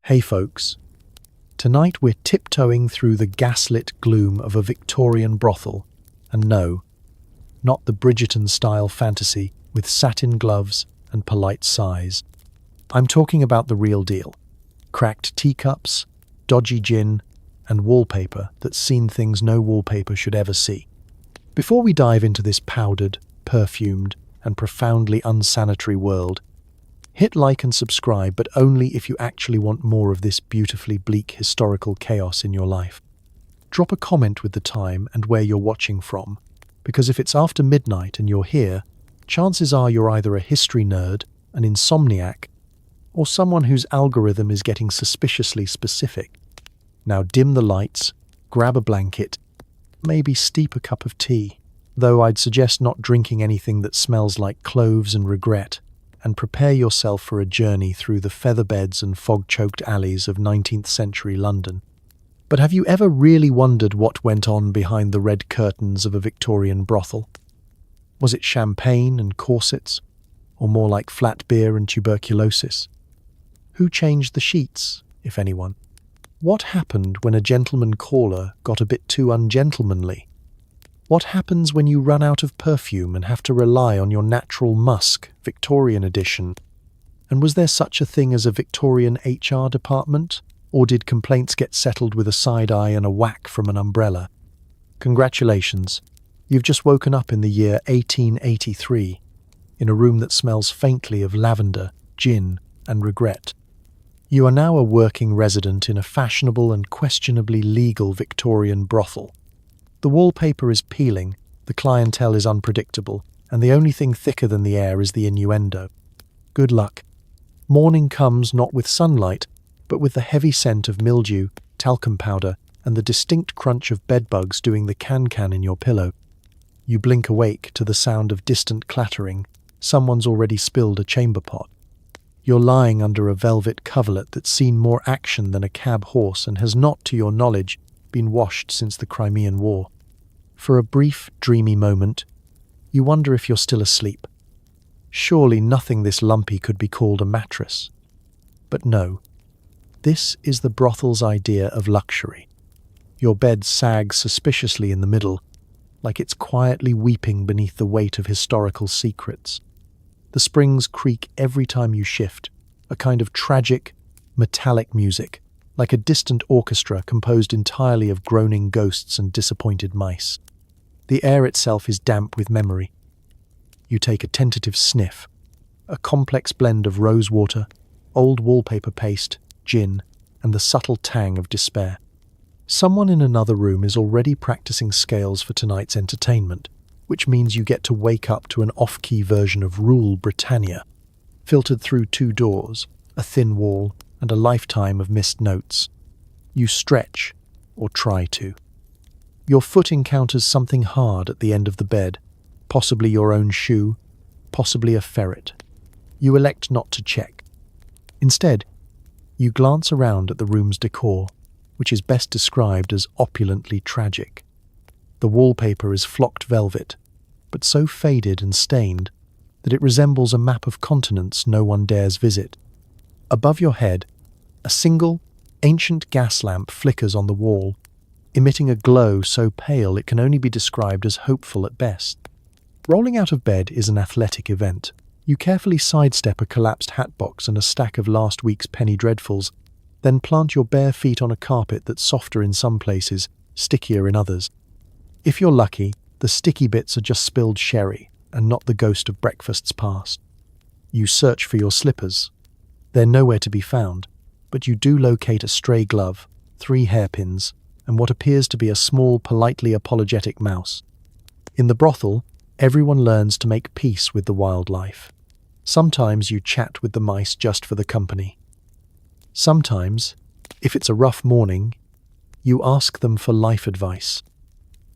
Hey folks, tonight we're tiptoeing through the gaslit gloom of a Victorian brothel, and no, not the Bridgerton-style fantasy with satin gloves and polite sighs. I'm talking about the real deal. Cracked teacups, dodgy gin, and wallpaper that's seen things no wallpaper should ever see. Before we dive into this powdered, perfumed, and profoundly unsanitary world, hit like and subscribe, but only if you actually want more of this beautifully bleak historical chaos in your life. Drop a comment with the time and where you're watching from, because if it's after midnight and you're here, chances are you're either a history nerd, an insomniac, or someone whose algorithm is getting suspiciously specific. Now dim the lights, grab a blanket, maybe steep a cup of tea, though I'd suggest not drinking anything that smells like cloves and regret, and prepare yourself for a journey through the featherbeds and fog-choked alleys of 19th century London. But have you ever really wondered what went on behind the red curtains of a Victorian brothel? Was it champagne and corsets, or more like flat beer and tuberculosis? Who changed the sheets, if anyone? What happened when a gentleman caller got a bit too ungentlemanly? What happens when you run out of perfume and have to rely on your natural musk, Victorian edition? And was there such a thing as a Victorian HR department? Or did complaints get settled with a side eye and a whack from an umbrella? Congratulations, you've just woken up in the year 1883, in a room that smells faintly of lavender, gin, and regret. You are now a working resident in a fashionable and questionably legal Victorian brothel. The wallpaper is peeling, the clientele is unpredictable, and the only thing thicker than the air is the innuendo. Good luck. Morning comes not with sunlight, but with the heavy scent of mildew, talcum powder, and the distinct crunch of bedbugs doing the can-can in your pillow. You blink awake to the sound of distant clattering. Someone's already spilled a chamber pot. You're lying under a velvet coverlet that's seen more action than a cab horse and has not, to your knowledge, been washed since the Crimean War. For a brief, dreamy moment, you wonder if you're still asleep. Surely nothing this lumpy could be called a mattress. But no, this is the brothel's idea of luxury. Your bed sags suspiciously in the middle, like it's quietly weeping beneath the weight of historical secrets. The springs creak every time you shift, a kind of tragic, metallic music, like a distant orchestra composed entirely of groaning ghosts and disappointed mice. The air itself is damp with memory. You take a tentative sniff, a complex blend of rosewater, old wallpaper paste, gin, and the subtle tang of despair. Someone in another room is already practicing scales for tonight's entertainment, which means you get to wake up to an off-key version of Rule Britannia, filtered through two doors, a thin wall, and a lifetime of missed notes. You stretch, or try to. Your foot encounters something hard at the end of the bed, possibly your own shoe, possibly a ferret. You elect not to check. Instead, you glance around at the room's decor, which is best described as opulently tragic. The wallpaper is flocked velvet, but so faded and stained that it resembles a map of continents no one dares visit. Above your head, a single, ancient gas lamp flickers on the wall, emitting a glow so pale it can only be described as hopeful at best. Rolling out of bed is an athletic event. You carefully sidestep a collapsed hatbox and a stack of last week's penny dreadfuls, then plant your bare feet on a carpet that's softer in some places, stickier in others. If you're lucky, the sticky bits are just spilled sherry and not the ghost of breakfasts past. You search for your slippers. They're nowhere to be found, but you do locate a stray glove, 3 hairpins, and what appears to be a small, politely apologetic mouse. In the brothel, everyone learns to make peace with the wildlife. Sometimes you chat with the mice just for the company. Sometimes, if it's a rough morning, you ask them for life advice.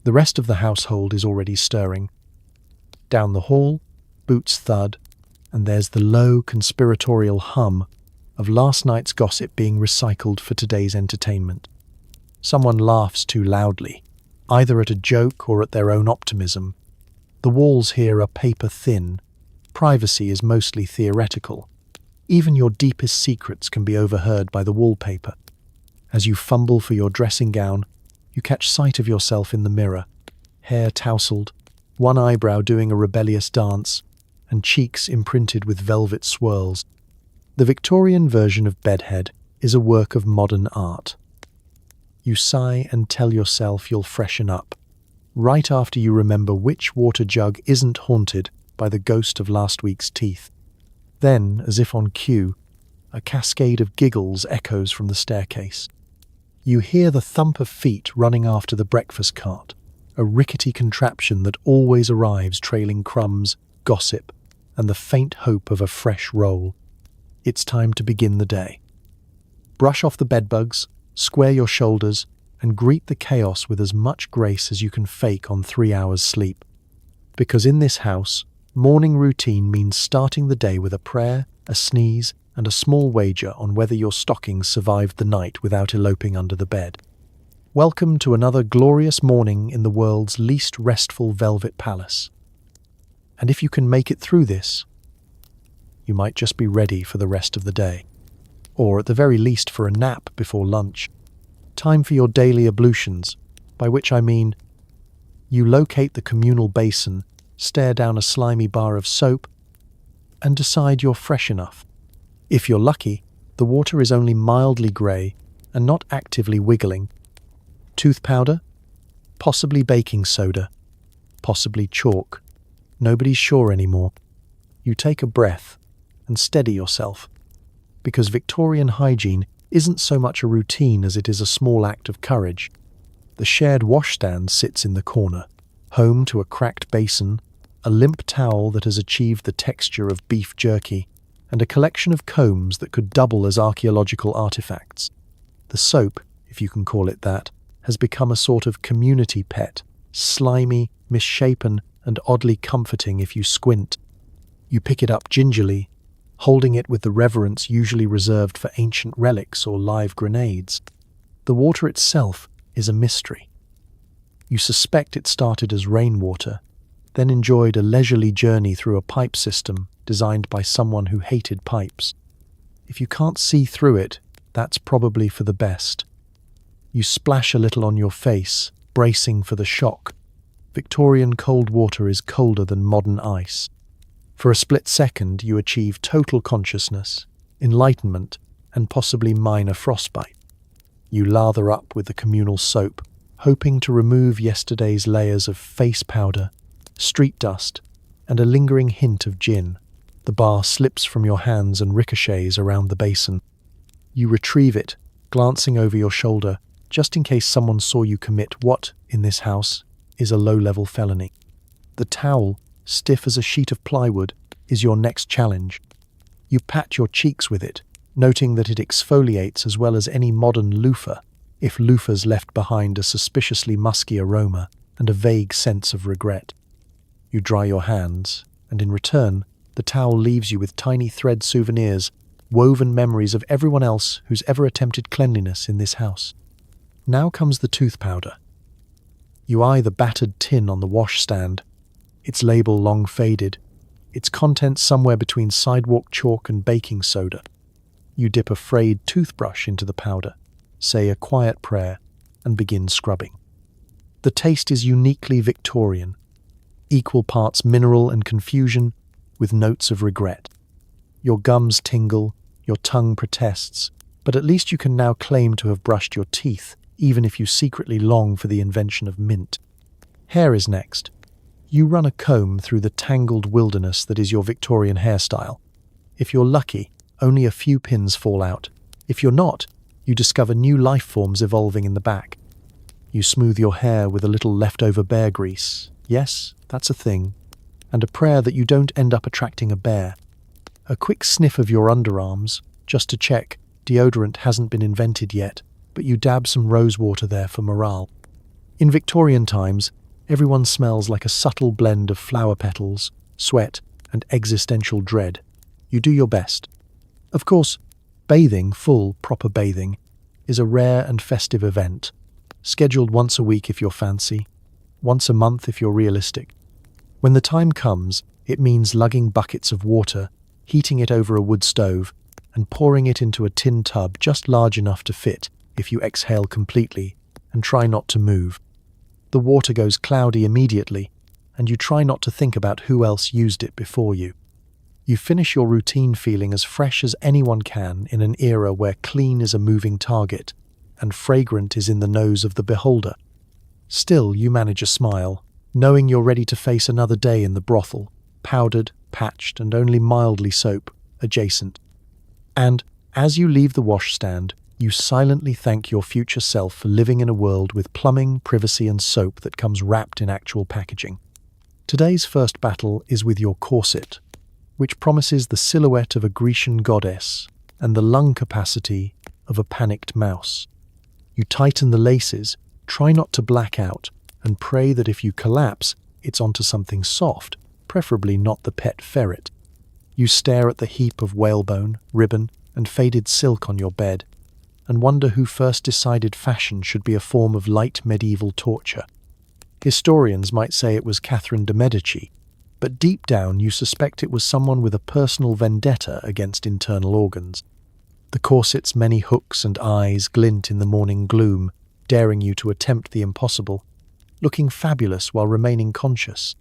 The rest of the household is already stirring. Down the hall, boots thud, and there's the low, conspiratorial hum of last night's gossip being recycled for today's entertainment. Someone laughs too loudly, either at a joke or at their own optimism. The walls here are paper thin. Privacy is mostly theoretical. Even your deepest secrets can be overheard by the wallpaper. As you fumble for your dressing gown, you catch sight of yourself in the mirror, hair tousled, one eyebrow doing a rebellious dance, and cheeks imprinted with velvet swirls. The Victorian version of bedhead is a work of modern art. You sigh and tell yourself you'll freshen up, right after you remember which water jug isn't haunted by the ghost of last week's teeth. Then, as if on cue, a cascade of giggles echoes from the staircase. You hear the thump of feet running after the breakfast cart, a rickety contraption that always arrives trailing crumbs, gossip, and the faint hope of a fresh roll. It's time to begin the day. Brush off the bedbugs, square your shoulders, and greet the chaos with as much grace as you can fake on 3 hours sleep. Because in this house, morning routine means starting the day with a prayer, a sneeze, and a small wager on whether your stockings survived the night without eloping under the bed. Welcome to another glorious morning in the world's least restful velvet palace. And if you can make it through this, you might just be ready for the rest of the day. Or at the very least for a nap before lunch. Time for your daily ablutions, by which I mean you locate the communal basin, stare down a slimy bar of soap, and decide you're fresh enough. If you're lucky, the water is only mildly grey and not actively wiggling. Tooth powder? Possibly baking soda. Possibly chalk. Nobody's sure anymore. You take a breath and steady yourself, because Victorian hygiene isn't so much a routine as it is a small act of courage. The shared washstand sits in the corner, home to a cracked basin, a limp towel that has achieved the texture of beef jerky, and a collection of combs that could double as archaeological artifacts. The soap, if you can call it that, has become a sort of community pet, slimy, misshapen, and oddly comforting if you squint. You pick it up gingerly, holding it with the reverence usually reserved for ancient relics or live grenades. The water itself is a mystery. You suspect it started as rainwater, then enjoyed a leisurely journey through a pipe system designed by someone who hated pipes. If you can't see through it, that's probably for the best. You splash a little on your face, bracing for the shock. Victorian cold water is colder than modern ice. For a split second, you achieve total consciousness, enlightenment, and possibly minor frostbite. You lather up with the communal soap, hoping to remove yesterday's layers of face powder, street dust, and a lingering hint of gin. The bar slips from your hands and ricochets around the basin. You retrieve it, glancing over your shoulder, just in case someone saw you commit what, in this house, is a low-level felony. The towel, stiff as a sheet of plywood, is your next challenge. You pat your cheeks with it, noting that it exfoliates as well as any modern loofah, if loofahs left behind a suspiciously musky aroma and a vague sense of regret. You dry your hands, and in return, the towel leaves you with tiny thread souvenirs, woven memories of everyone else who's ever attempted cleanliness in this house. Now comes the tooth powder. You eye the battered tin on the washstand, its label long faded, its contents somewhere between sidewalk chalk and baking soda. You dip a frayed toothbrush into the powder, say a quiet prayer, and begin scrubbing. The taste is uniquely Victorian, equal parts mineral and confusion, with notes of regret. Your gums tingle, your tongue protests, but at least you can now claim to have brushed your teeth, even if you secretly long for the invention of mint. Hair is next. You run a comb through the tangled wilderness that is your Victorian hairstyle. If you're lucky, only a few pins fall out. If you're not, you discover new life forms evolving in the back. You smooth your hair with a little leftover bear grease. Yes, that's a thing. And a prayer that you don't end up attracting a bear. A quick sniff of your underarms, just to check deodorant hasn't been invented yet, but you dab some rose water there for morale. In Victorian times, everyone smells like a subtle blend of flower petals, sweat, and existential dread. You do your best. Of course, bathing, full, proper bathing, is a rare and festive event, scheduled once a week if you're fancy, once a month if you're realistic. When the time comes, it means lugging buckets of water, heating it over a wood stove, and pouring it into a tin tub just large enough to fit if you exhale completely and try not to move. The water goes cloudy immediately, and you try not to think about who else used it before you. You finish your routine feeling as fresh as anyone can in an era where clean is a moving target and fragrant is in the nose of the beholder. Still, you manage a smile, knowing you're ready to face another day in the brothel, powdered, patched, and only mildly soap adjacent. And, as you leave the washstand, you silently thank your future self for living in a world with plumbing, privacy, and soap that comes wrapped in actual packaging. Today's first battle is with your corset, which promises the silhouette of a Grecian goddess and the lung capacity of a panicked mouse. You tighten the laces, try not to black out, and pray that if you collapse, it's onto something soft, preferably not the pet ferret. You stare at the heap of whalebone, ribbon, and faded silk on your bed, and wonder who first decided fashion should be a form of light medieval torture. Historians might say it was Catherine de' Medici, but deep down you suspect it was someone with a personal vendetta against internal organs. The corset's many hooks and eyes glint in the morning gloom, daring you to attempt the impossible, looking fabulous while remaining conscious.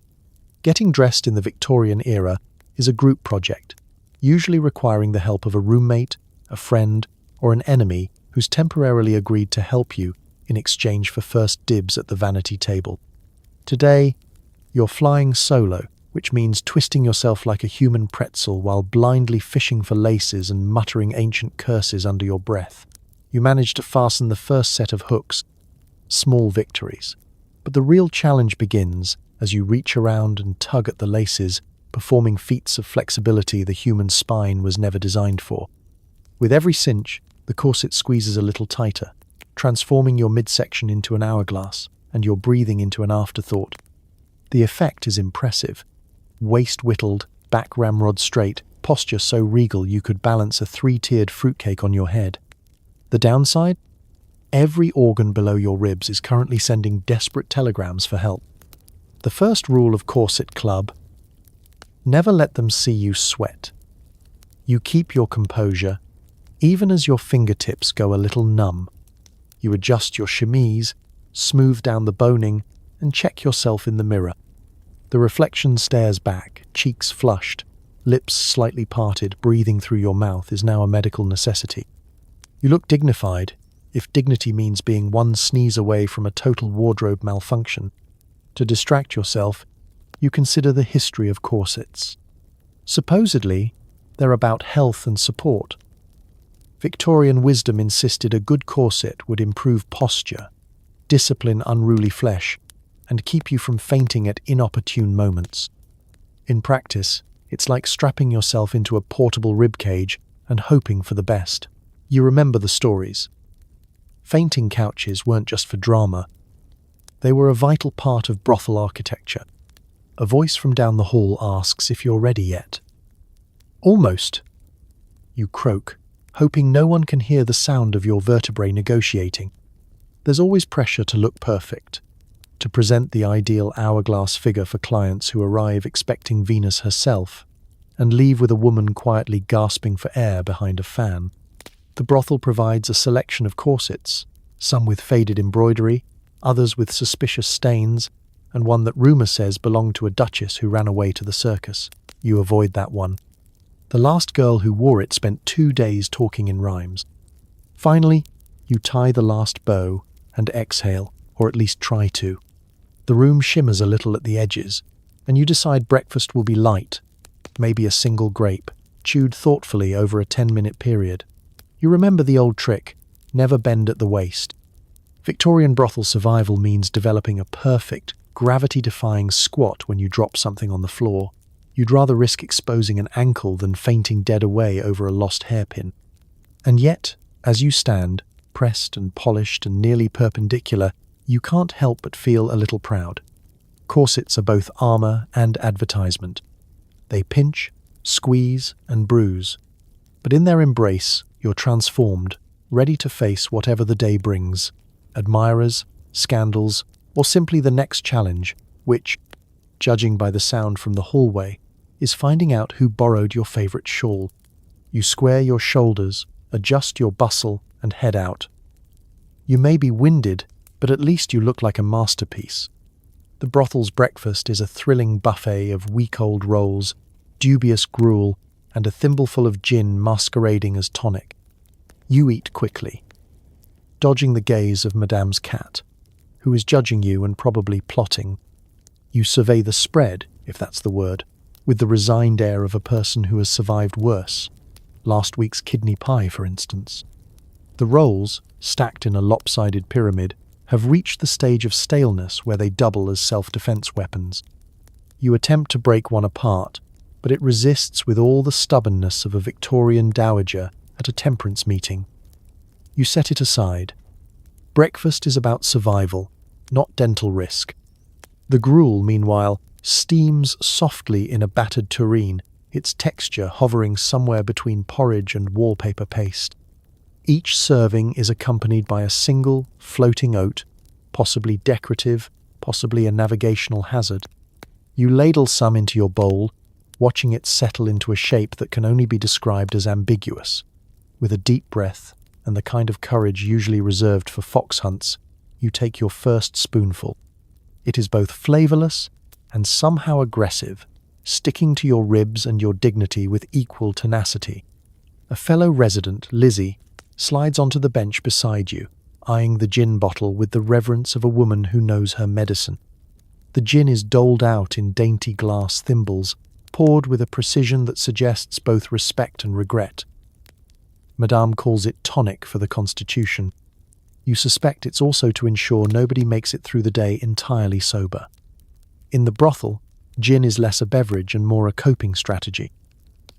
Getting dressed in the Victorian era is a group project, usually requiring the help of a roommate, a friend, or an enemy who's temporarily agreed to help you in exchange for first dibs at the vanity table. Today, you're flying solo, which means twisting yourself like a human pretzel while blindly fishing for laces and muttering ancient curses under your breath. You manage to fasten the first set of hooks, small victories. But the real challenge begins as you reach around and tug at the laces, performing feats of flexibility the human spine was never designed for. With every cinch, the corset squeezes a little tighter, transforming your midsection into an hourglass and your breathing into an afterthought. The effect is impressive. Waist whittled, back ramrod straight, posture so regal you could balance a three-tiered fruitcake on your head. The downside? Every organ below your ribs is currently sending desperate telegrams for help. The first rule of Corset Club: never let them see you sweat. You keep your composure, even as your fingertips go a little numb. You adjust your chemise, smooth down the boning, and check yourself in the mirror. The reflection stares back, cheeks flushed, lips slightly parted, breathing through your mouth is now a medical necessity. You look dignified, if dignity means being one sneeze away from a total wardrobe malfunction. To distract yourself, you consider the history of corsets. Supposedly, they're about health and support. Victorian wisdom insisted a good corset would improve posture, discipline unruly flesh, and keep you from fainting at inopportune moments. In practice, it's like strapping yourself into a portable rib cage and hoping for the best. You remember the stories. Fainting couches weren't just for drama. They were a vital part of brothel architecture. A voice from down the hall asks if you're ready yet. Almost. You croak, hoping no one can hear the sound of your vertebrae negotiating. There's always pressure to look perfect, to present the ideal hourglass figure for clients who arrive expecting Venus herself and leave with a woman quietly gasping for air behind a fan. The brothel provides a selection of corsets, some with faded embroidery, others with suspicious stains, and one that rumour says belonged to a duchess who ran away to the circus. You avoid that one. The last girl who wore it spent 2 days talking in rhymes. Finally, you tie the last bow and exhale, or at least try to. The room shimmers a little at the edges, and you decide breakfast will be light, maybe a single grape, chewed thoughtfully over a 10-minute period. You remember the old trick, never bend at the waist. Victorian brothel survival means developing a perfect, gravity-defying squat when you drop something on the floor. You'd rather risk exposing an ankle than fainting dead away over a lost hairpin. And yet, as you stand, pressed and polished and nearly perpendicular, you can't help but feel a little proud. Corsets are both armor and advertisement. They pinch, squeeze, and bruise. But in their embrace, you're transformed, ready to face whatever the day brings. Admirers, scandals, or simply the next challenge, which, judging by the sound from the hallway, is finding out who borrowed your favorite shawl. You square your shoulders, adjust your bustle, and head out. You may be winded, but at least you look like a masterpiece. The brothel's breakfast is a thrilling buffet of week-old rolls, dubious gruel, and a thimbleful of gin masquerading as tonic. You eat quickly, dodging the gaze of Madame's cat, who is judging you and probably plotting. You survey the spread, if that's the word, with the resigned air of a person who has survived worse. Last week's kidney pie, for instance. The rolls, stacked in a lopsided pyramid, have reached the stage of staleness where they double as self-defense weapons. You attempt to break one apart, but it resists with all the stubbornness of a Victorian dowager at a temperance meeting. You set it aside. Breakfast is about survival, not dental risk. The gruel, meanwhile, steams softly in a battered tureen, its texture hovering somewhere between porridge and wallpaper paste. Each serving is accompanied by a single, floating oat, possibly decorative, possibly a navigational hazard. You ladle some into your bowl, watching it settle into a shape that can only be described as ambiguous. With a deep breath, and the kind of courage usually reserved for fox hunts, you take your first spoonful. It is both flavourless and somehow aggressive, sticking to your ribs and your dignity with equal tenacity. A fellow resident, Lizzie, slides onto the bench beside you, eyeing the gin bottle with the reverence of a woman who knows her medicine. The gin is doled out in dainty glass thimbles, poured with a precision that suggests both respect and regret. Madame calls it tonic for the constitution. You suspect it's also to ensure nobody makes it through the day entirely sober. In the brothel, gin is less a beverage and more a coping strategy.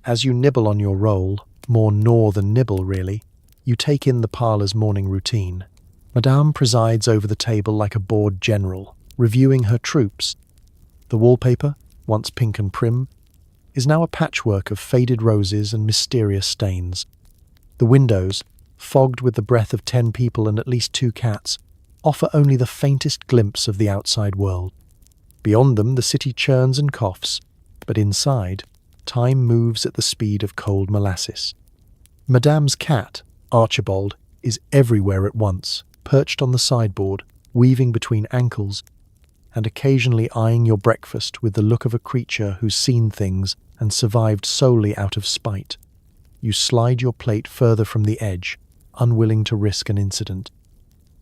As you nibble on your roll, more gnaw than nibble really, you take in the parlour's morning routine. Madame presides over the table like a bored general, reviewing her troops. The wallpaper, once pink and prim, is now a patchwork of faded roses and mysterious stains. The windows, fogged with the breath of 10 people and at least 2 cats, offer only the faintest glimpse of the outside world. Beyond them, the city churns and coughs, but inside, time moves at the speed of cold molasses. Madame's cat, Archibald, is everywhere at once, perched on the sideboard, weaving between ankles, and occasionally eyeing your breakfast with the look of a creature who's seen things and survived solely out of spite. You slide your plate further from the edge, unwilling to risk an incident.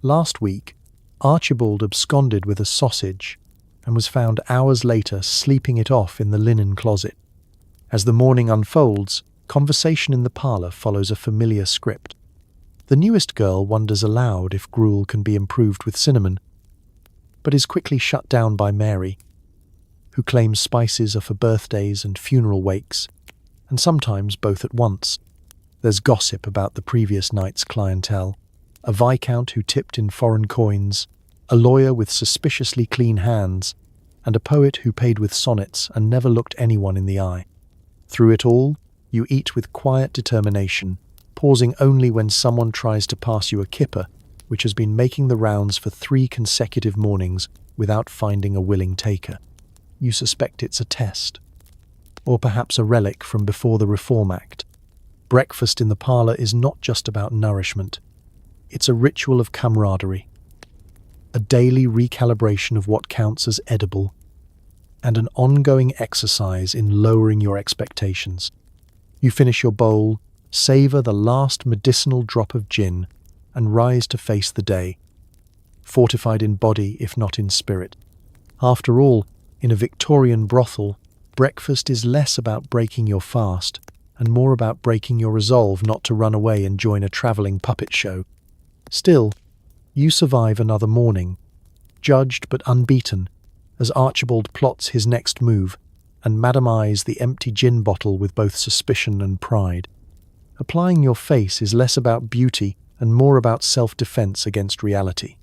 Last week, Archibald absconded with a sausage and was found hours later sleeping it off in the linen closet. As the morning unfolds, conversation in the parlour follows a familiar script. The newest girl wonders aloud if gruel can be improved with cinnamon, but is quickly shut down by Mary, who claims spices are for birthdays and funeral wakes, and sometimes both at once. There's gossip about the previous night's clientele, a viscount who tipped in foreign coins, a lawyer with suspiciously clean hands, and a poet who paid with sonnets and never looked anyone in the eye. Through it all, you eat with quiet determination, pausing only when someone tries to pass you a kipper, which has been making the rounds for 3 consecutive mornings without finding a willing taker. You suspect it's a test, or perhaps a relic from before the Reform Act. Breakfast in the parlour is not just about nourishment. It's a ritual of camaraderie, a daily recalibration of what counts as edible, and an ongoing exercise in lowering your expectations. You finish your bowl, savour the last medicinal drop of gin, and rise to face the day, fortified in body if not in spirit. After all, in a Victorian brothel, breakfast is less about breaking your fast and more about breaking your resolve not to run away and join a travelling puppet show. Still, you survive another morning, judged but unbeaten, as Archibald plots his next move and Madame eyes the empty gin bottle with both suspicion and pride. Applying your face is less about beauty and more about self-defense against reality.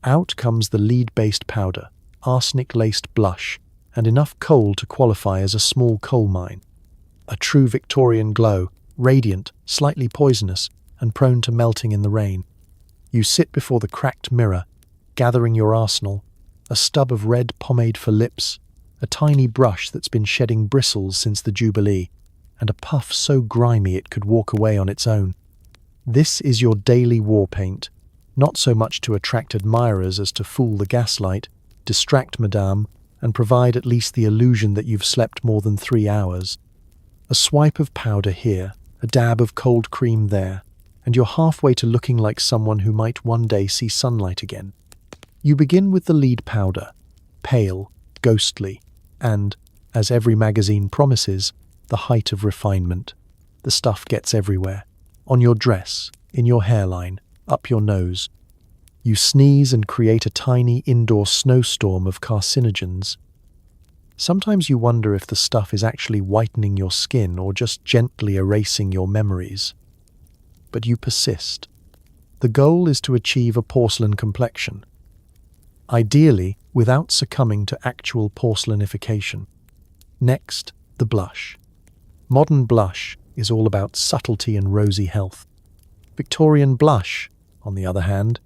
Out comes the lead-based powder, arsenic-laced blush, and enough coal to qualify as a small coal mine. A true Victorian glow, radiant, slightly poisonous, and prone to melting in the rain. You sit before the cracked mirror, gathering your arsenal, a stub of red pomade for lips, a tiny brush that's been shedding bristles since the Jubilee, and a puff so grimy it could walk away on its own. This is your daily war paint, not so much to attract admirers as to fool the gaslight, distract Madame, and provide at least the illusion that you've slept more than 3 hours. A swipe of powder here, a dab of cold cream there, and you're halfway to looking like someone who might one day see sunlight again. You begin with the lead powder, pale, ghostly, and, as every magazine promises, the height of refinement. The stuff gets everywhere. On your dress, in your hairline, up your nose. You sneeze and create a tiny indoor snowstorm of carcinogens. Sometimes you wonder if the stuff is actually whitening your skin or just gently erasing your memories. But you persist. The goal is to achieve a porcelain complexion. Ideally, without succumbing to actual porcelainification. Next, the blush. Modern blush is all about subtlety and rosy health. Victorian blush, on the other hand,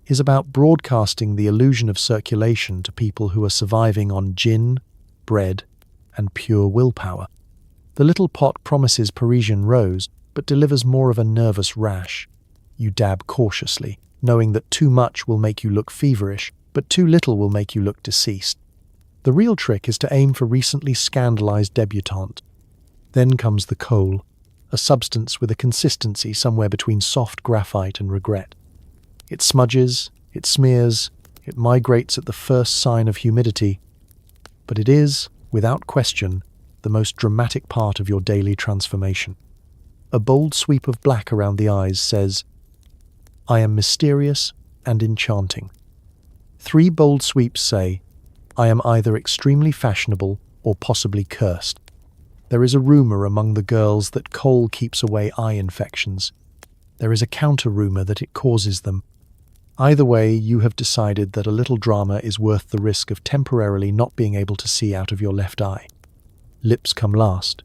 is about broadcasting the illusion of circulation to people who are surviving on gin, bread, and pure willpower. The little pot promises Parisian rose, but delivers more of a nervous rash. You dab cautiously, knowing that too much will make you look feverish, but too little will make you look deceased. The real trick is to aim for recently scandalized debutante. Then comes the kohl, a substance with a consistency somewhere between soft graphite and regret. It smudges, it smears, it migrates at the first sign of humidity, but it is, without question, the most dramatic part of your daily transformation. A bold sweep of black around the eyes says, "I am mysterious and enchanting." 3 bold sweeps say, "I am either extremely fashionable or possibly cursed." There is a rumor among the girls that kohl keeps away eye infections. There is a counter-rumor that it causes them. Either way, you have decided that a little drama is worth the risk of temporarily not being able to see out of your left eye. Lips come last.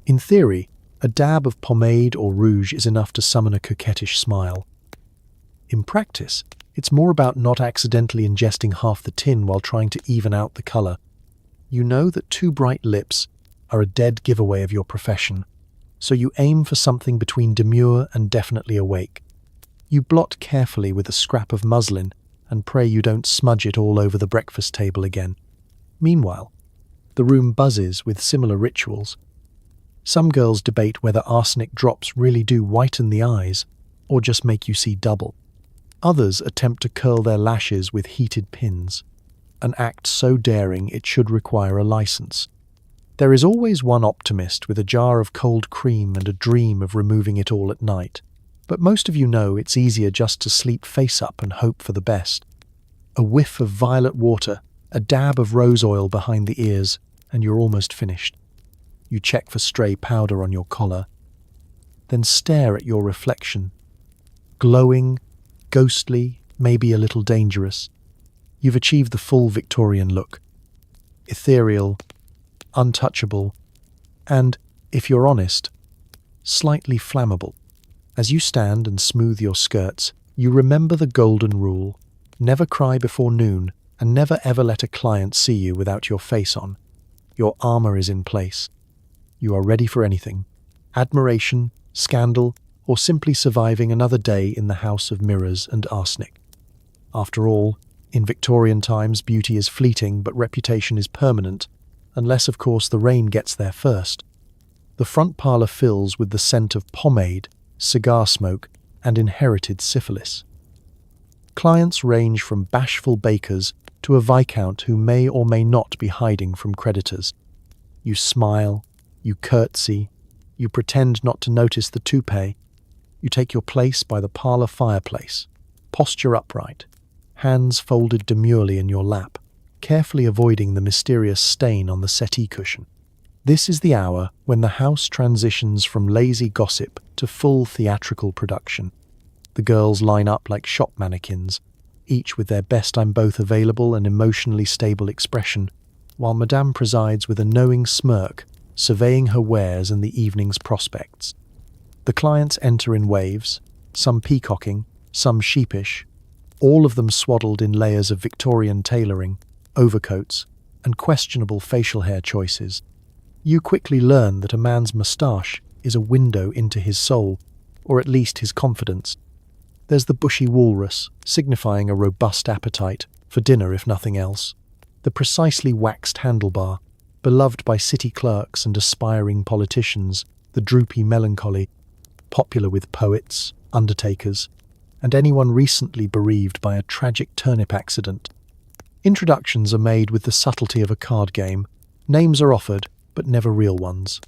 In theory, a dab of pomade or rouge is enough to summon a coquettish smile. In practice, it's more about not accidentally ingesting half the tin while trying to even out the color. You know that too bright lips are a dead giveaway of your profession, so you aim for something between demure and definitely awake. You blot carefully with a scrap of muslin and pray you don't smudge it all over the breakfast table again. Meanwhile, the room buzzes with similar rituals. Some girls debate whether arsenic drops really do whiten the eyes or just make you see double. Others attempt to curl their lashes with heated pins, an act so daring it should require a license. There is always one optimist with a jar of cold cream and a dream of removing it all at night. But most of you know it's easier just to sleep face up and hope for the best. A whiff of violet water, a dab of rose oil behind the ears, and you're almost finished. You check for stray powder on your collar, then stare at your reflection. Glowing, ghostly, maybe a little dangerous. You've achieved the full Victorian look. Ethereal, untouchable, and, if you're honest, slightly flammable. As you stand and smooth your skirts, you remember the golden rule: never cry before noon, and never ever let a client see you without your face on. Your armor is in place. You are ready for anything: admiration, scandal, or simply surviving another day in the house of mirrors and arsenic. After all, in Victorian times, beauty is fleeting, but reputation is permanent, unless, of course, the rain gets there first. The front parlour fills with the scent of pomade, cigar smoke, and inherited syphilis. Clients range from bashful bakers to a viscount who may or may not be hiding from creditors. You smile, you curtsy, you pretend not to notice the toupee. You take your place by the parlour fireplace, posture upright, hands folded demurely in your lap, carefully avoiding the mysterious stain on the settee cushion. This is the hour when the house transitions from lazy gossip to full theatrical production. The girls line up like shop mannequins, each with their best "I'm both available" and emotionally stable expression, while Madame presides with a knowing smirk, surveying her wares and the evening's prospects. The clients enter in waves, some peacocking, some sheepish, all of them swaddled in layers of Victorian tailoring, overcoats, and questionable facial hair choices. You quickly learn that a man's moustache is a window into his soul, or at least his confidence. There's the bushy walrus, signifying a robust appetite, for dinner if nothing else. The precisely waxed handlebar, beloved by city clerks and aspiring politicians, the droopy melancholy, popular with poets, undertakers, and anyone recently bereaved by a tragic turnip accident. Introductions are made with the subtlety of a card game. Names are offered, but never real ones.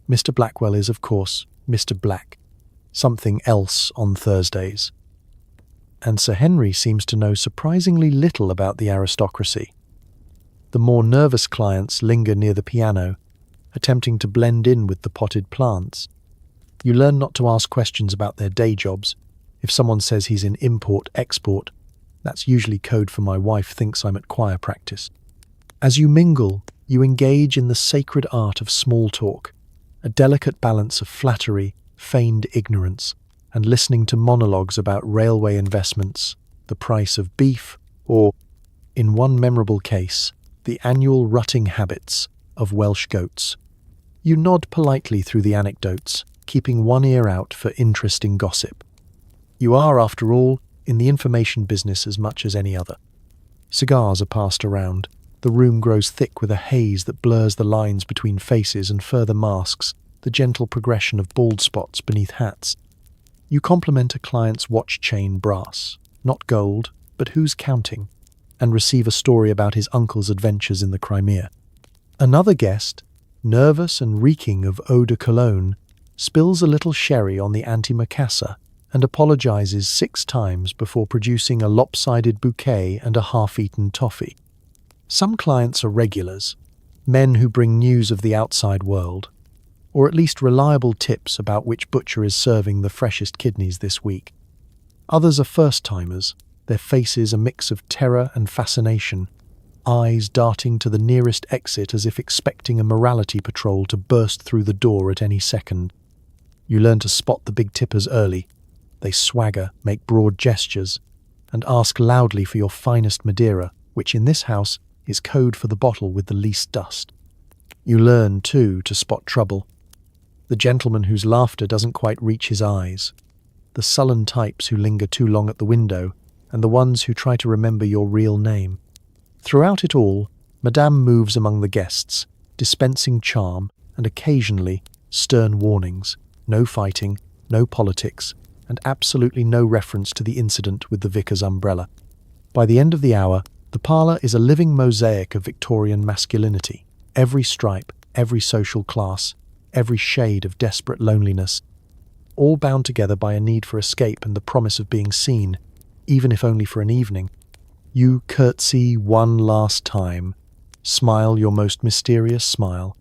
Mr. Blackwell is, of course, Mr. Black. Something else on Thursdays. And Sir Henry seems to know surprisingly little about the aristocracy. The more nervous clients linger near the piano, attempting to blend in with the potted plants. You learn not to ask questions about their day jobs. If someone says he's in import-export, that's usually code for my wife thinks I'm at choir practice. As you mingle, you engage in the sacred art of small talk, a delicate balance of flattery, feigned ignorance, and listening to monologues about railway investments, the price of beef, or, in one memorable case, the annual rutting habits of Welsh goats. You nod politely through the anecdotes, keeping one ear out for interesting gossip. You are, after all, in the information business as much as any other. Cigars are passed around. The room grows thick with a haze that blurs the lines between faces and further masks the gentle progression of bald spots beneath hats. You compliment a client's watch chain brass, not gold, but who's counting, and receive a story about his uncle's adventures in the Crimea. Another guest, nervous and reeking of eau de cologne, spills a little sherry on the antimacassar and apologizes 6 times before producing a lopsided bouquet and a half-eaten toffee. Some clients are regulars, men who bring news of the outside world, or at least reliable tips about which butcher is serving the freshest kidneys this week. Others are first-timers, their faces a mix of terror and fascination, eyes darting to the nearest exit as if expecting a morality patrol to burst through the door at any second. You learn to spot the big tippers early. They swagger, make broad gestures, and ask loudly for your finest Madeira, which in this house is code for the bottle with the least dust. You learn, too, to spot trouble. The gentleman whose laughter doesn't quite reach his eyes, the sullen types who linger too long at the window, and the ones who try to remember your real name. Throughout it all, Madame moves among the guests, dispensing charm and occasionally stern warnings. No fighting, no politics, and absolutely no reference to the incident with the vicar's umbrella. By the end of the hour, the parlour is a living mosaic of Victorian masculinity. Every stripe, every social class, every shade of desperate loneliness, all bound together by a need for escape and the promise of being seen, even if only for an evening. You curtsy one last time, smile your most mysterious smile,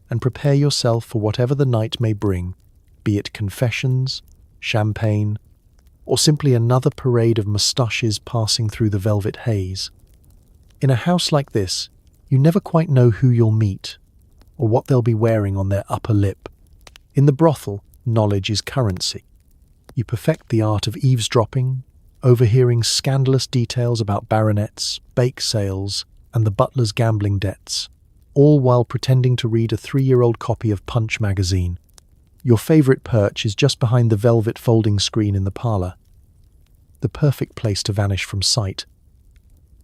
and prepare yourself for whatever the night may bring, be it confessions, champagne, or simply another parade of moustaches passing through the velvet haze. In a house like this, you never quite know who you'll meet, or what they'll be wearing on their upper lip. In the brothel, knowledge is currency. You perfect the art of eavesdropping, overhearing scandalous details about baronets, bake sales, and the butler's gambling debts, all while pretending to read a 3-year-old copy of Punch magazine. Your favourite perch is just behind the velvet folding screen in the parlour. The perfect place to vanish from sight,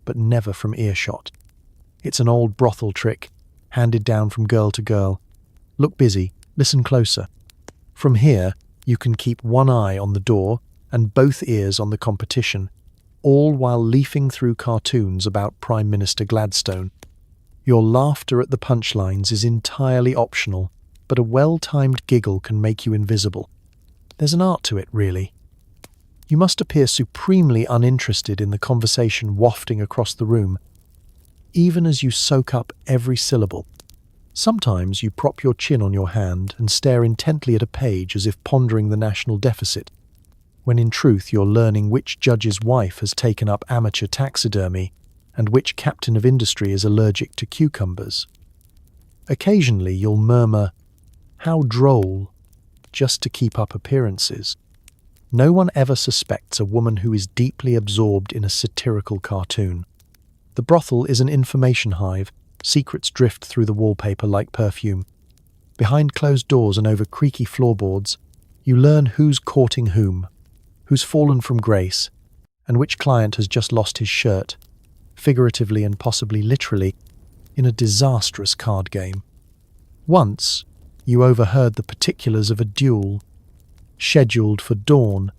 but never from earshot. It's an old brothel trick, handed down from girl to girl. Look busy, listen closer. From here, you can keep one eye on the door and both ears on the competition, all while leafing through cartoons about Prime Minister Gladstone. Your laughter at the punchlines is entirely optional, but a well-timed giggle can make you invisible. There's an art to it, really. You must appear supremely uninterested in the conversation wafting across the room, even as you soak up every syllable. Sometimes you prop your chin on your hand and stare intently at a page as if pondering the national deficit, when in truth you're learning which judge's wife has taken up amateur taxidermy and which captain of industry is allergic to cucumbers. Occasionally you'll murmur, "How droll," just to keep up appearances. No one ever suspects a woman who is deeply absorbed in a satirical cartoon. The brothel is an information hive. Secrets drift through the wallpaper like perfume. Behind closed doors and over creaky floorboards, you learn who's courting whom, who's fallen from grace, and which client has just lost his shirt, figuratively and possibly literally, in a disastrous card game. Once, you overheard the particulars of a duel, scheduled for dawn,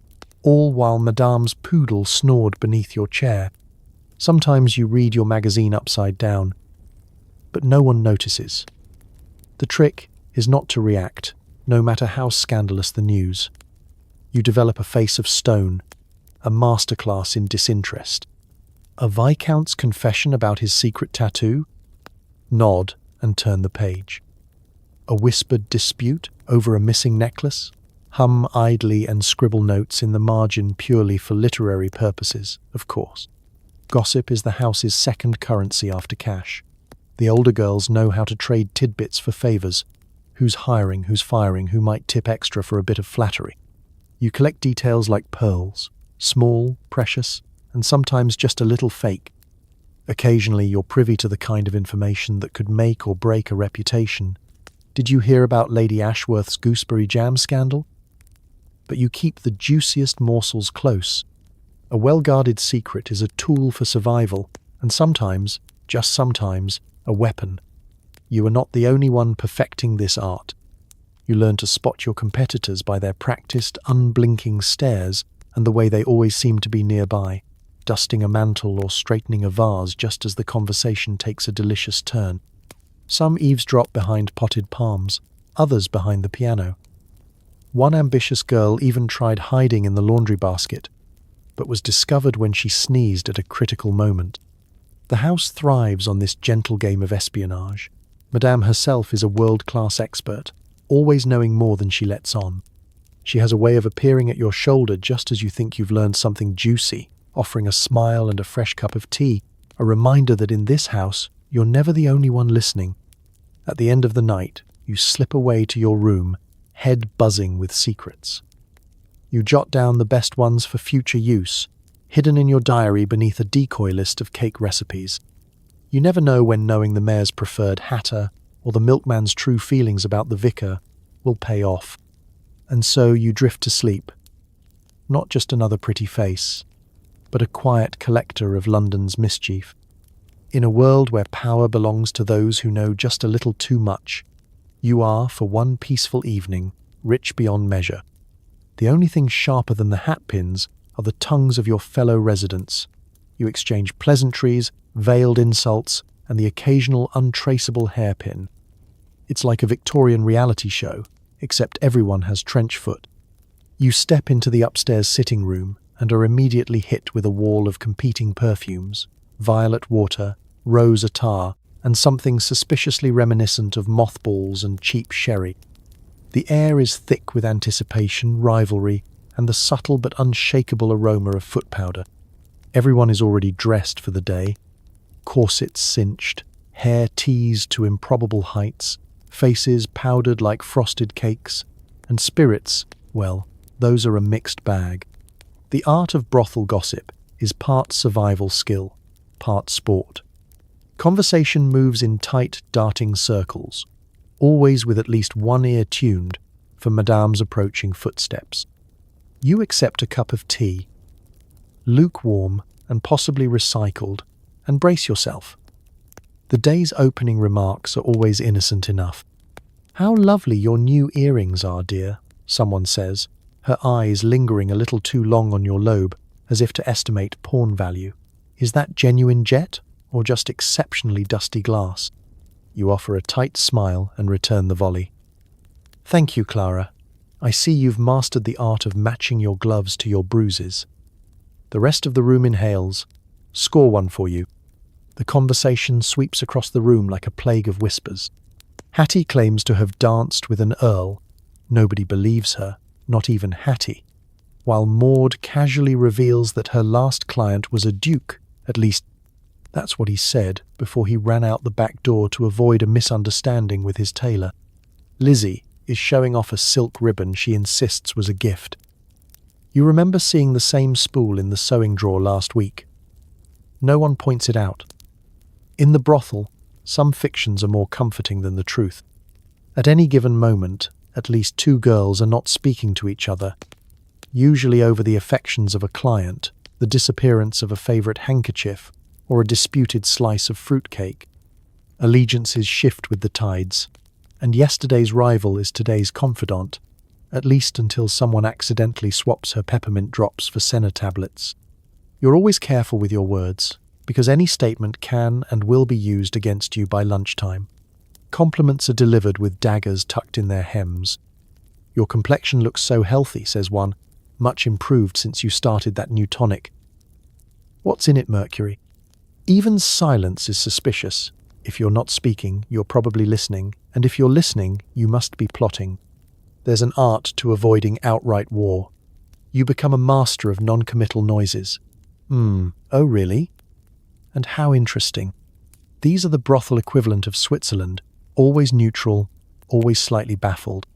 all while Madame's poodle snored beneath your chair. Sometimes you read your magazine upside down, but no one notices. The trick is not to react, no matter how scandalous the news. You develop a face of stone, a masterclass in disinterest. A viscount's confession about his secret tattoo? Nod and turn the page. A whispered dispute over a missing necklace? Hum idly and scribble notes in the margin purely for literary purposes, of course. Gossip is the house's second currency after cash. The older girls know how to trade tidbits for favors. Who's hiring, who's firing, who might tip extra for a bit of flattery. You collect details like pearls, small, precious, and sometimes just a little fake. Occasionally you're privy to the kind of information that could make or break a reputation. Did you hear about Lady Ashworth's gooseberry jam scandal? But you keep the juiciest morsels close. A well-guarded secret is a tool for survival, and sometimes, just sometimes, a weapon. You are not the only one perfecting this art. You learn to spot your competitors by their practiced, unblinking stares and the way they always seem to be nearby, dusting a mantle or straightening a vase just as the conversation takes a delicious turn. Some eavesdrop behind potted palms, others behind the piano. One ambitious girl even tried hiding in the laundry basket, but was discovered when she sneezed at a critical moment. The house thrives on this gentle game of espionage. Madame herself is a world-class expert, always knowing more than she lets on. She has a way of appearing at your shoulder just as you think you've learned something juicy, offering a smile and a fresh cup of tea, a reminder that in this house, you're never the only one listening. At the end of the night, you slip away to your room, head buzzing with secrets. You jot down the best ones for future use, hidden in your diary beneath a decoy list of cake recipes. You never know when knowing the mayor's preferred hatter or the milkman's true feelings about the vicar will pay off. And so you drift to sleep. Not just another pretty face, but a quiet collector of London's mischief. In a world where power belongs to those who know just a little too much, you are, for one peaceful evening, rich beyond measure. The only thing sharper than the hatpins are the tongues of your fellow residents. You exchange pleasantries, veiled insults, and the occasional untraceable hairpin. It's like a Victorian reality show, except everyone has trench foot. You step into the upstairs sitting room and are immediately hit with a wall of competing perfumes, violet water, rose attar, and something suspiciously reminiscent of mothballs and cheap sherry. The air is thick with anticipation, rivalry, and the subtle but unshakable aroma of foot powder. Everyone is already dressed for the day. Corsets cinched, hair teased to improbable heights, faces powdered like frosted cakes, and spirits, well, those are a mixed bag. The art of brothel gossip is part survival skill, part sport. Conversation moves in tight, darting circles, always with at least one ear tuned for Madame's approaching footsteps. You accept a cup of tea, lukewarm and possibly recycled, and brace yourself. The day's opening remarks are always innocent enough. "How lovely your new earrings are, dear," someone says, her eyes lingering a little too long on your lobe, as if to estimate pawn value. Is that genuine jet, or just exceptionally dusty glass? You offer a tight smile and return the volley. "Thank you, Clara. I see you've mastered the art of matching your gloves to your bruises." The rest of the room inhales. "Score one for you." The conversation sweeps across the room like a plague of whispers. Hattie claims to have danced with an earl. Nobody believes her, not even Hattie. While Maud casually reveals that her last client was a duke, at least that's what he said before he ran out the back door to avoid a misunderstanding with his tailor. Lizzie is showing off a silk ribbon she insists was a gift. You remember seeing the same spool in the sewing drawer last week. No one points it out. In the brothel, some fictions are more comforting than the truth. At any given moment, at least two girls are not speaking to each other, usually over the affections of a client, the disappearance of a favorite handkerchief, or a disputed slice of fruitcake. Allegiances shift with the tides, and yesterday's rival is today's confidant, at least until someone accidentally swaps her peppermint drops for senna tablets. You're always careful with your words, because any statement can and will be used against you by lunchtime. Compliments are delivered with daggers tucked in their hems. "Your complexion looks so healthy," says one, "much improved since you started that new tonic." What's in it, Mercury? Even silence is suspicious. If you're not speaking, you're probably listening, and if you're listening, you must be plotting. There's an art to avoiding outright war. You become a master of non-committal noises. Oh really? And how interesting. These are the brothel equivalent of Switzerland, always neutral, always slightly baffled.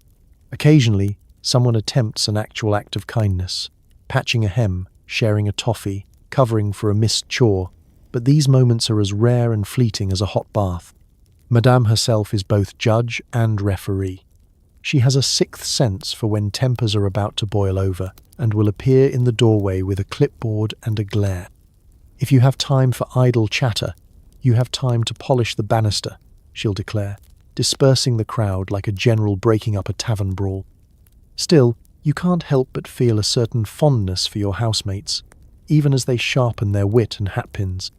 Occasionally, someone attempts an actual act of kindness, patching a hem, sharing a toffee, covering for a missed chore, but these moments are as rare and fleeting as a hot bath. Madame herself is both judge and referee. She has a sixth sense for when tempers are about to boil over, and will appear in the doorway with a clipboard and a glare. "If you have time for idle chatter, you have time to polish the banister," she'll declare, dispersing the crowd like a general breaking up a tavern brawl. Still, you can't help but feel a certain fondness for your housemates, even as they sharpen their wit and hatpins.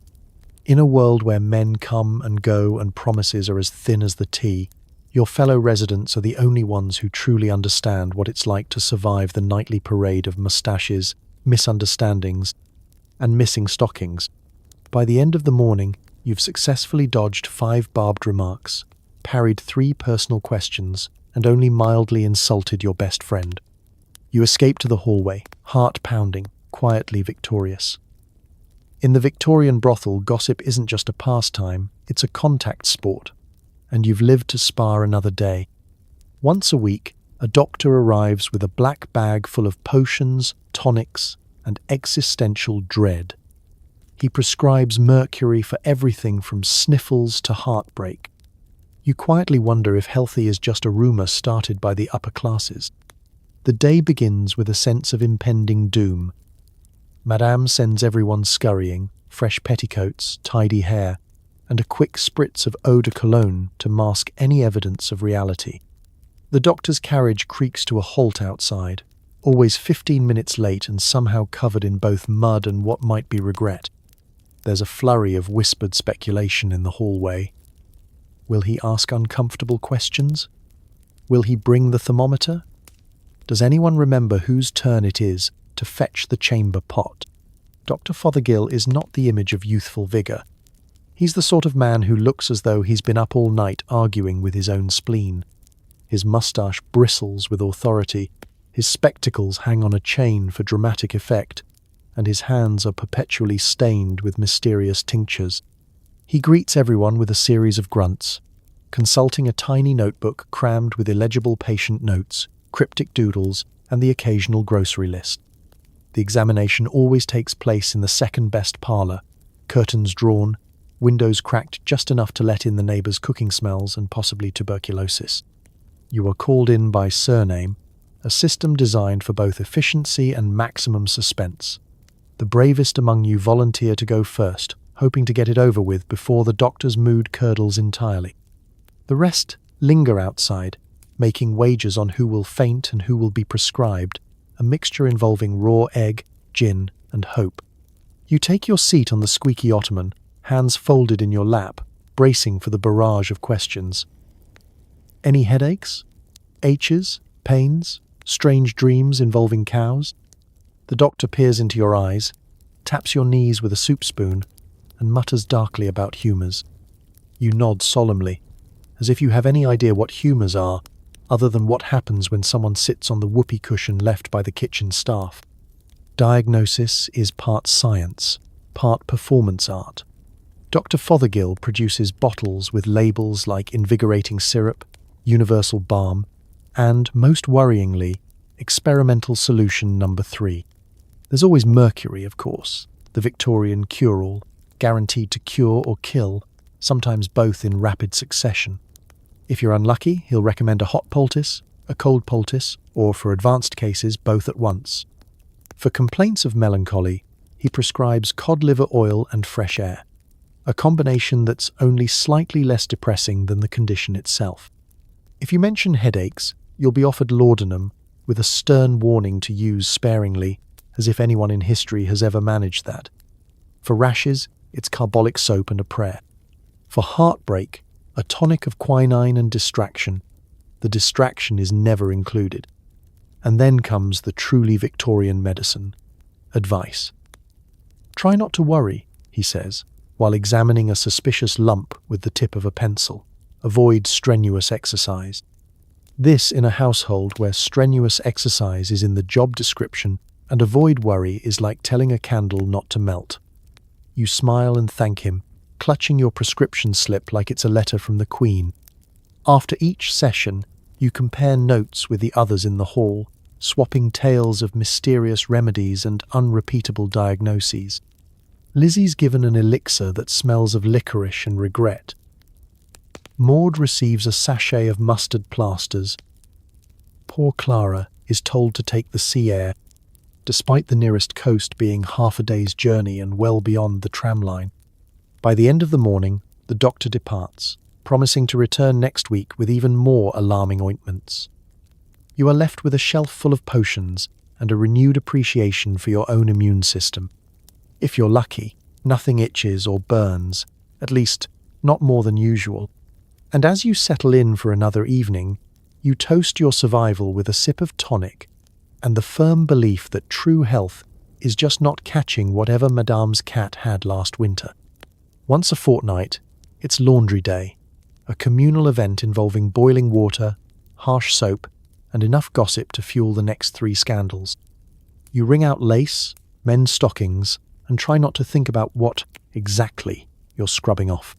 In a world where men come and go and promises are as thin as the tea, your fellow residents are the only ones who truly understand what it's like to survive the nightly parade of mustaches, misunderstandings, and missing stockings. By the end of the morning, you've successfully dodged 5 barbed remarks, parried 3 personal questions, and only mildly insulted your best friend. You escape to the hallway, heart pounding, quietly victorious. In the Victorian brothel, gossip isn't just a pastime, it's a contact sport, and you've lived to spar another day. Once a week, a doctor arrives with a black bag full of potions, tonics, and existential dread. He prescribes mercury for everything from sniffles to heartbreak. You quietly wonder if healthy is just a rumor started by the upper classes. The day begins with a sense of impending doom. Madame sends everyone scurrying, fresh petticoats, tidy hair, and a quick spritz of eau de cologne to mask any evidence of reality. The doctor's carriage creaks to a halt outside, always 15 minutes late and somehow covered in both mud and what might be regret. There's a flurry of whispered speculation in the hallway. Will he ask uncomfortable questions? Will he bring the thermometer? Does anyone remember whose turn it is to fetch the chamber pot? Dr. Fothergill is not the image of youthful vigour. He's the sort of man who looks as though he's been up all night arguing with his own spleen. His moustache bristles with authority, his spectacles hang on a chain for dramatic effect, and his hands are perpetually stained with mysterious tinctures. He greets everyone with a series of grunts, consulting a tiny notebook crammed with illegible patient notes, cryptic doodles, and the occasional grocery list. The examination always takes place in the second-best parlour, curtains drawn, windows cracked just enough to let in the neighbours' cooking smells and possibly tuberculosis. You are called in by surname, a system designed for both efficiency and maximum suspense. The bravest among you volunteer to go first, hoping to get it over with before the doctor's mood curdles entirely. The rest linger outside, making wagers on who will faint and who will be prescribed, a mixture involving raw egg, gin, and hope. You take your seat on the squeaky ottoman, hands folded in your lap, bracing for the barrage of questions. Any headaches? Aches? Pains? Strange dreams involving cows? The doctor peers into your eyes, taps your knees with a soup spoon, and mutters darkly about humours. You nod solemnly, as if you have any idea what humours are, other than what happens when someone sits on the whoopee cushion left by the kitchen staff. Diagnosis is part science, part performance art. Dr. Fothergill produces bottles with labels like invigorating syrup, universal balm, and, most worryingly, experimental solution number 3. There's always mercury, of course, the Victorian cure-all, guaranteed to cure or kill, sometimes both in rapid succession. If you're unlucky, he'll recommend a hot poultice, a cold poultice, or for advanced cases, both at once. For complaints of melancholy, he prescribes cod liver oil and fresh air, a combination that's only slightly less depressing than the condition itself. If you mention headaches, you'll be offered laudanum, with a stern warning to use sparingly, as if anyone in history has ever managed that. For rashes, it's carbolic soap and a prayer. For heartbreak, a tonic of quinine and distraction. The distraction is never included. And then comes the truly Victorian medicine: advice. Try not to worry, he says, while examining a suspicious lump with the tip of a pencil. Avoid strenuous exercise. This in a household where strenuous exercise is in the job description, and avoid worry is like telling a candle not to melt. You smile and thank him, clutching your prescription slip like it's a letter from the Queen. After each session, you compare notes with the others in the hall, swapping tales of mysterious remedies and unrepeatable diagnoses. Lizzie's given an elixir that smells of licorice and regret. Maud receives a sachet of mustard plasters. Poor Clara is told to take the sea air, despite the nearest coast being half a day's journey and well beyond the tram line. By the end of the morning, the doctor departs, promising to return next week with even more alarming ointments. You are left with a shelf full of potions and a renewed appreciation for your own immune system. If you're lucky, nothing itches or burns, at least not more than usual. And as you settle in for another evening, you toast your survival with a sip of tonic and the firm belief that true health is just not catching whatever Madame's cat had last winter. Once a fortnight, it's laundry day, a communal event involving boiling water, harsh soap, and enough gossip to fuel the next 3 scandals. You wring out lace, mend stockings, and try not to think about what, exactly, you're scrubbing off.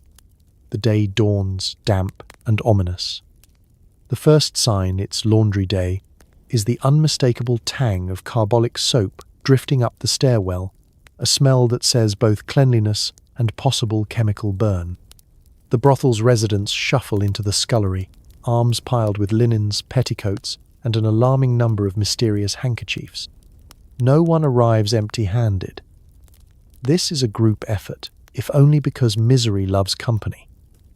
The day dawns, damp and ominous. The first sign it's laundry day is the unmistakable tang of carbolic soap drifting up the stairwell, a smell that says both cleanliness and possible chemical burn. The brothel's residents shuffle into the scullery, arms piled with linens, petticoats, and an alarming number of mysterious handkerchiefs. No one arrives empty-handed. This is a group effort, if only because misery loves company,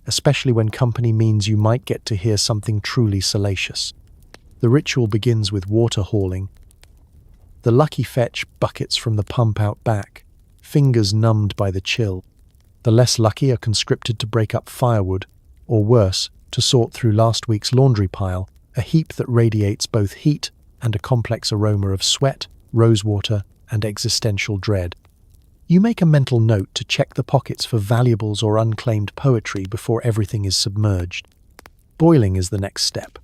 especially when company means you might get to hear something truly salacious. The ritual begins with water hauling. The lucky fetch buckets from the pump out back, fingers numbed by the chill. The less lucky are conscripted to break up firewood, or worse, to sort through last week's laundry pile, a heap that radiates both heat and a complex aroma of sweat, rosewater, and existential dread. You make a mental note to check the pockets for valuables or unclaimed poetry before everything is submerged. Boiling is the next step.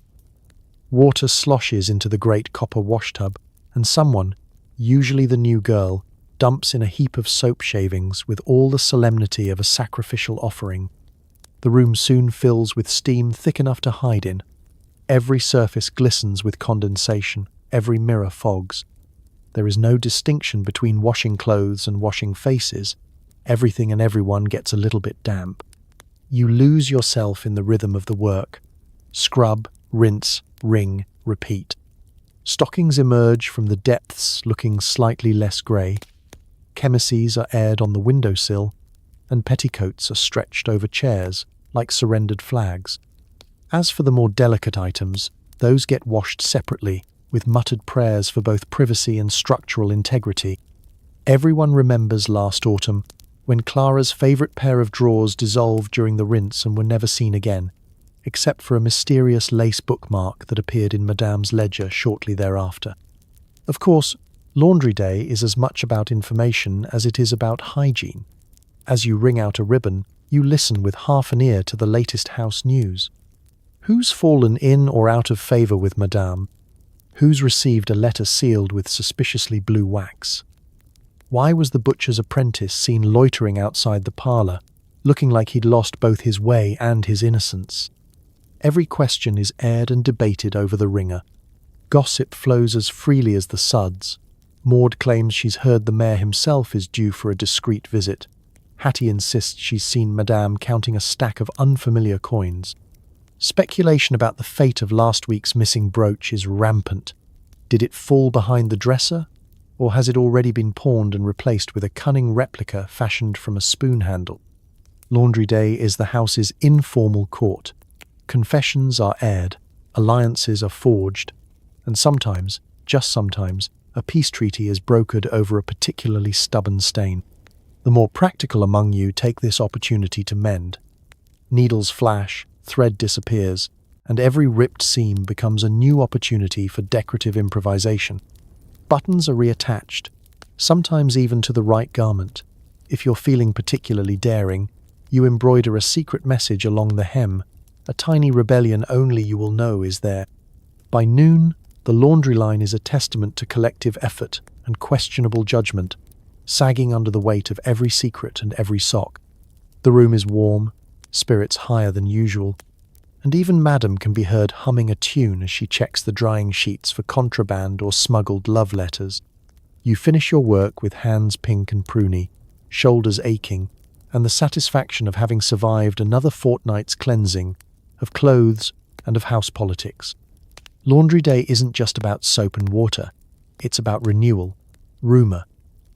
Water sloshes into the great copper washtub, and someone, usually the new girl, dumps in a heap of soap shavings with all the solemnity of a sacrificial offering. The room soon fills with steam thick enough to hide in. Every surface glistens with condensation, every mirror fogs. There is no distinction between washing clothes and washing faces. Everything and everyone gets a little bit damp. You lose yourself in the rhythm of the work. Scrub, rinse, wring, repeat. Stockings emerge from the depths looking slightly less grey. Chemises are aired on the windowsill, and petticoats are stretched over chairs like surrendered flags. As for the more delicate items, those get washed separately, with muttered prayers for both privacy and structural integrity. Everyone remembers last autumn, when Clara's favourite pair of drawers dissolved during the rinse and were never seen again, except for a mysterious lace bookmark that appeared in Madame's ledger shortly thereafter. Of course, laundry day is as much about information as it is about hygiene. As you wring out a ribbon, you listen with half an ear to the latest house news. Who's fallen in or out of favour with Madame? Who's received a letter sealed with suspiciously blue wax? Why was the butcher's apprentice seen loitering outside the parlour, looking like he'd lost both his way and his innocence? Every question is aired and debated over the ringer. Gossip flows as freely as the suds. Maud claims she's heard the mayor himself is due for a discreet visit. Hattie insists she's seen Madame counting a stack of unfamiliar coins. Speculation about the fate of last week's missing brooch is rampant. Did it fall behind the dresser? Or has it already been pawned and replaced with a cunning replica fashioned from a spoon handle? Laundry day is the house's informal court. Confessions are aired, alliances are forged, and sometimes, just sometimes, a peace treaty is brokered over a particularly stubborn stain. The more practical among you take this opportunity to mend. Needles flash, thread disappears, and every ripped seam becomes a new opportunity for decorative improvisation. Buttons are reattached, sometimes even to the right garment. If you're feeling particularly daring, you embroider a secret message along the hem, a tiny rebellion only you will know is there. By noon, the laundry line is a testament to collective effort and questionable judgment, sagging under the weight of every secret and every sock. The room is warm, spirits higher than usual, and even Madam can be heard humming a tune as she checks the drying sheets for contraband or smuggled love letters. You finish your work with hands pink and pruny, shoulders aching, and the satisfaction of having survived another fortnight's cleansing of clothes and of house politics. Laundry day isn't just about soap and water. It's about renewal, rumour,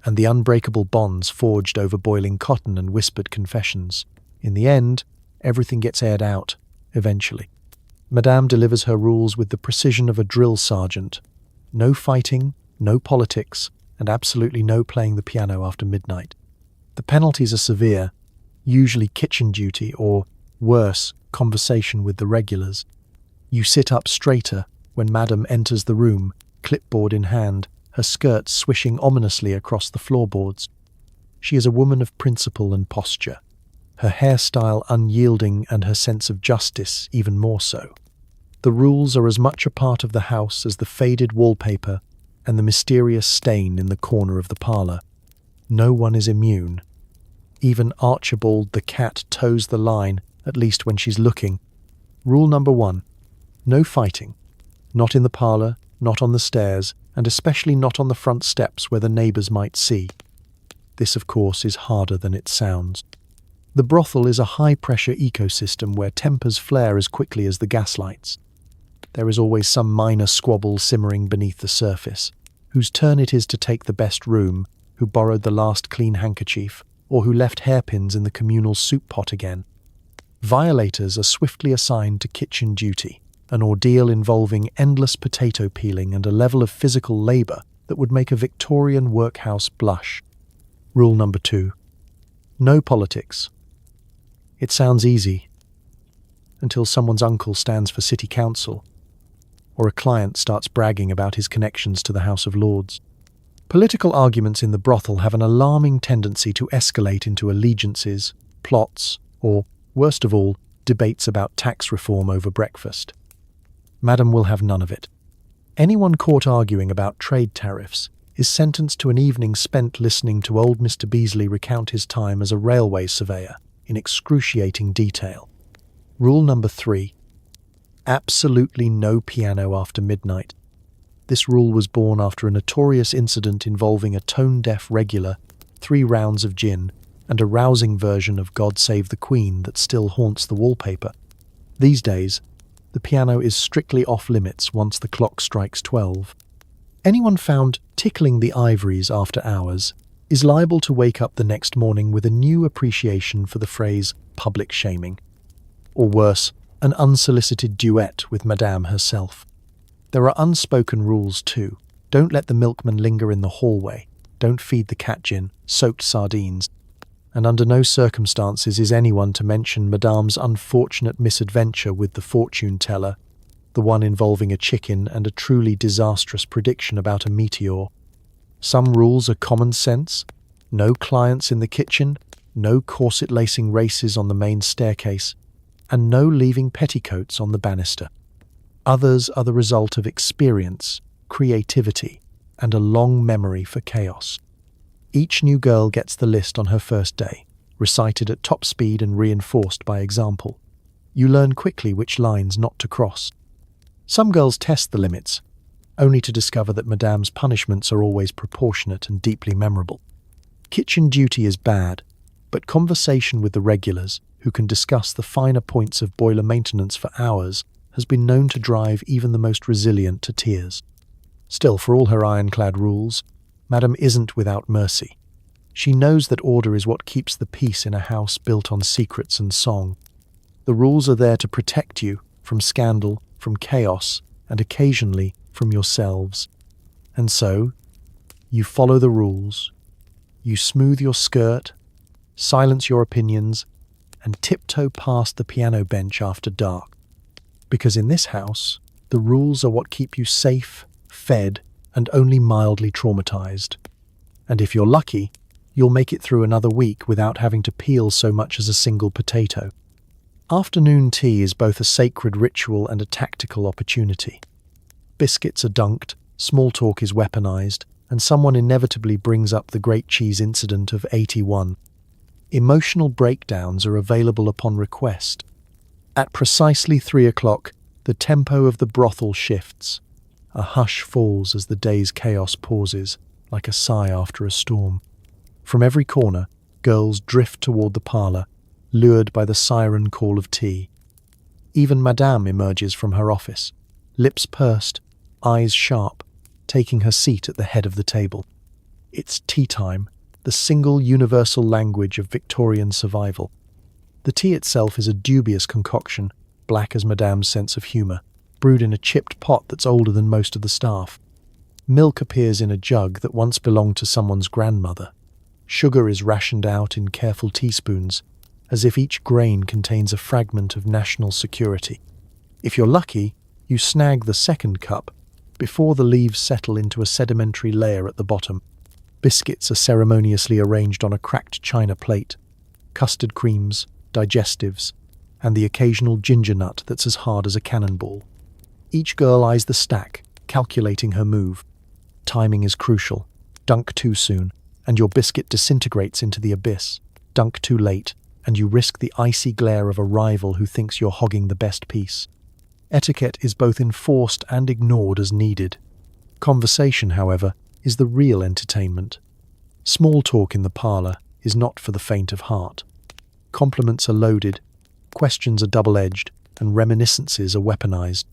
and the unbreakable bonds forged over boiling cotton and whispered confessions. In the end, everything gets aired out, eventually. Madame delivers her rules with the precision of a drill sergeant. No fighting, no politics, and absolutely no playing the piano after midnight. The penalties are severe, usually kitchen duty or, worse, conversation with the regulars. You sit up straighter when Madame enters the room, clipboard in hand, her skirt swishing ominously across the floorboards. She is a woman of principle and posture, her hairstyle unyielding and her sense of justice even more so. The rules are as much a part of the house as the faded wallpaper and the mysterious stain in the corner of the parlour. No one is immune. Even Archibald the cat toes the line, at least when she's looking. Rule number 1. No fighting. Not in the parlour, not on the stairs, and especially not on the front steps where the neighbours might see. This, of course, is harder than it sounds. The brothel is a high-pressure ecosystem where tempers flare as quickly as the gaslights. There is always some minor squabble simmering beneath the surface, whose turn it is to take the best room, who borrowed the last clean handkerchief, or who left hairpins in the communal soup pot again. Violators are swiftly assigned to kitchen duty, an ordeal involving endless potato peeling and a level of physical labour that would make a Victorian workhouse blush. Rule number 2. No politics. It sounds easy, until someone's uncle stands for city council, or a client starts bragging about his connections to the House of Lords. Political arguments in the brothel have an alarming tendency to escalate into allegiances, plots, or, worst of all, debates about tax reform over breakfast. Madam will have none of it. Anyone caught arguing about trade tariffs is sentenced to an evening spent listening to old Mr. Beasley recount his time as a railway surveyor in excruciating detail. Rule number 3. Absolutely no piano after midnight. This rule was born after a notorious incident involving a tone-deaf regular, 3 rounds of gin, and a rousing version of God Save the Queen that still haunts the wallpaper. These days, the piano is strictly off-limits once the clock strikes 12. Anyone found tickling the ivories after hours is liable to wake up the next morning with a new appreciation for the phrase public shaming. Or worse, an unsolicited duet with Madame herself. There are unspoken rules too. Don't let the milkman linger in the hallway. Don't feed the cat gin, soaked sardines. And under no circumstances is anyone to mention Madame's unfortunate misadventure with the fortune teller, the one involving a chicken and a truly disastrous prediction about a meteor. Some rules are common sense. No clients in the kitchen, no corset-lacing races on the main staircase, and no leaving petticoats on the banister. Others are the result of experience, creativity, and a long memory for chaos. Each new girl gets the list on her first day, recited at top speed and reinforced by example. You learn quickly which lines not to cross. Some girls test the limits, only to discover that Madame's punishments are always proportionate and deeply memorable. Kitchen duty is bad, but conversation with the regulars, who can discuss the finer points of boiler maintenance for hours, has been known to drive even the most resilient to tears. Still, for all her ironclad rules, Madame isn't without mercy. She knows that order is what keeps the peace in a house built on secrets and song. The rules are there to protect you from scandal, from chaos, and occasionally from yourselves. And so, you follow the rules. You smooth your skirt, silence your opinions, and tiptoe past the piano bench after dark. Because in this house, the rules are what keep you safe, fed, and only mildly traumatized. And if you're lucky, you'll make it through another week without having to peel so much as a single potato. Afternoon tea is both a sacred ritual and a tactical opportunity. Biscuits are dunked, small talk is weaponized, and someone inevitably brings up the great cheese incident of 81. Emotional breakdowns are available upon request. At precisely 3 o'clock, the tempo of the brothel shifts. A hush falls as the day's chaos pauses, like a sigh after a storm. From every corner, girls drift toward the parlour, lured by the siren call of tea. Even Madame emerges from her office, lips pursed, eyes sharp, taking her seat at the head of the table. It's tea time, the single universal language of Victorian survival. The tea itself is a dubious concoction, black as Madame's sense of humour, brewed in a chipped pot that's older than most of the staff. Milk appears in a jug that once belonged to someone's grandmother. Sugar is rationed out in careful teaspoons, as if each grain contains a fragment of national security. If you're lucky, you snag the second cup before the leaves settle into a sedimentary layer at the bottom. Biscuits are ceremoniously arranged on a cracked china plate, custard creams, digestives, and the occasional ginger nut that's as hard as a cannonball. Each girl eyes the stack, calculating her move. Timing is crucial. Dunk too soon, and your biscuit disintegrates into the abyss. Dunk too late, and you risk the icy glare of a rival who thinks you're hogging the best piece. Etiquette is both enforced and ignored as needed. Conversation, however, is the real entertainment. Small talk in the parlour is not for the faint of heart. Compliments are loaded, questions are double-edged, and reminiscences are weaponized.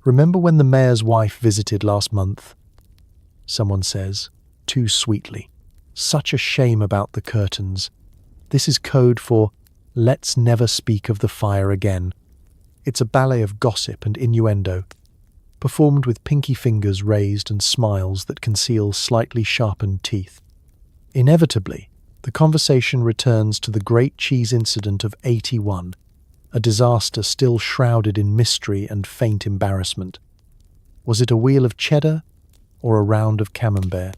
"Remember when the mayor's wife visited last month?" someone says, too sweetly. Such a shame about the curtains. This is code for "let's never speak of the fire again." It's a ballet of gossip and innuendo, performed with pinky fingers raised and smiles that conceal slightly sharpened teeth. Inevitably, the conversation returns to the great cheese incident of 81, a disaster still shrouded in mystery and faint embarrassment. Was it a wheel of cheddar or a round of camembert?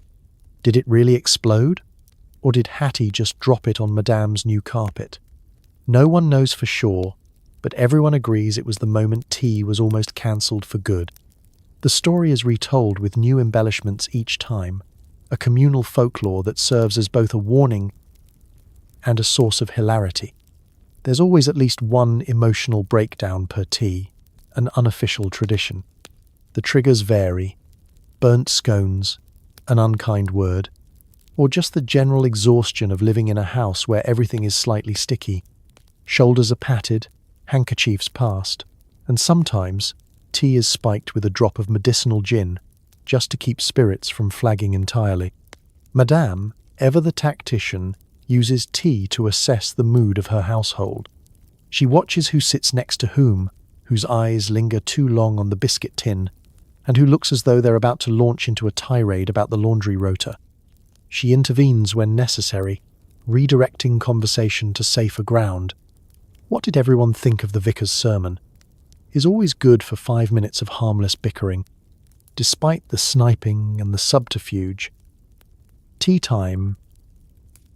Did it really explode? Or did Hattie just drop it on Madame's new carpet? No one knows for sure, but everyone agrees it was the moment tea was almost cancelled for good. The story is retold with new embellishments each time, a communal folklore that serves as both a warning and a source of hilarity. There's always at least one emotional breakdown per tea, an unofficial tradition. The triggers vary: burnt scones, an unkind word, or just the general exhaustion of living in a house where everything is slightly sticky. Shoulders are patted, handkerchiefs passed, and sometimes tea is spiked with a drop of medicinal gin, just to keep spirits from flagging entirely. Madame, ever the tactician, uses tea to assess the mood of her household. She watches who sits next to whom, whose eyes linger too long on the biscuit tin, and who looks as though they're about to launch into a tirade about the laundry rota. She intervenes when necessary, redirecting conversation to safer ground. "What did everyone think of the vicar's sermon?" is always good for 5 minutes of harmless bickering. Despite the sniping and the subterfuge, tea time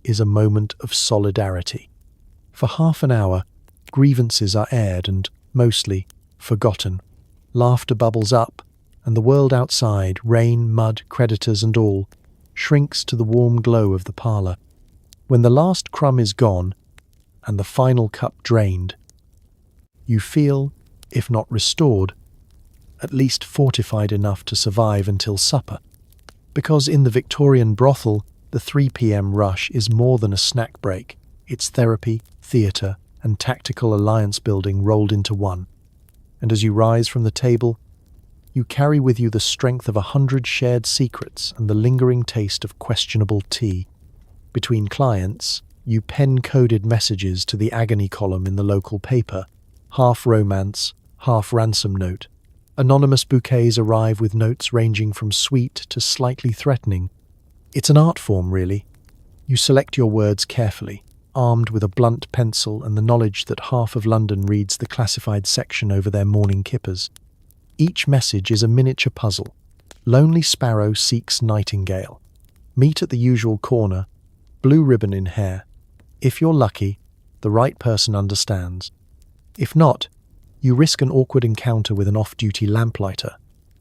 is a moment of solidarity. For half an hour, grievances are aired and, mostly, forgotten. Laughter bubbles up, and the world outside, rain, mud, creditors and all, shrinks to the warm glow of the parlour. When the last crumb is gone, and the final cup drained, you feel, if not restored, at least fortified enough to survive until supper. Because in the Victorian brothel, the 3 p.m. rush is more than a snack break. It's therapy, theatre, and tactical alliance building rolled into one. And as you rise from the table, you carry with you the strength of 100 shared secrets and the lingering taste of questionable tea. Between clients, you pen-coded messages to the agony column in the local paper, half romance, half ransom note. Anonymous bouquets arrive with notes ranging from sweet to slightly threatening. It's an art form, really. You select your words carefully, armed with a blunt pencil and the knowledge that half of London reads the classified section over their morning kippers. Each message is a miniature puzzle. Lonely sparrow seeks nightingale. Meet at the usual corner. Blue ribbon in hair. If you're lucky, the right person understands. If not, you risk an awkward encounter with an off-duty lamplighter,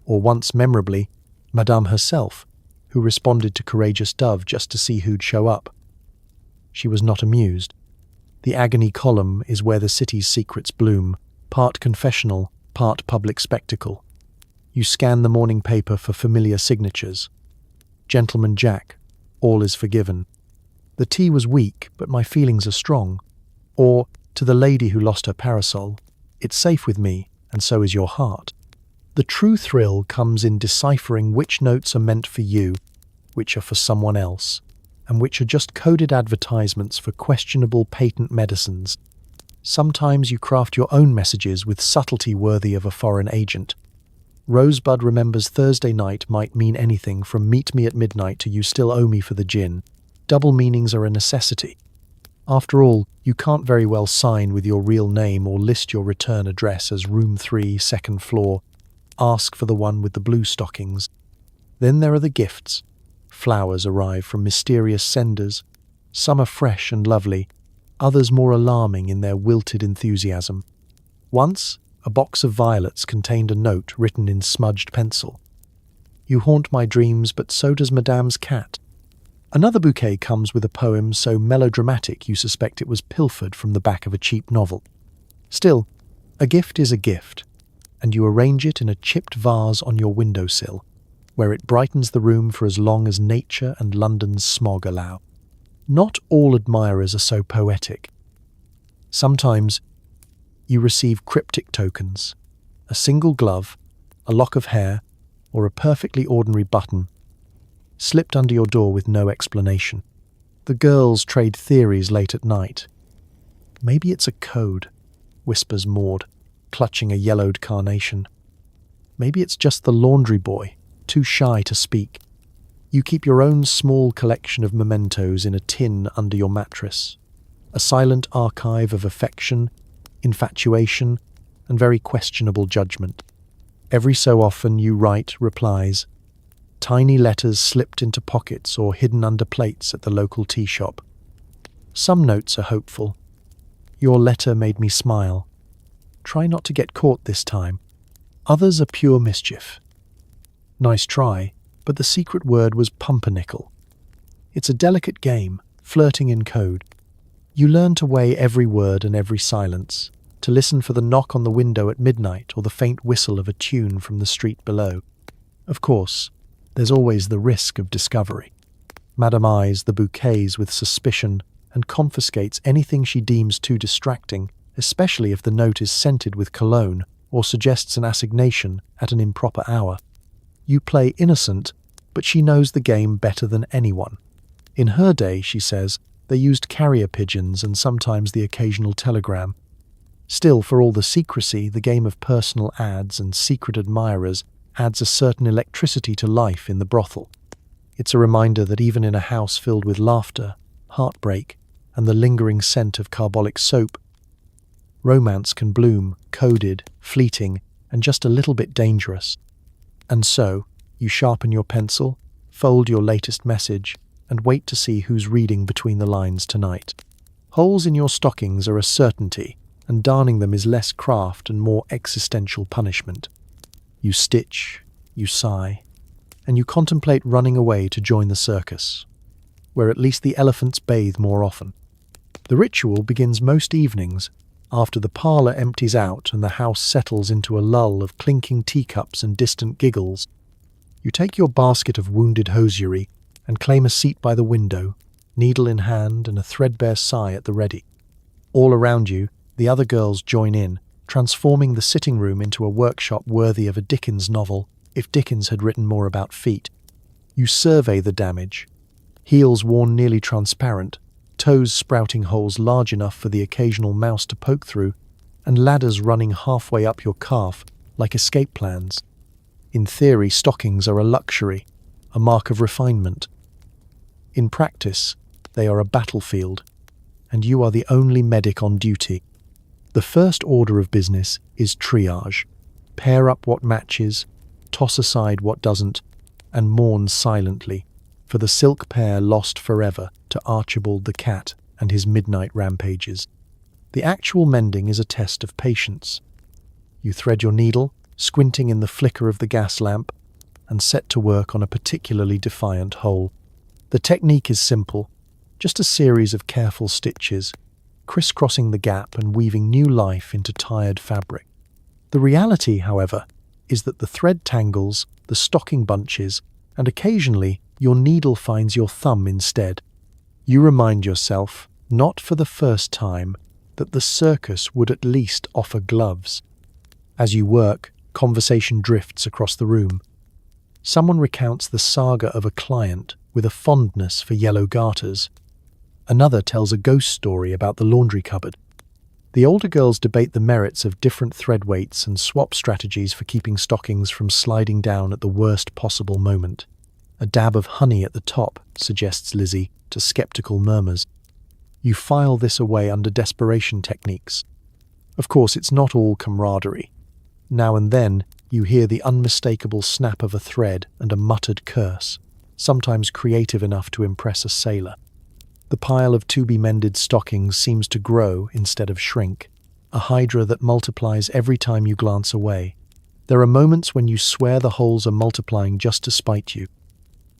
or once memorably, Madame herself, who responded to Courageous Dove just to see who'd show up. She was not amused. The agony column is where the city's secrets bloom, part confessional, part public spectacle. You scan the morning paper for familiar signatures. Gentleman Jack, all is forgiven. The tea was weak, but my feelings are strong. Or, to the lady who lost her parasol, it's safe with me, and so is your heart. The true thrill comes in deciphering which notes are meant for you, which are for someone else, and which are just coded advertisements for questionable patent medicines. Sometimes you craft your own messages with subtlety worthy of a foreign agent. Rosebud remembers Thursday night might mean anything from meet me at midnight to you still owe me for the gin. Double meanings are a necessity. After all, you can't very well sign with your real name or list your return address as room 3, second floor. Ask for the one with the blue stockings. Then there are the gifts. Flowers arrive from mysterious senders. Some are fresh and lovely, others more alarming in their wilted enthusiasm. Once, a box of violets contained a note written in smudged pencil. You haunt my dreams, but so does Madame's cat. Another bouquet comes with a poem so melodramatic you suspect it was pilfered from the back of a cheap novel. Still, a gift is a gift, and you arrange it in a chipped vase on your windowsill, where it brightens the room for as long as nature and London's smog allow. Not all admirers are so poetic. Sometimes you receive cryptic tokens, a single glove, a lock of hair, or a perfectly ordinary button, slipped under your door with no explanation. The girls trade theories late at night. Maybe it's a code, whispers Maud, clutching a yellowed carnation. Maybe it's just the laundry boy, too shy to speak. You keep your own small collection of mementos in a tin under your mattress, a silent archive of affection, infatuation, and very questionable judgment. Every so often you write replies, tiny letters slipped into pockets or hidden under plates at the local tea shop. Some notes are hopeful. Your letter made me smile. Try not to get caught this time. Others are pure mischief. Nice try, but the secret word was pumpernickel. It's a delicate game, flirting in code. You learn to weigh every word and every silence, to listen for the knock on the window at midnight or the faint whistle of a tune from the street below. Of course, there's always the risk of discovery. Madame eyes the bouquets with suspicion and confiscates anything she deems too distracting, especially if the note is scented with cologne or suggests an assignation at an improper hour. You play innocent, but she knows the game better than anyone. In her day, she says, they used carrier pigeons and sometimes the occasional telegram. Still, for all the secrecy, the game of personal ads and secret admirers adds a certain electricity to life in the brothel. It's a reminder that even in a house filled with laughter, heartbreak, and the lingering scent of carbolic soap, romance can bloom, coded, fleeting, and just a little bit dangerous. And so, you sharpen your pencil, fold your latest message, and wait to see who's reading between the lines tonight. Holes in your stockings are a certainty, and darning them is less craft and more existential punishment. You stitch, you sigh, and you contemplate running away to join the circus, where at least the elephants bathe more often. The ritual begins most evenings, after the parlour empties out and the house settles into a lull of clinking teacups and distant giggles. You take your basket of wounded hosiery and claim a seat by the window, needle in hand and a threadbare sigh at the ready. All around you, The other girls join in, transforming the sitting room into a workshop worthy of a Dickens novel, if Dickens had written more about feet. You survey the damage. Heels worn nearly transparent, toes sprouting holes large enough for the occasional mouse to poke through, and ladders running halfway up your calf like escape plans. In theory, stockings are a luxury, a mark of refinement. In practice, they are a battlefield, and you are the only medic on duty. The first order of business is triage. Pair up what matches, toss aside what doesn't, and mourn silently for the silk pair lost forever to Archibald the cat and his midnight rampages. The actual mending is a test of patience. You thread your needle, squinting in the flicker of the gas lamp, and set to work on a particularly defiant hole. The technique is simple, just a series of careful stitches, crisscrossing the gap and weaving new life into tired fabric. The reality, however, is that the thread tangles, the stocking bunches, and occasionally your needle finds your thumb instead. You remind yourself, not for the first time, that the circus would at least offer gloves. As you work, conversation drifts across the room. Someone recounts the saga of a client with a fondness for yellow garters. Another tells a ghost story about the laundry cupboard. The older girls debate the merits of different thread weights and swap strategies for keeping stockings from sliding down at the worst possible moment. A dab of honey at the top, suggests Lizzie, to skeptical murmurs. You file this away under desperation techniques. Of course, it's not all camaraderie. Now and then, you hear the unmistakable snap of a thread and a muttered curse, sometimes creative enough to impress a sailor. The pile of to-be-mended stockings seems to grow instead of shrink, a hydra that multiplies every time you glance away. There are moments when you swear the holes are multiplying just to spite you.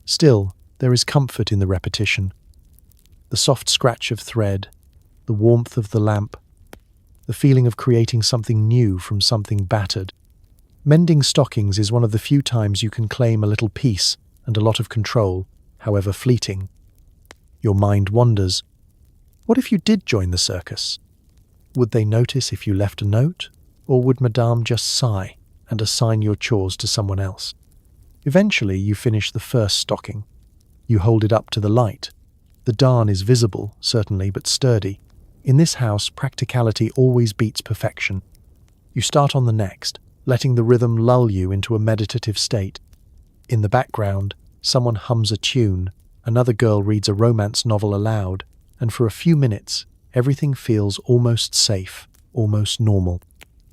Still, there is comfort in the repetition. The soft scratch of thread, the warmth of the lamp, the feeling of creating something new from something battered. Mending stockings is one of the few times you can claim a little peace and a lot of control, however fleeting. Your mind wanders. What if you did join the circus? Would they notice if you left a note, or would Madame just sigh and assign your chores to someone else? Eventually, you finish the first stocking. You hold it up to the light. The darn is visible, certainly, but sturdy. In this house, practicality always beats perfection. You start on the next, letting the rhythm lull you into a meditative state. In the background, someone hums a tune, another girl reads a romance novel aloud, and for a few minutes, everything feels almost safe, almost normal.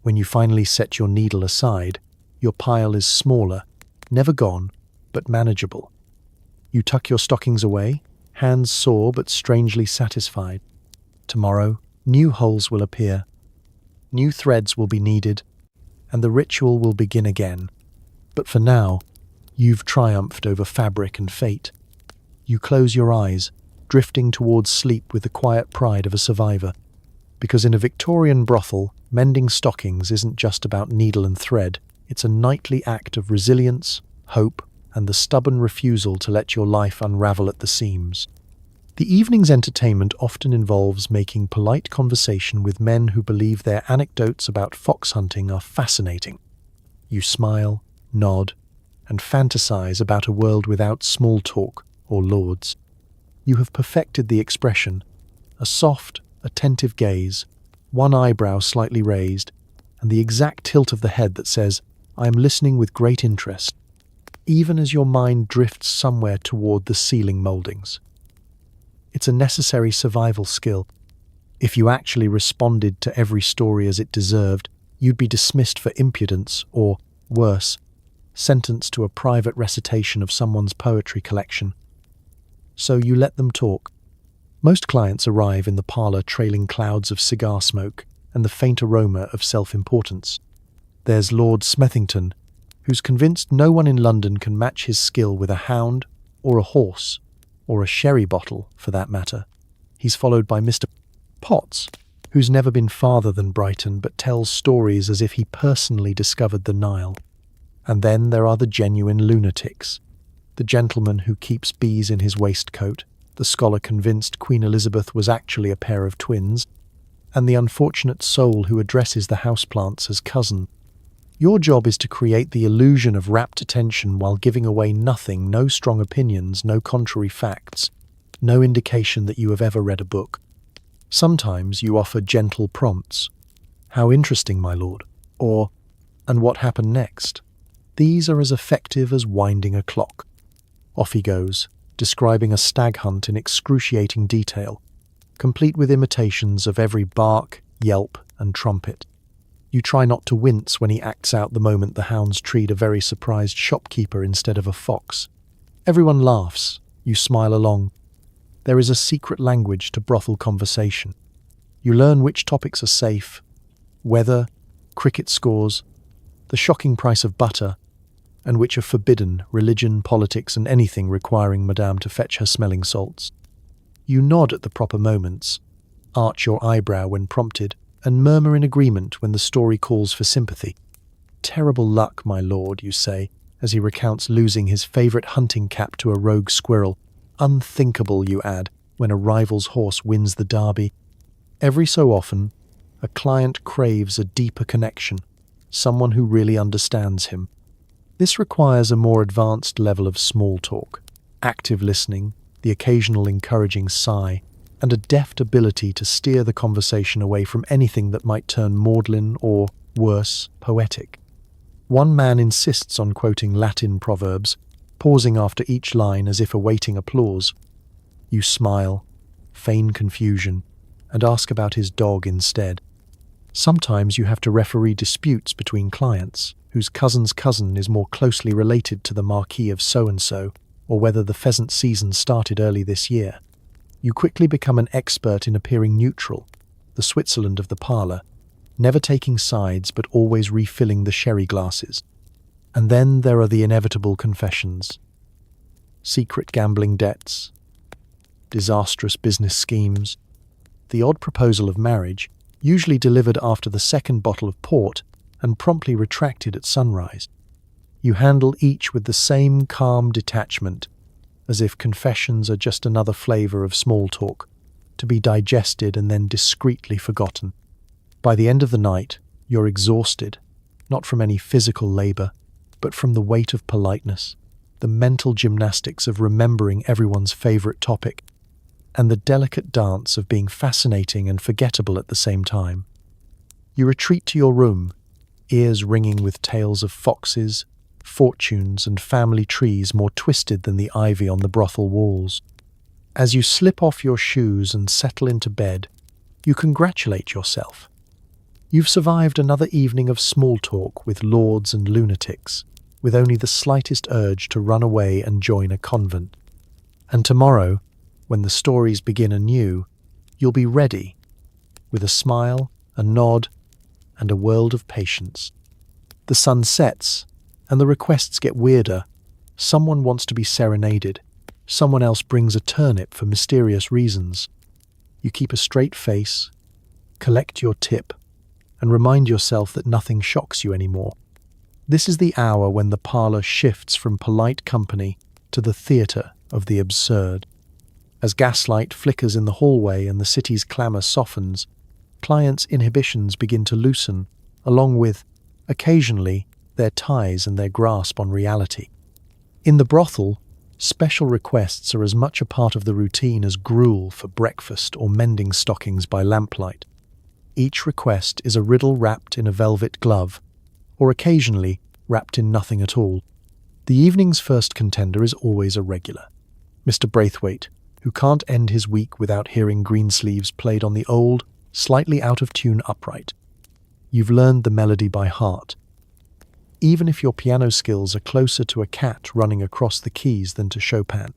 When you finally set your needle aside, your pile is smaller, never gone, but manageable. You tuck your stockings away, hands sore but strangely satisfied. Tomorrow, new holes will appear, new threads will be needed, and the ritual will begin again. But for now, you've triumphed over fabric and fate. You close your eyes, drifting towards sleep with the quiet pride of a survivor. Because in a Victorian brothel, mending stockings isn't just about needle and thread, it's a nightly act of resilience, hope, and the stubborn refusal to let your life unravel at the seams. The evening's entertainment often involves making polite conversation with men who believe their anecdotes about fox hunting are fascinating. You smile, nod, and fantasize about a world without small talk or lords. You have perfected the expression, a soft, attentive gaze, one eyebrow slightly raised, and the exact tilt of the head that says, "I am listening with great interest," even as your mind drifts somewhere toward the ceiling moldings. It's a necessary survival skill. If you actually responded to every story as it deserved, you'd be dismissed for impudence or, worse, sentenced to a private recitation of someone's poetry collection. So you let them talk. Most clients arrive in the parlor trailing clouds of cigar smoke and the faint aroma of self-importance. There's Lord Smethington, who's convinced no one in London can match his skill with a hound or a horse, or a sherry bottle, for that matter. He's followed by Mr. Potts, who's never been farther than Brighton but tells stories as if he personally discovered the Nile. And then there are the genuine lunatics. The gentleman who keeps bees in his waistcoat, the scholar convinced Queen Elizabeth was actually a pair of twins, and the unfortunate soul who addresses the houseplants as cousin. Your job is to create the illusion of rapt attention while giving away nothing, no strong opinions, no contrary facts, no indication that you have ever read a book. Sometimes you offer gentle prompts. "How interesting, my lord," or "And what happened next?" These are as effective as winding a clock. Off he goes, describing a stag hunt in excruciating detail, complete with imitations of every bark, yelp, and trumpet. You try not to wince when he acts out the moment the hounds treat a very surprised shopkeeper instead of a fox. Everyone laughs. You smile along. There is a secret language to brothel conversation. You learn which topics are safe: weather, cricket scores, the shocking price of butter, and which are forbidden: religion, politics, and anything requiring Madame to fetch her smelling salts. You nod at the proper moments, arch your eyebrow when prompted, and murmur in agreement when the story calls for sympathy. "Terrible luck, my lord," you say, as he recounts losing his favourite hunting cap to a rogue squirrel. "Unthinkable," you add, when a rival's horse wins the derby. Every so often, a client craves a deeper connection, someone who really understands him. This requires a more advanced level of small talk, active listening, the occasional encouraging sigh, and a deft ability to steer the conversation away from anything that might turn maudlin or, worse, poetic. One man insists on quoting Latin proverbs, pausing after each line as if awaiting applause. You smile, feign confusion, and ask about his dog instead. Sometimes you have to referee disputes between clients, whose cousin's cousin is more closely related to the Marquis of so-and-so, or whether the pheasant season started early this year. You quickly become an expert in appearing neutral, the Switzerland of the parlour, never taking sides but always refilling the sherry glasses. And then there are the inevitable confessions. Secret gambling debts, disastrous business schemes, the odd proposal of marriage, usually delivered after the second bottle of port and promptly retracted at sunrise. You handle each with the same calm detachment, as if confessions are just another flavour of small talk, to be digested and then discreetly forgotten. By the end of the night, you're exhausted, not from any physical labour, but from the weight of politeness, the mental gymnastics of remembering everyone's favourite topic, and the delicate dance of being fascinating and forgettable at the same time. You retreat to your room, ears ringing with tales of foxes, fortunes, and family trees more twisted than the ivy on the brothel walls. As you slip off your shoes and settle into bed, you congratulate yourself. You've survived another evening of small talk with lords and lunatics, with only the slightest urge to run away and join a convent. And tomorrow, when the stories begin anew, you'll be ready, with a smile, a nod, and a world of patience. The sun sets, and the requests get weirder. Someone wants to be serenaded. Someone else brings a turnip for mysterious reasons. You keep a straight face, collect your tip, and remind yourself that nothing shocks you anymore. This is the hour when the parlour shifts from polite company to the theatre of the absurd. As gaslight flickers in the hallway and the city's clamour softens, clients' inhibitions begin to loosen, along with, occasionally, their ties and their grasp on reality. In the brothel, special requests are as much a part of the routine as gruel for breakfast or mending stockings by lamplight. Each request is a riddle wrapped in a velvet glove, or occasionally wrapped in nothing at all. The evening's first contender is always a regular, Mr. Braithwaite, who can't end his week without hearing Greensleeves played on the old, slightly out-of-tune upright. You've learned the melody by heart, even if your piano skills are closer to a cat running across the keys than to Chopin.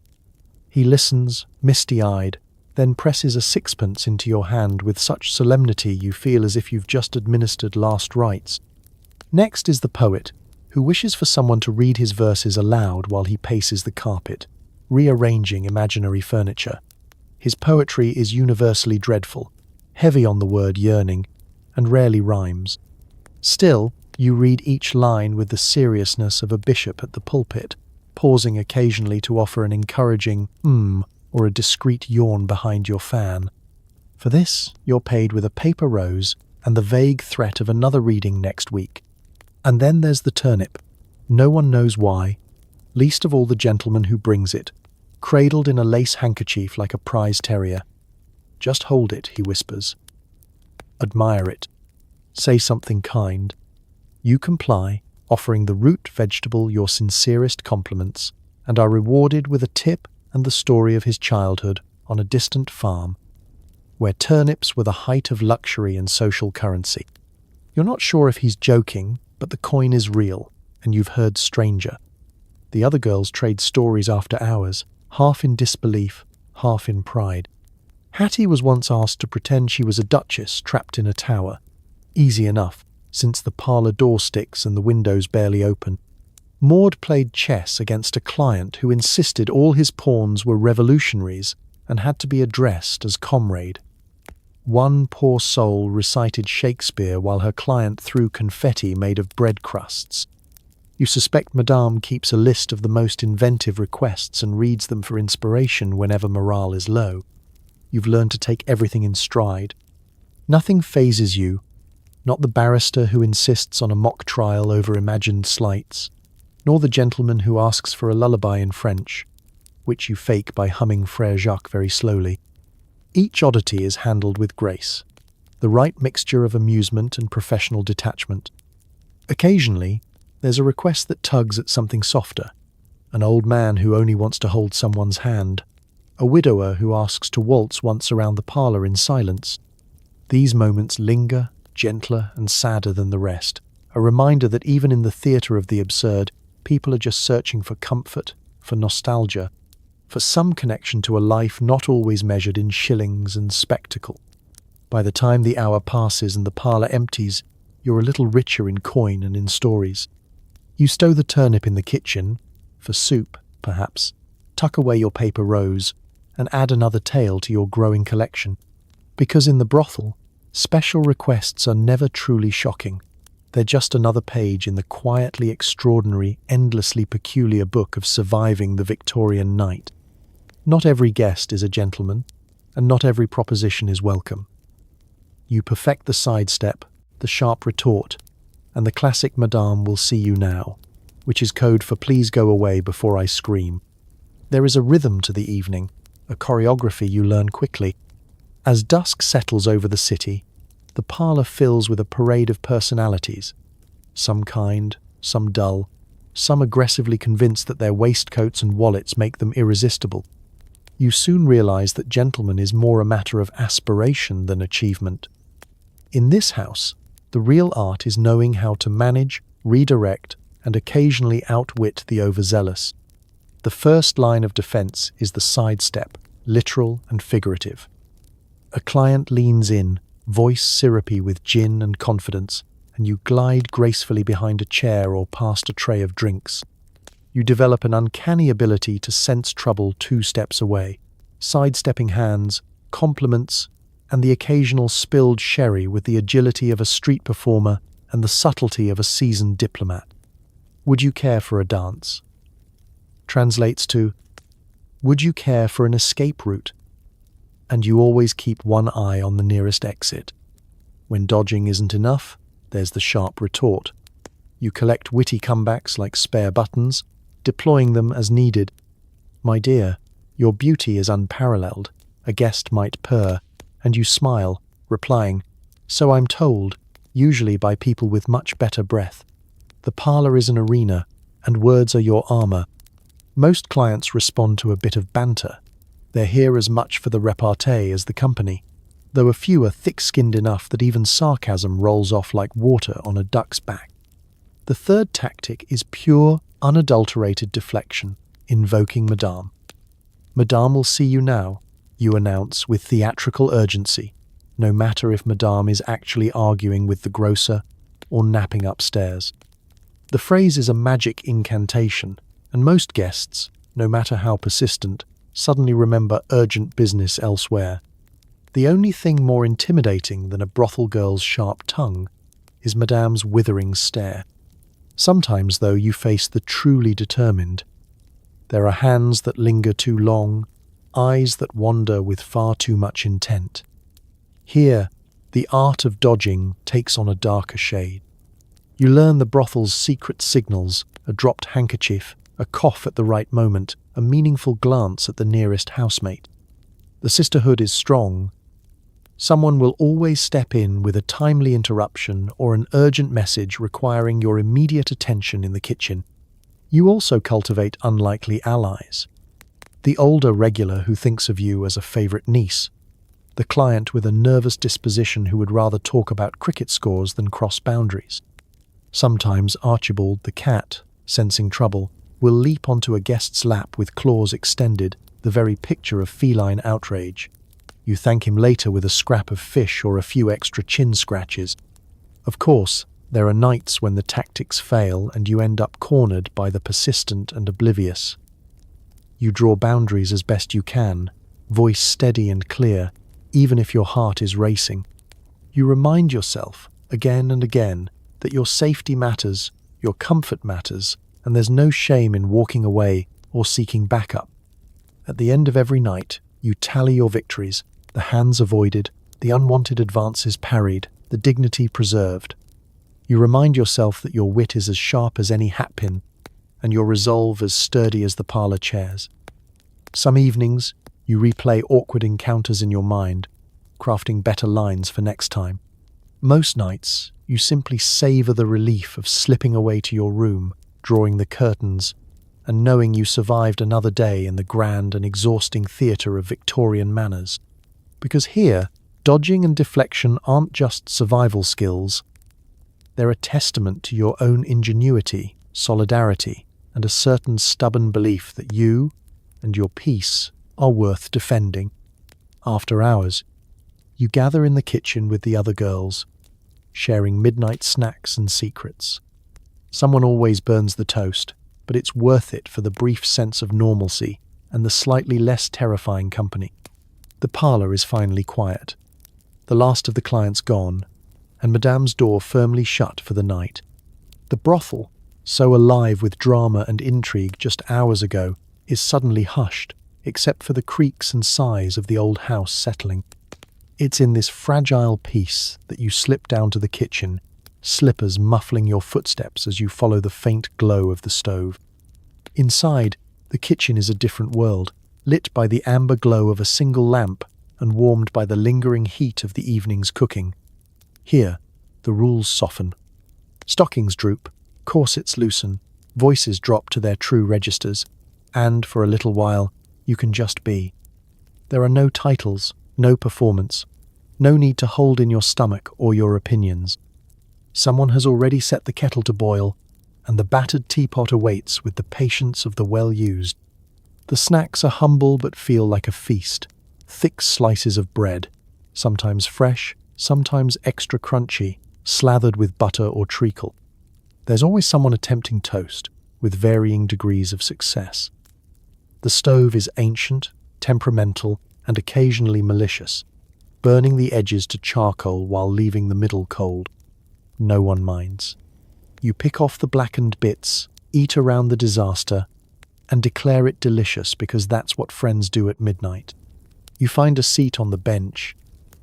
He listens, misty-eyed, then presses a sixpence into your hand with such solemnity you feel as if you've just administered last rites. Next is the poet, who wishes for someone to read his verses aloud while he paces the carpet, rearranging imaginary furniture. His poetry is universally dreadful, heavy on the word yearning, and rarely rhymes. Still, you read each line with the seriousness of a bishop at the pulpit, pausing occasionally to offer an encouraging or a discreet yawn behind your fan. For this, you're paid with a paper rose and the vague threat of another reading next week. And then there's the turnip. No one knows why, least of all the gentleman who brings it, cradled in a lace handkerchief like a prize terrier. "Just hold it," he whispers. "Admire it. Say something kind." You comply, offering the root vegetable your sincerest compliments, and are rewarded with a tip and the story of his childhood on a distant farm, where turnips were the height of luxury and social currency. You're not sure if he's joking, but the coin is real, and you've heard stranger. The other girls trade stories after hours, half in disbelief, half in pride. Hattie was once asked to pretend she was a duchess trapped in a tower. Easy enough, since the parlour door sticks and the windows barely open. Maud played chess against a client who insisted all his pawns were revolutionaries and had to be addressed as comrade. One poor soul recited Shakespeare while her client threw confetti made of bread crusts. You suspect Madame keeps a list of the most inventive requests and reads them for inspiration whenever morale is low. You've learned to take everything in stride. Nothing phases you, not the barrister who insists on a mock trial over imagined slights, nor the gentleman who asks for a lullaby in French, which you fake by humming Frère Jacques very slowly. Each oddity is handled with grace, the right mixture of amusement and professional detachment. Occasionally, there's a request that tugs at something softer, an old man who only wants to hold someone's hand, a widower who asks to waltz once around the parlour in silence. These moments linger, gentler and sadder than the rest, a reminder that even in the theatre of the absurd, people are just searching for comfort, for nostalgia, for some connection to a life not always measured in shillings and spectacle. By the time the hour passes and the parlour empties, you're a little richer in coin and in stories. You stow the turnip in the kitchen, for soup, perhaps, tuck away your paper rose, and add another tale to your growing collection. Because in the brothel, special requests are never truly shocking. They're just another page in the quietly extraordinary, endlessly peculiar book of surviving the Victorian night. Not every guest is a gentleman, and not every proposition is welcome. You perfect the sidestep, the sharp retort, and the classic "Madame will see you now," which is code for "please go away before I scream." There is a rhythm to the evening, a choreography you learn quickly. As dusk settles over the city, the parlour fills with a parade of personalities, some kind, some dull, some aggressively convinced that their waistcoats and wallets make them irresistible. You soon realise that gentleman is more a matter of aspiration than achievement. In this house, the real art is knowing how to manage, redirect, and occasionally outwit the overzealous. The first line of defence is the sidestep, literal and figurative. A client leans in, voice syrupy with gin and confidence, and you glide gracefully behind a chair or past a tray of drinks. You develop an uncanny ability to sense trouble 2 steps away, sidestepping hands, compliments, and the occasional spilled sherry with the agility of a street performer and the subtlety of a seasoned diplomat. "Would you care for a dance?" Translates to, "Would you care for an escape route?" And you always keep one eye on the nearest exit. When dodging isn't enough, there's the sharp retort. You collect witty comebacks like spare buttons, deploying them as needed. "My dear, your beauty is unparalleled," a guest might purr, and you smile, replying, "So I'm told," usually by people with much better breath. The parlour is an arena, and words are your armour. Most clients respond to a bit of banter. They're here as much for the repartee as the company, though a few are thick-skinned enough that even sarcasm rolls off like water on a duck's back. The third tactic is pure, unadulterated deflection, invoking Madame. "Madame will see you now," you announce with theatrical urgency, no matter if Madame is actually arguing with the grocer or napping upstairs. The phrase is a magic incantation, and most guests, no matter how persistent, suddenly remember urgent business elsewhere. The only thing more intimidating than a brothel girl's sharp tongue is Madame's withering stare. Sometimes, though, you face the truly determined. There are hands that linger too long, eyes that wander with far too much intent. Here, the art of dodging takes on a darker shade. You learn the brothel's secret signals: a dropped handkerchief, a cough at the right moment, a meaningful glance at the nearest housemate. The sisterhood is strong. Someone will always step in with a timely interruption or an urgent message requiring your immediate attention in the kitchen. You also cultivate unlikely allies. The older regular who thinks of you as a favorite niece. The client with a nervous disposition who would rather talk about cricket scores than cross boundaries. Sometimes Archibald the cat, sensing trouble, will leap onto a guest's lap with claws extended, the very picture of feline outrage. You thank him later with a scrap of fish or a few extra chin scratches. Of course, there are nights when the tactics fail and you end up cornered by the persistent and oblivious. You draw boundaries as best you can, voice steady and clear, even if your heart is racing. You remind yourself, again and again, that your safety matters, your comfort matters, and there's no shame in walking away or seeking backup. At the end of every night, you tally your victories, the hands avoided, the unwanted advances parried, the dignity preserved. You remind yourself that your wit is as sharp as any hatpin, and your resolve as sturdy as the parlor chairs. Some evenings, you replay awkward encounters in your mind, crafting better lines for next time. Most nights, you simply savor the relief of slipping away to your room, drawing the curtains, and knowing you survived another day in the grand and exhausting theatre of Victorian manners. Because here, dodging and deflection aren't just survival skills. They're a testament to your own ingenuity, solidarity, and a certain stubborn belief that you and your peace are worth defending. After hours, you gather in the kitchen with the other girls, sharing midnight snacks and secrets. Someone always burns the toast, but it's worth it for the brief sense of normalcy and the slightly less terrifying company. The parlour is finally quiet. The last of the clients gone, and Madame's door firmly shut for the night. The brothel, so alive with drama and intrigue just hours ago, is suddenly hushed, except for the creaks and sighs of the old house settling. It's in this fragile peace that you slip down to the kitchen, slippers muffling your footsteps as you follow the faint glow of the stove. Inside, the kitchen is a different world, lit by the amber glow of a single lamp and warmed by the lingering heat of the evening's cooking. Here, the rules soften. Stockings droop, corsets loosen, voices drop to their true registers, and, for a little while, you can just be. There are no titles, no performance, no need to hold in your stomach or your opinions. Someone has already set the kettle to boil, and the battered teapot awaits with the patience of the well-used. The snacks are humble but feel like a feast. Thick slices of bread, sometimes fresh, sometimes extra crunchy, slathered with butter or treacle. There's always someone attempting toast, with varying degrees of success. The stove is ancient, temperamental, and occasionally malicious, burning the edges to charcoal while leaving the middle cold. No one minds. You pick off the blackened bits, eat around the disaster, and declare it delicious because that's what friends do at midnight. You find a seat on the bench,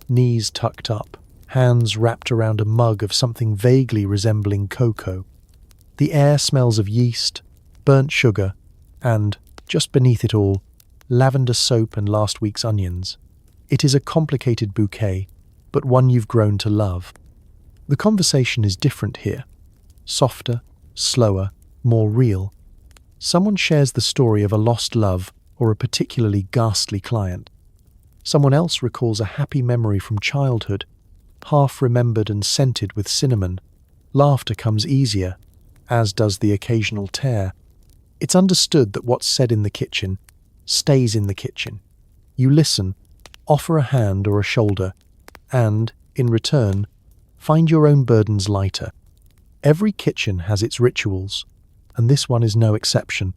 knees tucked up, hands wrapped around a mug of something vaguely resembling cocoa. The air smells of yeast, burnt sugar, and, just beneath it all, lavender soap and last week's onions. It is a complicated bouquet, but one you've grown to love. The conversation is different here. Softer, slower, more real. Someone shares the story of a lost love or a particularly ghastly client. Someone else recalls a happy memory from childhood, half remembered and scented with cinnamon. Laughter comes easier, as does the occasional tear. It's understood that what's said in the kitchen stays in the kitchen. You listen, offer a hand or a shoulder, and, in return, find your own burdens lighter. Every kitchen has its rituals, and this one is no exception.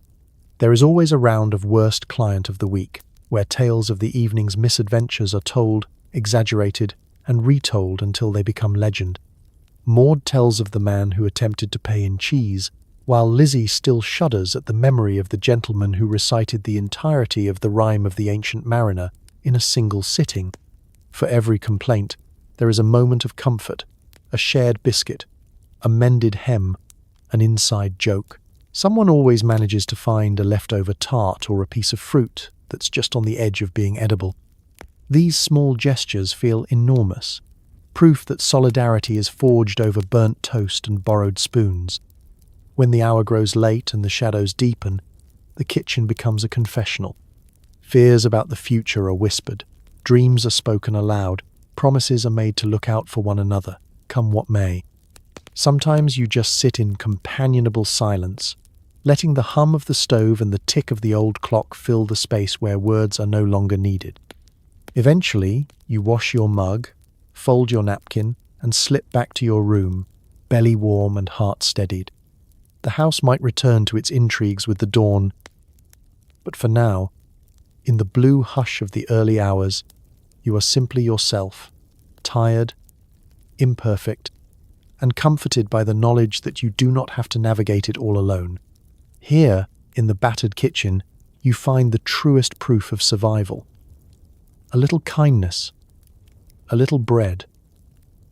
There is always a round of worst client of the week, where tales of the evening's misadventures are told, exaggerated, and retold until they become legend. Maud tells of the man who attempted to pay in cheese, while Lizzie still shudders at the memory of the gentleman who recited the entirety of the rhyme of the Ancient Mariner in a single sitting. For every complaint, there is a moment of comfort, a shared biscuit, a mended hem, an inside joke. Someone always manages to find a leftover tart or a piece of fruit that's just on the edge of being edible. These small gestures feel enormous, proof that solidarity is forged over burnt toast and borrowed spoons. When the hour grows late and the shadows deepen, the kitchen becomes a confessional. Fears about the future are whispered, dreams are spoken aloud, promises are made to look out for one another, come what may. Sometimes you just sit in companionable silence, letting the hum of the stove and the tick of the old clock fill the space where words are no longer needed. Eventually, you wash your mug, fold your napkin, and slip back to your room, belly warm and heart steadied. The house might return to its intrigues with the dawn, but for now, in the blue hush of the early hours, you are simply yourself, tired, imperfect, and comforted by the knowledge that you do not have to navigate it all alone. Here, in the battered kitchen, you find the truest proof of survival. A little kindness, a little bread,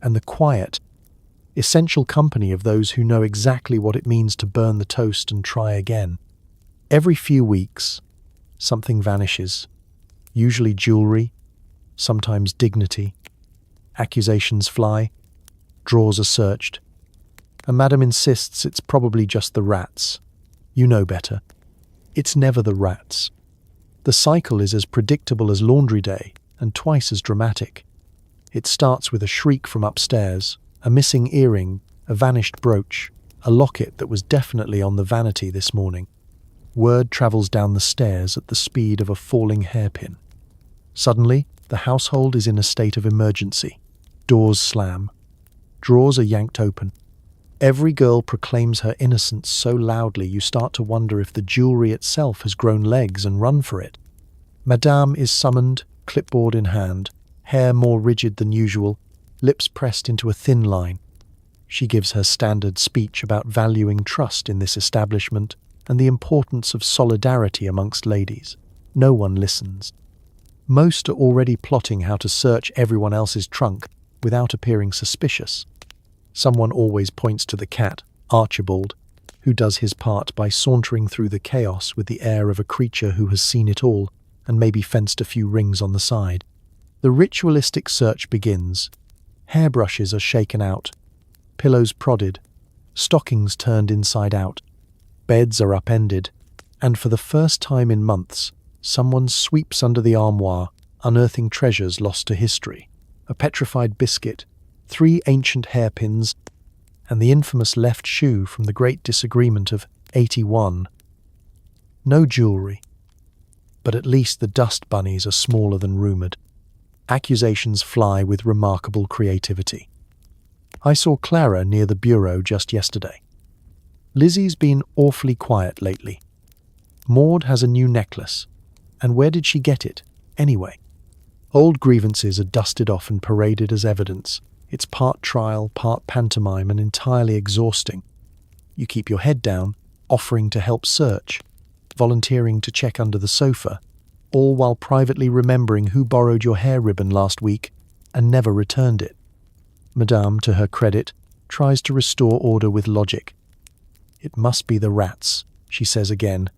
and the quiet, essential company of those who know exactly what it means to burn the toast and try again. Every few weeks, something vanishes, usually jewelry, sometimes dignity. Accusations fly, drawers are searched, and Madam insists it's probably just the rats. You know better. It's never the rats. The cycle is as predictable as laundry day and twice as dramatic. It starts with a shriek from upstairs, a missing earring, a vanished brooch, a locket that was definitely on the vanity this morning. Word travels down the stairs at the speed of a falling hairpin. Suddenly, the household is in a state of emergency. Doors slam. Drawers are yanked open. Every girl proclaims her innocence so loudly you start to wonder if the jewelry itself has grown legs and run for it. Madame is summoned, clipboard in hand, hair more rigid than usual, lips pressed into a thin line. She gives her standard speech about valuing trust in this establishment and the importance of solidarity amongst ladies. No one listens. Most are already plotting how to search everyone else's trunk without appearing suspicious. Someone always points to the cat, Archibald, who does his part by sauntering through the chaos with the air of a creature who has seen it all and maybe fenced a few rings on the side. The ritualistic search begins. Hairbrushes are shaken out, pillows prodded, stockings turned inside out, beds are upended, and for the first time in months, someone sweeps under the armoire, unearthing treasures lost to history. A petrified biscuit, 3 ancient hairpins, and the infamous left shoe from the Great Disagreement of '81. No jewelry, but at least the dust bunnies are smaller than rumoured. Accusations fly with remarkable creativity. I saw Clara near the bureau just yesterday. Lizzie's been awfully quiet lately. Maud has a new necklace, and where did she get it, anyway? Old grievances are dusted off and paraded as evidence. It's part trial, part pantomime, and entirely exhausting. You keep your head down, offering to help search, volunteering to check under the sofa, all while privately remembering who borrowed your hair ribbon last week and never returned it. Madame, to her credit, tries to restore order with logic. It must be the rats, she says again,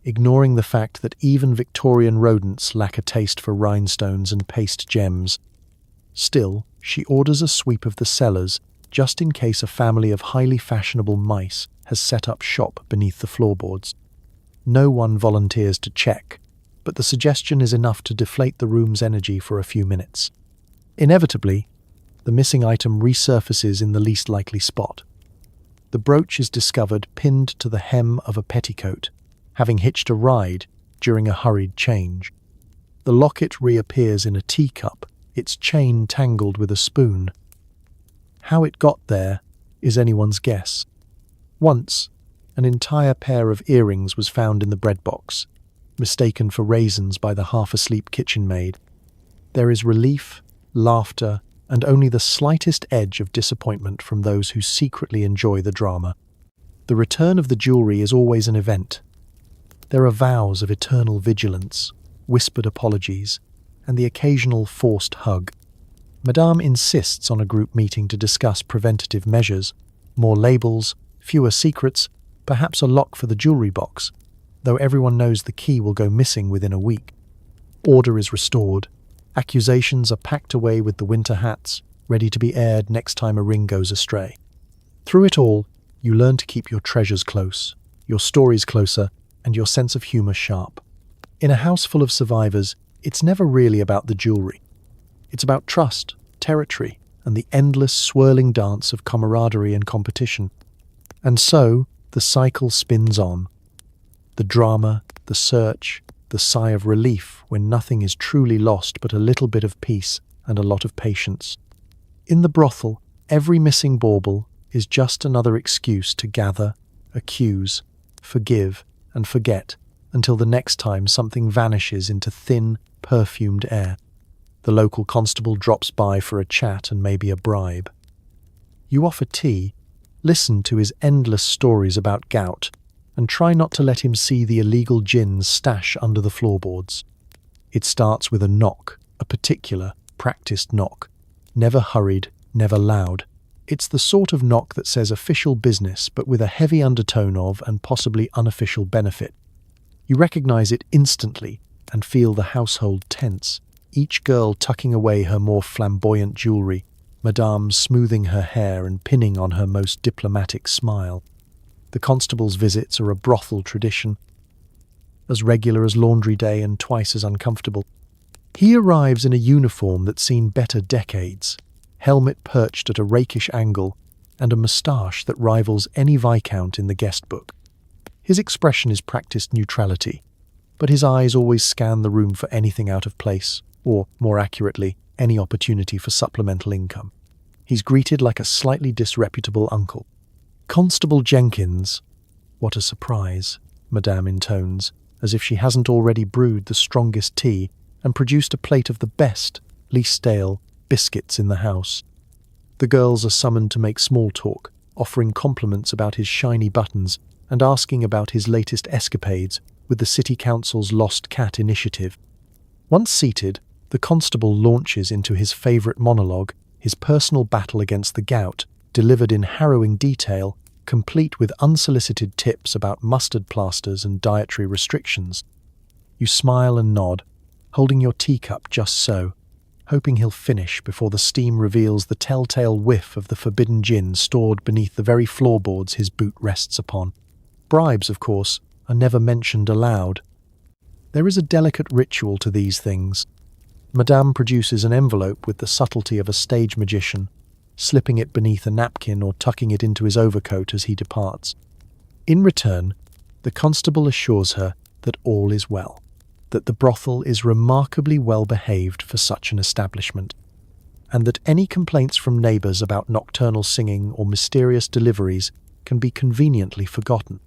ignoring the fact that even Victorian rodents lack a taste for rhinestones and paste gems. Still, she orders a sweep of the cellars, just in case a family of highly fashionable mice has set up shop beneath the floorboards. No one volunteers to check, but the suggestion is enough to deflate the room's energy for a few minutes. Inevitably, the missing item resurfaces in the least likely spot. The brooch is discovered pinned to the hem of a petticoat, having hitched a ride during a hurried change. The locket reappears in a teacup, its chain tangled with a spoon. How it got there is anyone's guess. Once, an entire pair of earrings was found in the bread box, mistaken for raisins by the half-asleep kitchen maid. There is relief, laughter, and only the slightest edge of disappointment from those who secretly enjoy the drama. The return of the jewelry is always an event. There are vows of eternal vigilance, whispered apologies, and the occasional forced hug. Madame insists on a group meeting to discuss preventative measures, more labels, fewer secrets, perhaps a lock for the jewelry box, though everyone knows the key will go missing within a week. Order is restored. Accusations are packed away with the winter hats, ready to be aired next time a ring goes astray. Through it all, you learn to keep your treasures close, your stories closer, and your sense of humor sharp. In a house full of survivors, it's never really about the jewelry. It's about trust, territory, and the endless swirling dance of camaraderie and competition. And so, the cycle spins on. The drama, the search, the sigh of relief when nothing is truly lost but a little bit of peace and a lot of patience. In the brothel, every missing bauble is just another excuse to gather, accuse, forgive, and forget until the next time something vanishes into thin, perfumed air. The local constable drops by for a chat and maybe a bribe. You offer tea, listen to his endless stories about gout, and try not to let him see the illegal gins stash under the floorboards. It starts with a knock, a particular, practiced knock. Never hurried, never loud. It's the sort of knock that says official business but with a heavy undertone of and possibly unofficial benefit. You recognize it instantly and feel the household tense, each girl tucking away her more flamboyant jewelry, Madame smoothing her hair and pinning on her most diplomatic smile. The constable's visits are a brothel tradition, as regular as laundry day and twice as uncomfortable. He arrives in a uniform that's seen better decades, helmet perched at a rakish angle, and a moustache that rivals any viscount in the guest book. His expression is practiced neutrality, but his eyes always scan the room for anything out of place, or, more accurately, any opportunity for supplemental income. He's greeted like a slightly disreputable uncle. "Constable Jenkins." "What a surprise," Madame intones, as if she hasn't already brewed the strongest tea and produced a plate of the best, least stale, biscuits in the house. The girls are summoned to make small talk, offering compliments about his shiny buttons and asking about his latest escapades with the City Council's Lost Cat initiative. Once seated, the constable launches into his favourite monologue, his personal battle against the gout, delivered in harrowing detail, complete with unsolicited tips about mustard plasters and dietary restrictions. You smile and nod, holding your teacup just so, hoping he'll finish before the steam reveals the telltale whiff of the forbidden gin stored beneath the very floorboards his boot rests upon. Bribes, of course, are never mentioned aloud. There is a delicate ritual to these things. Madame produces an envelope with the subtlety of a stage magician, slipping it beneath a napkin or tucking it into his overcoat as he departs. In return, the constable assures her that all is well, that the brothel is remarkably well behaved for such an establishment, and that any complaints from neighbours about nocturnal singing or mysterious deliveries can be conveniently forgotten.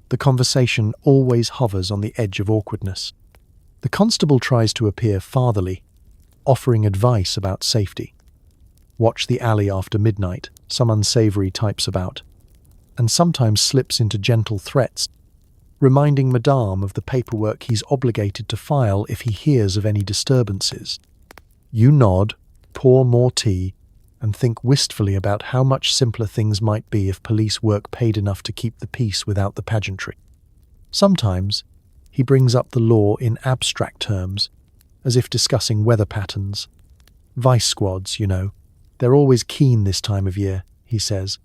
The conversation always hovers on the edge of awkwardness. The constable tries to appear fatherly, offering advice about safety. Watch the alley after midnight, some unsavoury types about, and sometimes slips into gentle threats, reminding Madame of the paperwork he's obligated to file if he hears of any disturbances. You nod, pour more tea, and think wistfully about how much simpler things might be if police work paid enough to keep the peace without the pageantry. Sometimes, he brings up the law in abstract terms, as if discussing weather patterns. "Vice squads, you know. They're always keen this time of year," he says,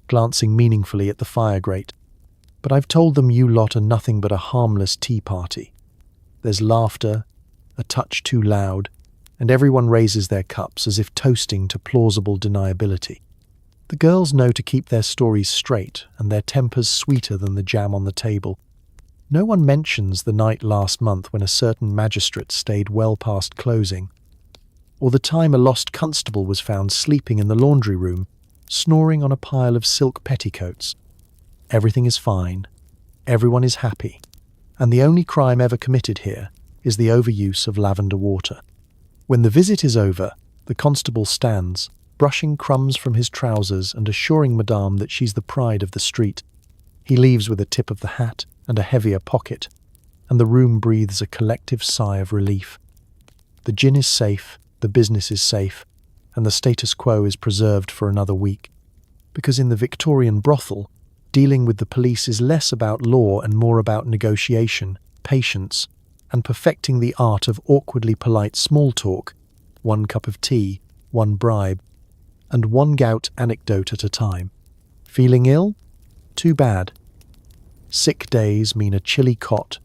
glancing meaningfully at the fire grate. "But I've told them you lot are nothing but a harmless tea party. There's laughter, a touch too loud, and everyone raises their cups as if toasting to plausible deniability. The girls know to keep their stories straight and their tempers sweeter than the jam on the table. No one mentions the night last month when a certain magistrate stayed well past closing, or the time a lost constable was found sleeping in the laundry room, snoring on a pile of silk petticoats. Everything is fine, everyone is happy, and the only crime ever committed here is the overuse of lavender water. When the visit is over, the constable stands, brushing crumbs from his trousers and assuring Madame that she's the pride of the street. He leaves with a tip of the hat and a heavier pocket, and the room breathes a collective sigh of relief. The gin is safe, the business is safe, and the status quo is preserved for another week. Because in the Victorian brothel, dealing with the police is less about law and more about negotiation, patience, and perfecting the art of awkwardly polite small talk, one cup of tea, one bribe, and one gout anecdote at a time. Feeling ill? Too bad. Sick days mean a chilly cot,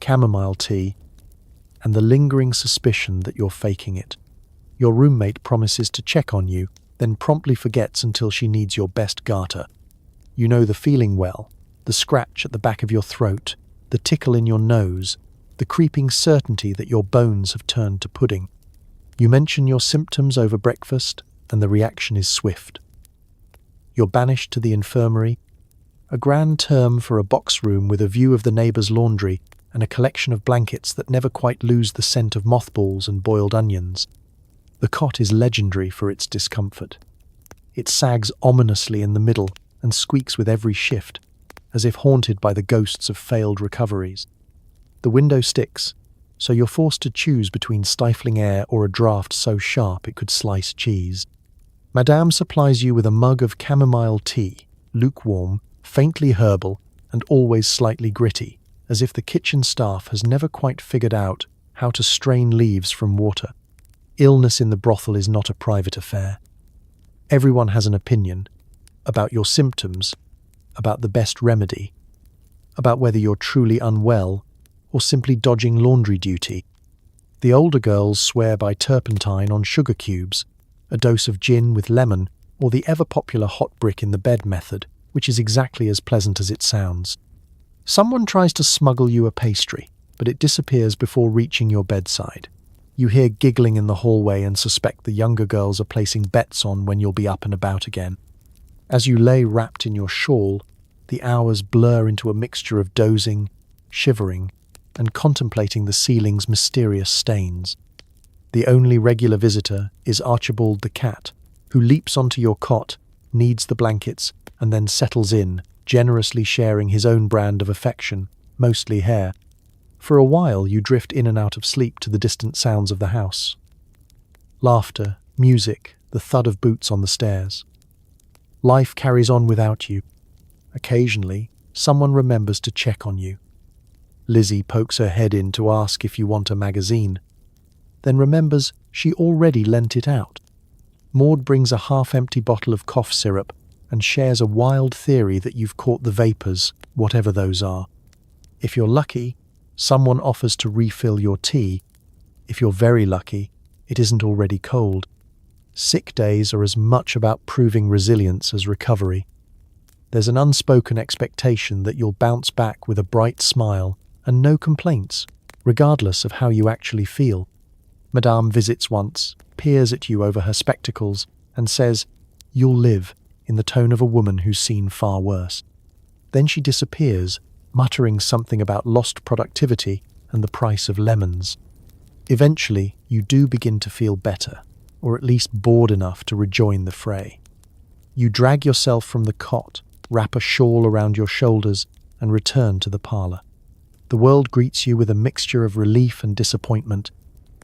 chamomile tea, and the lingering suspicion that you're faking it. Your roommate promises to check on you, then promptly forgets until she needs your best garter. You know the feeling well, the scratch at the back of your throat, the tickle in your nose, the creeping certainty that your bones have turned to pudding. You mention your symptoms over breakfast, and the reaction is swift. You're banished to the infirmary, a grand term for a box room with a view of the neighbour's laundry and a collection of blankets that never quite lose the scent of mothballs and boiled onions. The cot is legendary for its discomfort. It sags ominously in the middle and squeaks with every shift, as if haunted by the ghosts of failed recoveries. The window sticks, so you're forced to choose between stifling air or a draught so sharp it could slice cheese. Madame supplies you with a mug of chamomile tea, lukewarm, faintly herbal, and always slightly gritty, as if the kitchen staff has never quite figured out how to strain leaves from water. Illness in the brothel is not a private affair. Everyone has an opinion about your symptoms, about the best remedy, about whether you're truly unwell or simply dodging laundry duty. The older girls swear by turpentine on sugar cubes, a dose of gin with lemon, or the ever-popular hot brick in the bed method, which is exactly as pleasant as it sounds. Someone tries to smuggle you a pastry, but it disappears before reaching your bedside. You hear giggling in the hallway and suspect the younger girls are placing bets on when you'll be up and about again. As you lay wrapped in your shawl, the hours blur into a mixture of dozing, shivering, and contemplating the ceiling's mysterious stains. The only regular visitor is Archibald the cat, who leaps onto your cot, kneads the blankets, and then settles in, generously sharing his own brand of affection, mostly hair. For a while you drift in and out of sleep to the distant sounds of the house. Laughter, music, the thud of boots on the stairs. Life carries on without you. Occasionally, someone remembers to check on you. Lizzie pokes her head in to ask if you want a magazine, then remembers she already lent it out. Maud brings a half-empty bottle of cough syrup and shares a wild theory that you've caught the vapours, whatever those are. If you're lucky, someone offers to refill your tea. If you're very lucky, it isn't already cold. Sick days are as much about proving resilience as recovery. There's an unspoken expectation that you'll bounce back with a bright smile and no complaints, regardless of how you actually feel. Madame visits once, peers at you over her spectacles, and says, "You'll live," in the tone of a woman who's seen far worse. Then she disappears, muttering something about lost productivity and the price of lemons. Eventually, you do begin to feel better, or at least bored enough to rejoin the fray. You drag yourself from the cot, wrap a shawl around your shoulders, and return to the parlour. The world greets you with a mixture of relief and disappointment.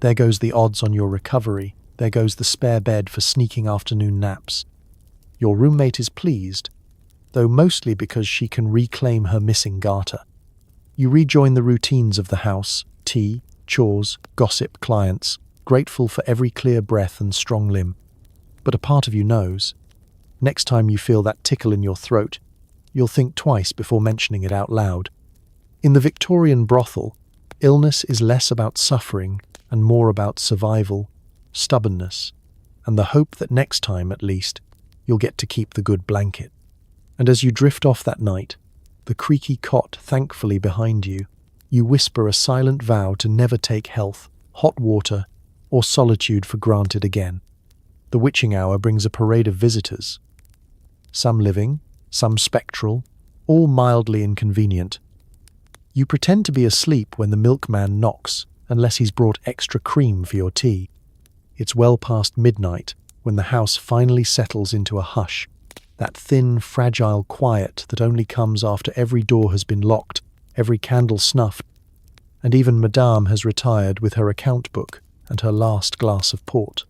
There goes the odds on your recovery. There goes the spare bed for sneaking afternoon naps. Your roommate is pleased, though mostly because she can reclaim her missing garter. You rejoin the routines of the house, tea, chores, gossip, clients, grateful for every clear breath and strong limb. But a part of you knows, next time you feel that tickle in your throat, you'll think twice before mentioning it out loud. In the Victorian brothel, illness is less about suffering and more about survival, stubbornness, and the hope that next time, at least, you'll get to keep the good blanket. And as you drift off that night, the creaky cot thankfully behind you, you whisper a silent vow to never take health, hot water, or solitude for granted again. The witching hour brings a parade of visitors. Some living, some spectral, all mildly inconvenient. You pretend to be asleep when the milkman knocks, unless he's brought extra cream for your tea. It's well past midnight when the house finally settles into a hush, that thin, fragile quiet that only comes after every door has been locked, every candle snuffed, and even Madame has retired with her account book and her last glass of port.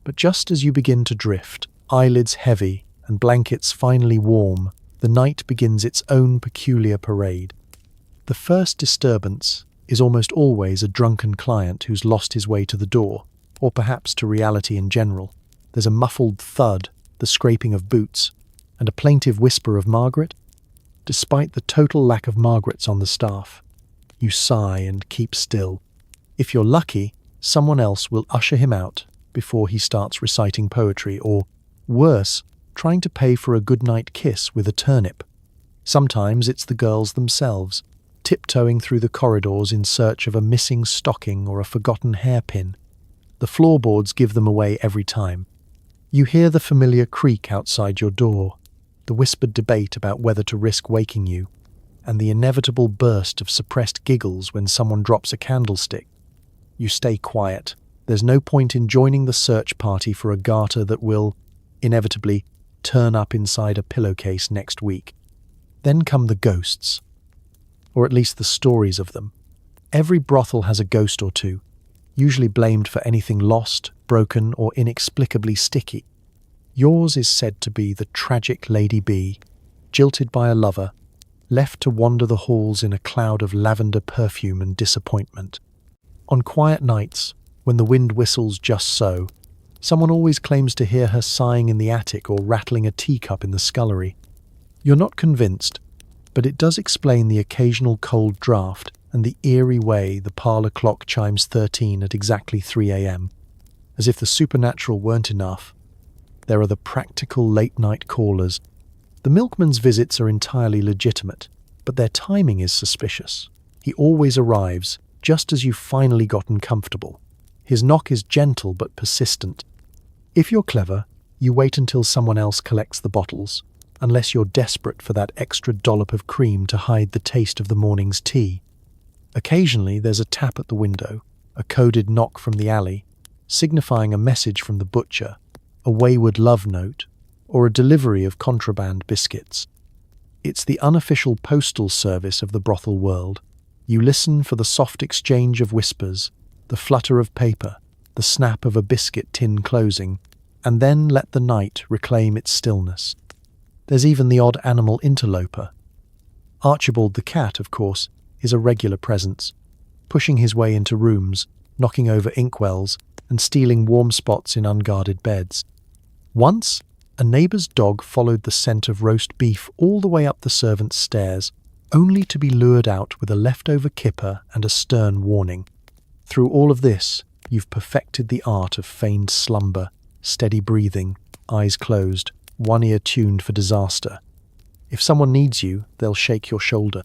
But just as you begin to drift, eyelids heavy and blankets finally warm, the night begins its own peculiar parade. The first disturbance is almost always a drunken client who's lost his way to the door, or perhaps to reality in general. There's a muffled thud, the scraping of boots, and a plaintive whisper of Margaret. Despite the total lack of Margarets on the staff, you sigh and keep still. If you're lucky, someone else will usher him out before he starts reciting poetry, or, worse, trying to pay for a goodnight kiss with a turnip. Sometimes it's the girls themselves, tiptoeing through the corridors in search of a missing stocking or a forgotten hairpin. The floorboards give them away every time. You hear the familiar creak outside your door, the whispered debate about whether to risk waking you, and the inevitable burst of suppressed giggles when someone drops a candlestick. You stay quiet. There's no point in joining the search party for a garter that will, inevitably, turn up inside a pillowcase next week. Then come the ghosts, or at least the stories of them. Every brothel has a ghost or two, usually blamed for anything lost, broken, or inexplicably sticky. Yours is said to be the tragic Lady B, jilted by a lover, left to wander the halls in a cloud of lavender perfume and disappointment. On quiet nights, when the wind whistles just so, someone always claims to hear her sighing in the attic or rattling a teacup in the scullery. You're not convinced, but it does explain the occasional cold draft and the eerie way the parlour clock chimes 13 at exactly 3 a.m. As if the supernatural weren't enough, there are the practical late-night callers. The milkman's visits are entirely legitimate, but their timing is suspicious. He always arrives just as you've finally gotten comfortable. His knock is gentle but persistent. If you're clever, you wait until someone else collects the bottles, unless you're desperate for that extra dollop of cream to hide the taste of the morning's tea. Occasionally there's a tap at the window, a coded knock from the alley, signifying a message from the butcher, a wayward love note, or a delivery of contraband biscuits. It's the unofficial postal service of the brothel world. You listen for the soft exchange of whispers, the flutter of paper, the snap of a biscuit tin closing, and then let the night reclaim its stillness. There's even the odd animal interloper. Archibald the cat, of course, is a regular presence, pushing his way into rooms, knocking over inkwells, and stealing warm spots in unguarded beds. Once, a neighbour's dog followed the scent of roast beef all the way up the servants' stairs, only to be lured out with a leftover kipper and a stern warning. Through all of this, you've perfected the art of feigned slumber, steady breathing, eyes closed, one ear tuned for disaster. If someone needs you, they'll shake your shoulder.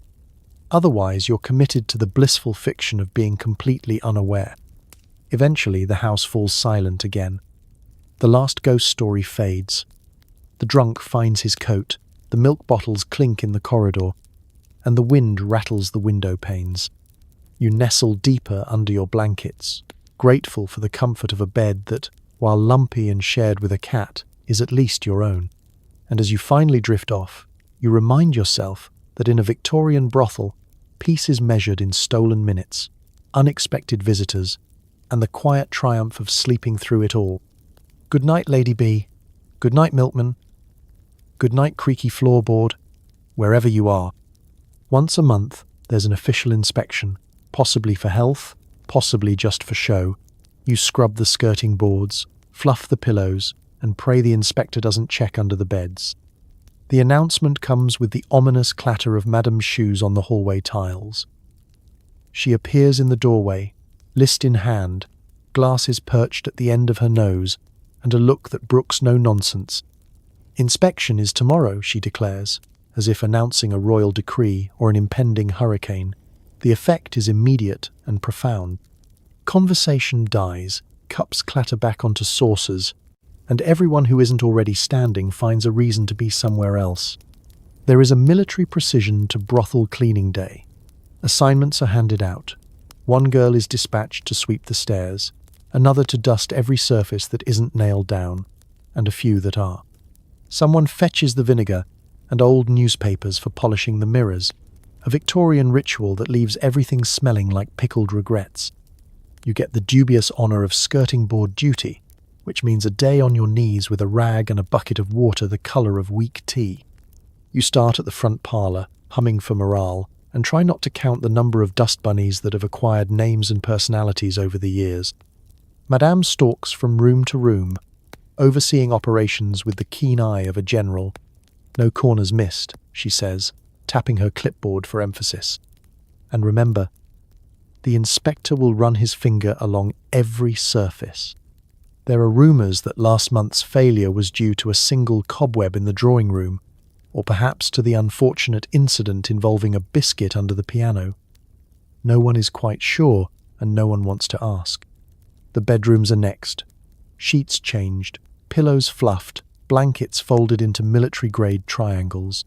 Otherwise, you're committed to the blissful fiction of being completely unaware. Eventually, the house falls silent again. The last ghost story fades. The drunk finds his coat, the milk bottles clink in the corridor, and the wind rattles the window panes. You nestle deeper under your blankets, grateful for the comfort of a bed that, while lumpy and shared with a cat, is at least your own. And as you finally drift off, you remind yourself that in a Victorian brothel, peace is measured in stolen minutes, unexpected visitors, and the quiet triumph of sleeping through it all. Good night, Lady B. Good night, milkman. Good night, creaky floorboard, wherever you are. Once a month, there's an official inspection, possibly for health, possibly just for show. You scrub the skirting boards, fluff the pillows, and pray the inspector doesn't check under the beds. The announcement comes with the ominous clatter of Madame's shoes on the hallway tiles. She appears in the doorway, list in hand, glasses perched at the end of her nose, and a look that brooks no nonsense. Inspection is tomorrow, she declares, as if announcing a royal decree or an impending hurricane. The effect is immediate and profound. Conversation dies, cups clatter back onto saucers, and everyone who isn't already standing finds a reason to be somewhere else. There is a military precision to brothel cleaning day. Assignments are handed out. One girl is dispatched to sweep the stairs, another to dust every surface that isn't nailed down, and a few that are. Someone fetches the vinegar and old newspapers for polishing the mirrors, a Victorian ritual that leaves everything smelling like pickled regrets. You get the dubious honour of skirting board duty, which means a day on your knees with a rag and a bucket of water the colour of weak tea. You start at the front parlour, humming for morale, and try not to count the number of dust bunnies that have acquired names and personalities over the years. Madame stalks from room to room, overseeing operations with the keen eye of a general. "No corners missed," she says, tapping her clipboard for emphasis. "And remember, the inspector will run his finger along every surface. There are rumours that last month's failure was due to a single cobweb in the drawing room, or perhaps to the unfortunate incident involving a biscuit under the piano. No one is quite sure, and no one wants to ask. The bedrooms are next. Sheets changed, pillows fluffed, blankets folded into military-grade triangles.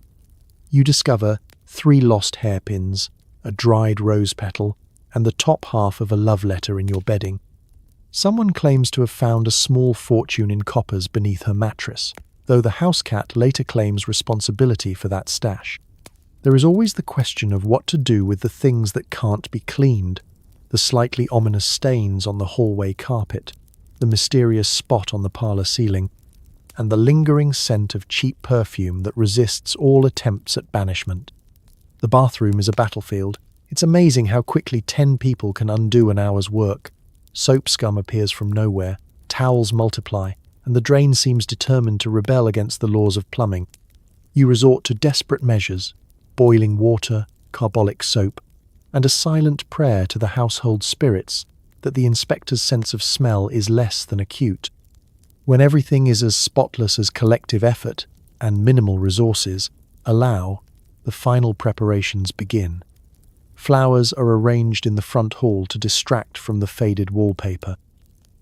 You discover 3 lost hairpins, a dried rose petal, and the top half of a love letter in your bedding. Someone claims to have found a small fortune in coppers beneath her mattress, though the house cat later claims responsibility for that stash. There is always the question of what to do with the things that can't be cleaned, the slightly ominous stains on the hallway carpet, the mysterious spot on the parlour ceiling, and the lingering scent of cheap perfume that resists all attempts at banishment. The bathroom is a battlefield. It's amazing how quickly 10 people can undo an hour's work. Soap scum appears from nowhere, towels multiply, and the drain seems determined to rebel against the laws of plumbing. You resort to desperate measures, boiling water, carbolic soap, and a silent prayer to the household spirits that the inspector's sense of smell is less than acute. When everything is as spotless as collective effort and minimal resources allow, the final preparations begin. Flowers are arranged in the front hall to distract from the faded wallpaper.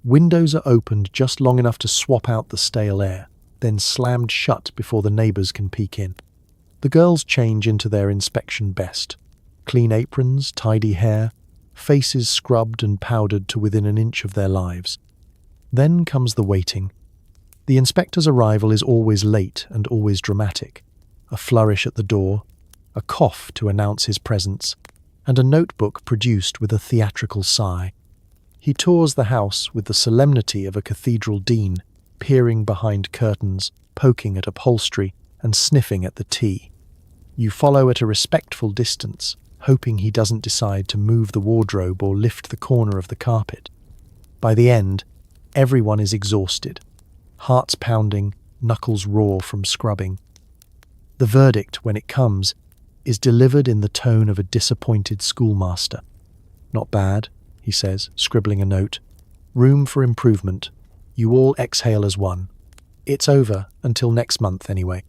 Windows are opened just long enough to swap out the stale air, then slammed shut before the neighbours can peek in. The girls change into their inspection best. Clean aprons, tidy hair, faces scrubbed and powdered to within an inch of their lives. Then comes the waiting. The inspector's arrival is always late and always dramatic. A flourish at the door, a cough to announce his presence, and a notebook produced with a theatrical sigh. He tours the house with the solemnity of a cathedral dean, peering behind curtains, poking at upholstery, and sniffing at the tea. You follow at a respectful distance, hoping he doesn't decide to move the wardrobe or lift the corner of the carpet. By the end, everyone is exhausted, hearts pounding, knuckles raw from scrubbing. The verdict, when it comes, is delivered in the tone of a disappointed schoolmaster. "Not bad," he says, scribbling a note. "Room for improvement. You all exhale as one. It's over, until next month anyway."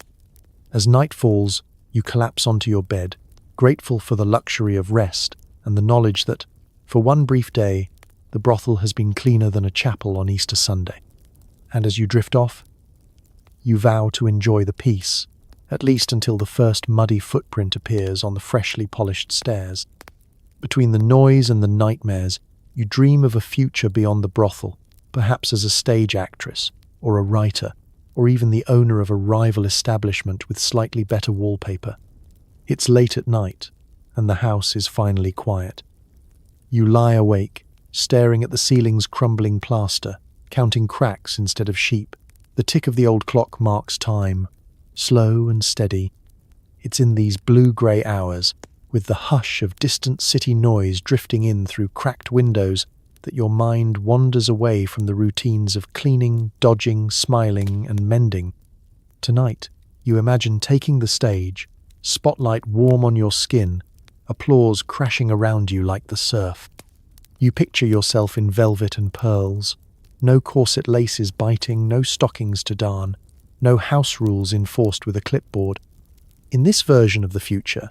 As night falls, you collapse onto your bed, grateful for the luxury of rest and the knowledge that, for one brief day, the brothel has been cleaner than a chapel on Easter Sunday. And as you drift off, you vow to enjoy the peace, at least until the first muddy footprint appears on the freshly polished stairs. Between the noise and the nightmares, you dream of a future beyond the brothel, perhaps as a stage actress, or a writer, or even the owner of a rival establishment with slightly better wallpaper. It's late at night, and the house is finally quiet. You lie awake, staring at the ceiling's crumbling plaster, counting cracks instead of sheep. The tick of the old clock marks time, slow and steady. It's in these blue-grey hours, with the hush of distant city noise drifting in through cracked windows, that your mind wanders away from the routines of cleaning, dodging, smiling, and mending. Tonight, you imagine taking the stage, spotlight warm on your skin, applause crashing around you like the surf. You picture yourself in velvet and pearls, no corset laces biting, no stockings to darn, no house rules enforced with a clipboard. In this version of the future,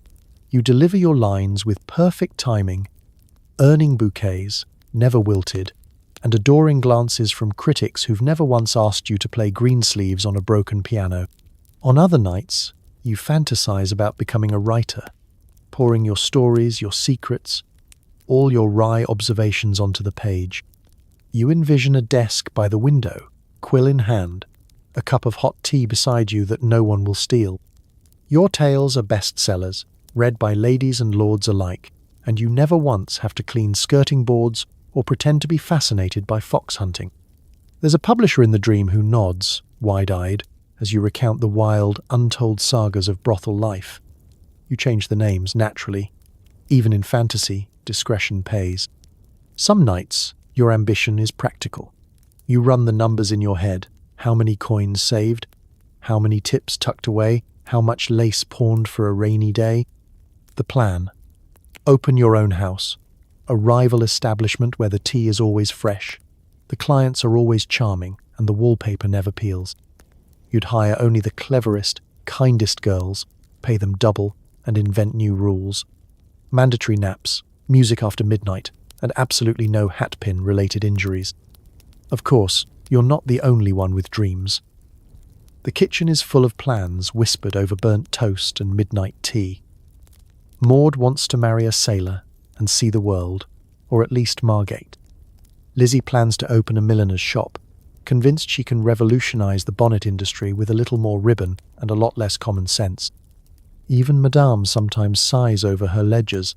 you deliver your lines with perfect timing, earning bouquets, never wilted, and adoring glances from critics who've never once asked you to play Greensleeves on a broken piano. On other nights, you fantasize about becoming a writer, pouring your stories, your secrets, all your wry observations onto the page. You envision a desk by the window, quill in hand, a cup of hot tea beside you that no one will steal. Your tales are bestsellers, read by ladies and lords alike, and you never once have to clean skirting boards or pretend to be fascinated by fox hunting. There's a publisher in the dream who nods, wide-eyed, as you recount the wild, untold sagas of brothel life. You change the names, naturally. Even in fantasy, discretion pays. Some nights, your ambition is practical. You run the numbers in your head. How many coins saved? How many tips tucked away? How much lace pawned for a rainy day? The plan. Open your own house. A rival establishment where the tea is always fresh. The clients are always charming, and the wallpaper never peels. You'd hire only the cleverest, kindest girls, pay them double, and invent new rules. Mandatory naps, music after midnight, and absolutely no hatpin-related injuries. Of course, you're not the only one with dreams. The kitchen is full of plans whispered over burnt toast and midnight tea. Maud wants to marry a sailor and see the world, or at least Margate. Lizzie plans to open a milliner's shop, convinced she can revolutionize the bonnet industry with a little more ribbon and a lot less common sense. Even Madame sometimes sighs over her ledgers,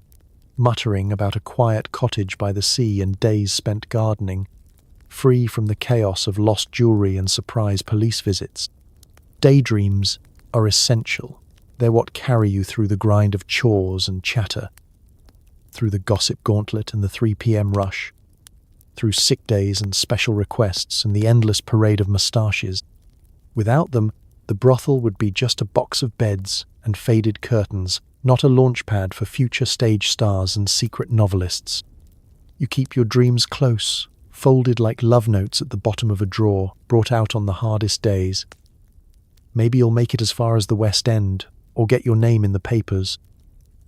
muttering about a quiet cottage by the sea and days spent gardening, free from the chaos of lost jewelry and surprise police visits. Daydreams are essential. They're what carry you through the grind of chores and chatter, through the gossip gauntlet and the 3 p.m. rush, through sick days and special requests and the endless parade of moustaches. Without them, the brothel would be just a box of beds and faded curtains, not a launch pad for future stage stars and secret novelists. You keep your dreams close, folded like love notes at the bottom of a drawer, brought out on the hardest days. Maybe you'll make it as far as the West End, or get your name in the papers.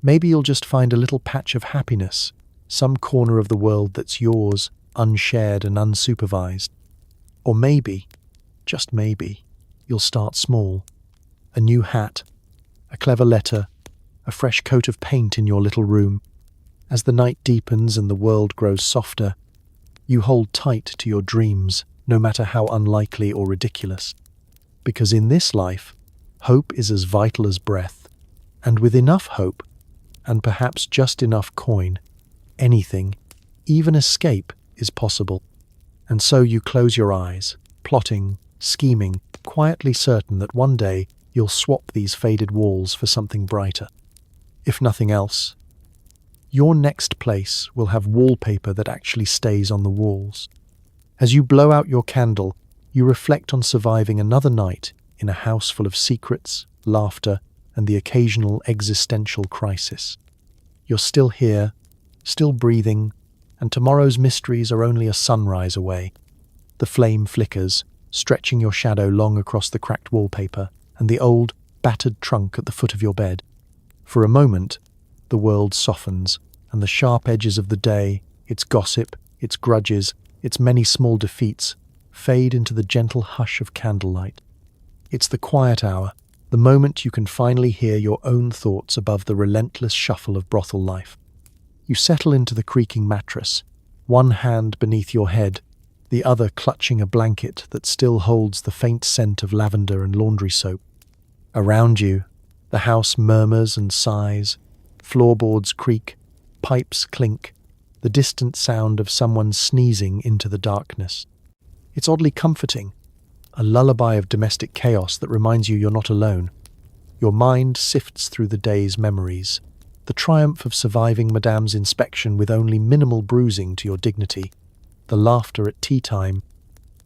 Maybe you'll just find a little patch of happiness, some corner of the world that's yours, unshared and unsupervised. Or maybe, just maybe, you'll start small. A new hat, a clever letter, a fresh coat of paint in your little room. As the night deepens and the world grows softer, you hold tight to your dreams, no matter how unlikely or ridiculous. Because in this life, hope is as vital as breath, and with enough hope, and perhaps just enough coin, anything, even escape, is possible. And so you close your eyes, plotting, scheming, quietly certain that one day you'll swap these faded walls for something brighter. If nothing else, your next place will have wallpaper that actually stays on the walls. As you blow out your candle, you reflect on surviving another night in a house full of secrets, laughter, and the occasional existential crisis. You're still here, still breathing, and tomorrow's mysteries are only a sunrise away. The flame flickers, stretching your shadow long across the cracked wallpaper and the old, battered trunk at the foot of your bed. For a moment, the world softens, and the sharp edges of the day, its gossip, its grudges, its many small defeats, fade into the gentle hush of candlelight. It's the quiet hour, the moment you can finally hear your own thoughts above the relentless shuffle of brothel life. You settle into the creaking mattress, one hand beneath your head, the other clutching a blanket that still holds the faint scent of lavender and laundry soap. Around you, the house murmurs and sighs, floorboards creak, pipes clink, the distant sound of someone sneezing into the darkness. It's oddly comforting, a lullaby of domestic chaos that reminds you you're not alone. Your mind sifts through the day's memories, the triumph of surviving Madame's inspection with only minimal bruising to your dignity, the laughter at tea time,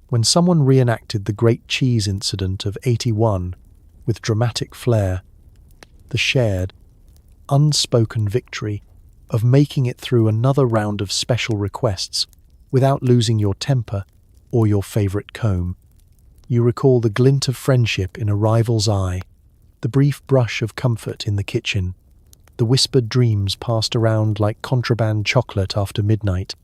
when someone reenacted the Great Cheese Incident of '81 with dramatic flair, the shared, unspoken victory of making it through another round of special requests without losing your temper or your favourite comb. You recall the glint of friendship in a rival's eye, the brief brush of comfort in the kitchen, the whispered dreams passed around like contraband chocolate after midnight.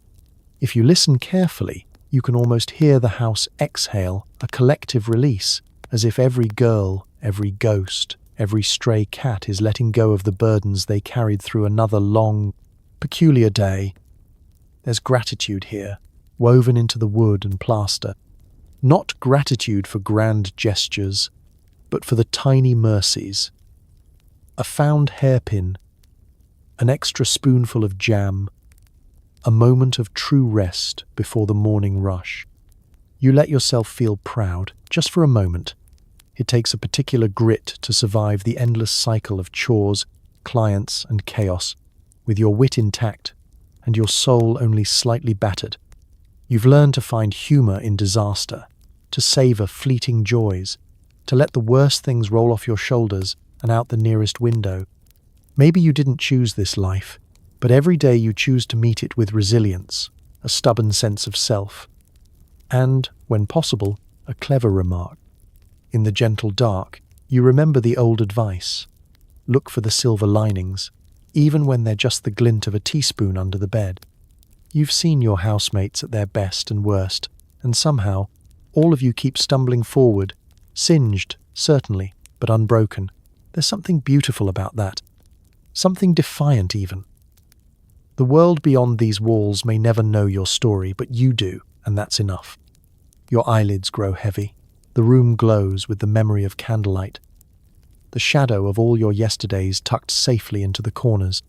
If you listen carefully, you can almost hear the house exhale, a collective release, as if every girl, every ghost, every stray cat is letting go of the burdens they carried through another long, peculiar day. There's gratitude here, woven into the wood and plaster. Not gratitude for grand gestures, but for the tiny mercies. A found hairpin, an extra spoonful of jam, a moment of true rest before the morning rush. You let yourself feel proud, just for a moment. It takes a particular grit to survive the endless cycle of chores, clients, and chaos, with your wit intact and your soul only slightly battered. You've learned to find humor in disaster, to savor fleeting joys, to let the worst things roll off your shoulders and out the nearest window. Maybe you didn't choose this life, but every day you choose to meet it with resilience, a stubborn sense of self, and, when possible, a clever remark. In the gentle dark, you remember the old advice. Look for the silver linings, even when they're just the glint of a teaspoon under the bed. You've seen your housemates at their best and worst, and somehow, all of you keep stumbling forward, singed, certainly, but unbroken. There's something beautiful about that. Something defiant, even. The world beyond these walls may never know your story, but you do, and that's enough. Your eyelids grow heavy. The room glows with the memory of candlelight. The shadow of all your yesterdays tucked safely into the corners.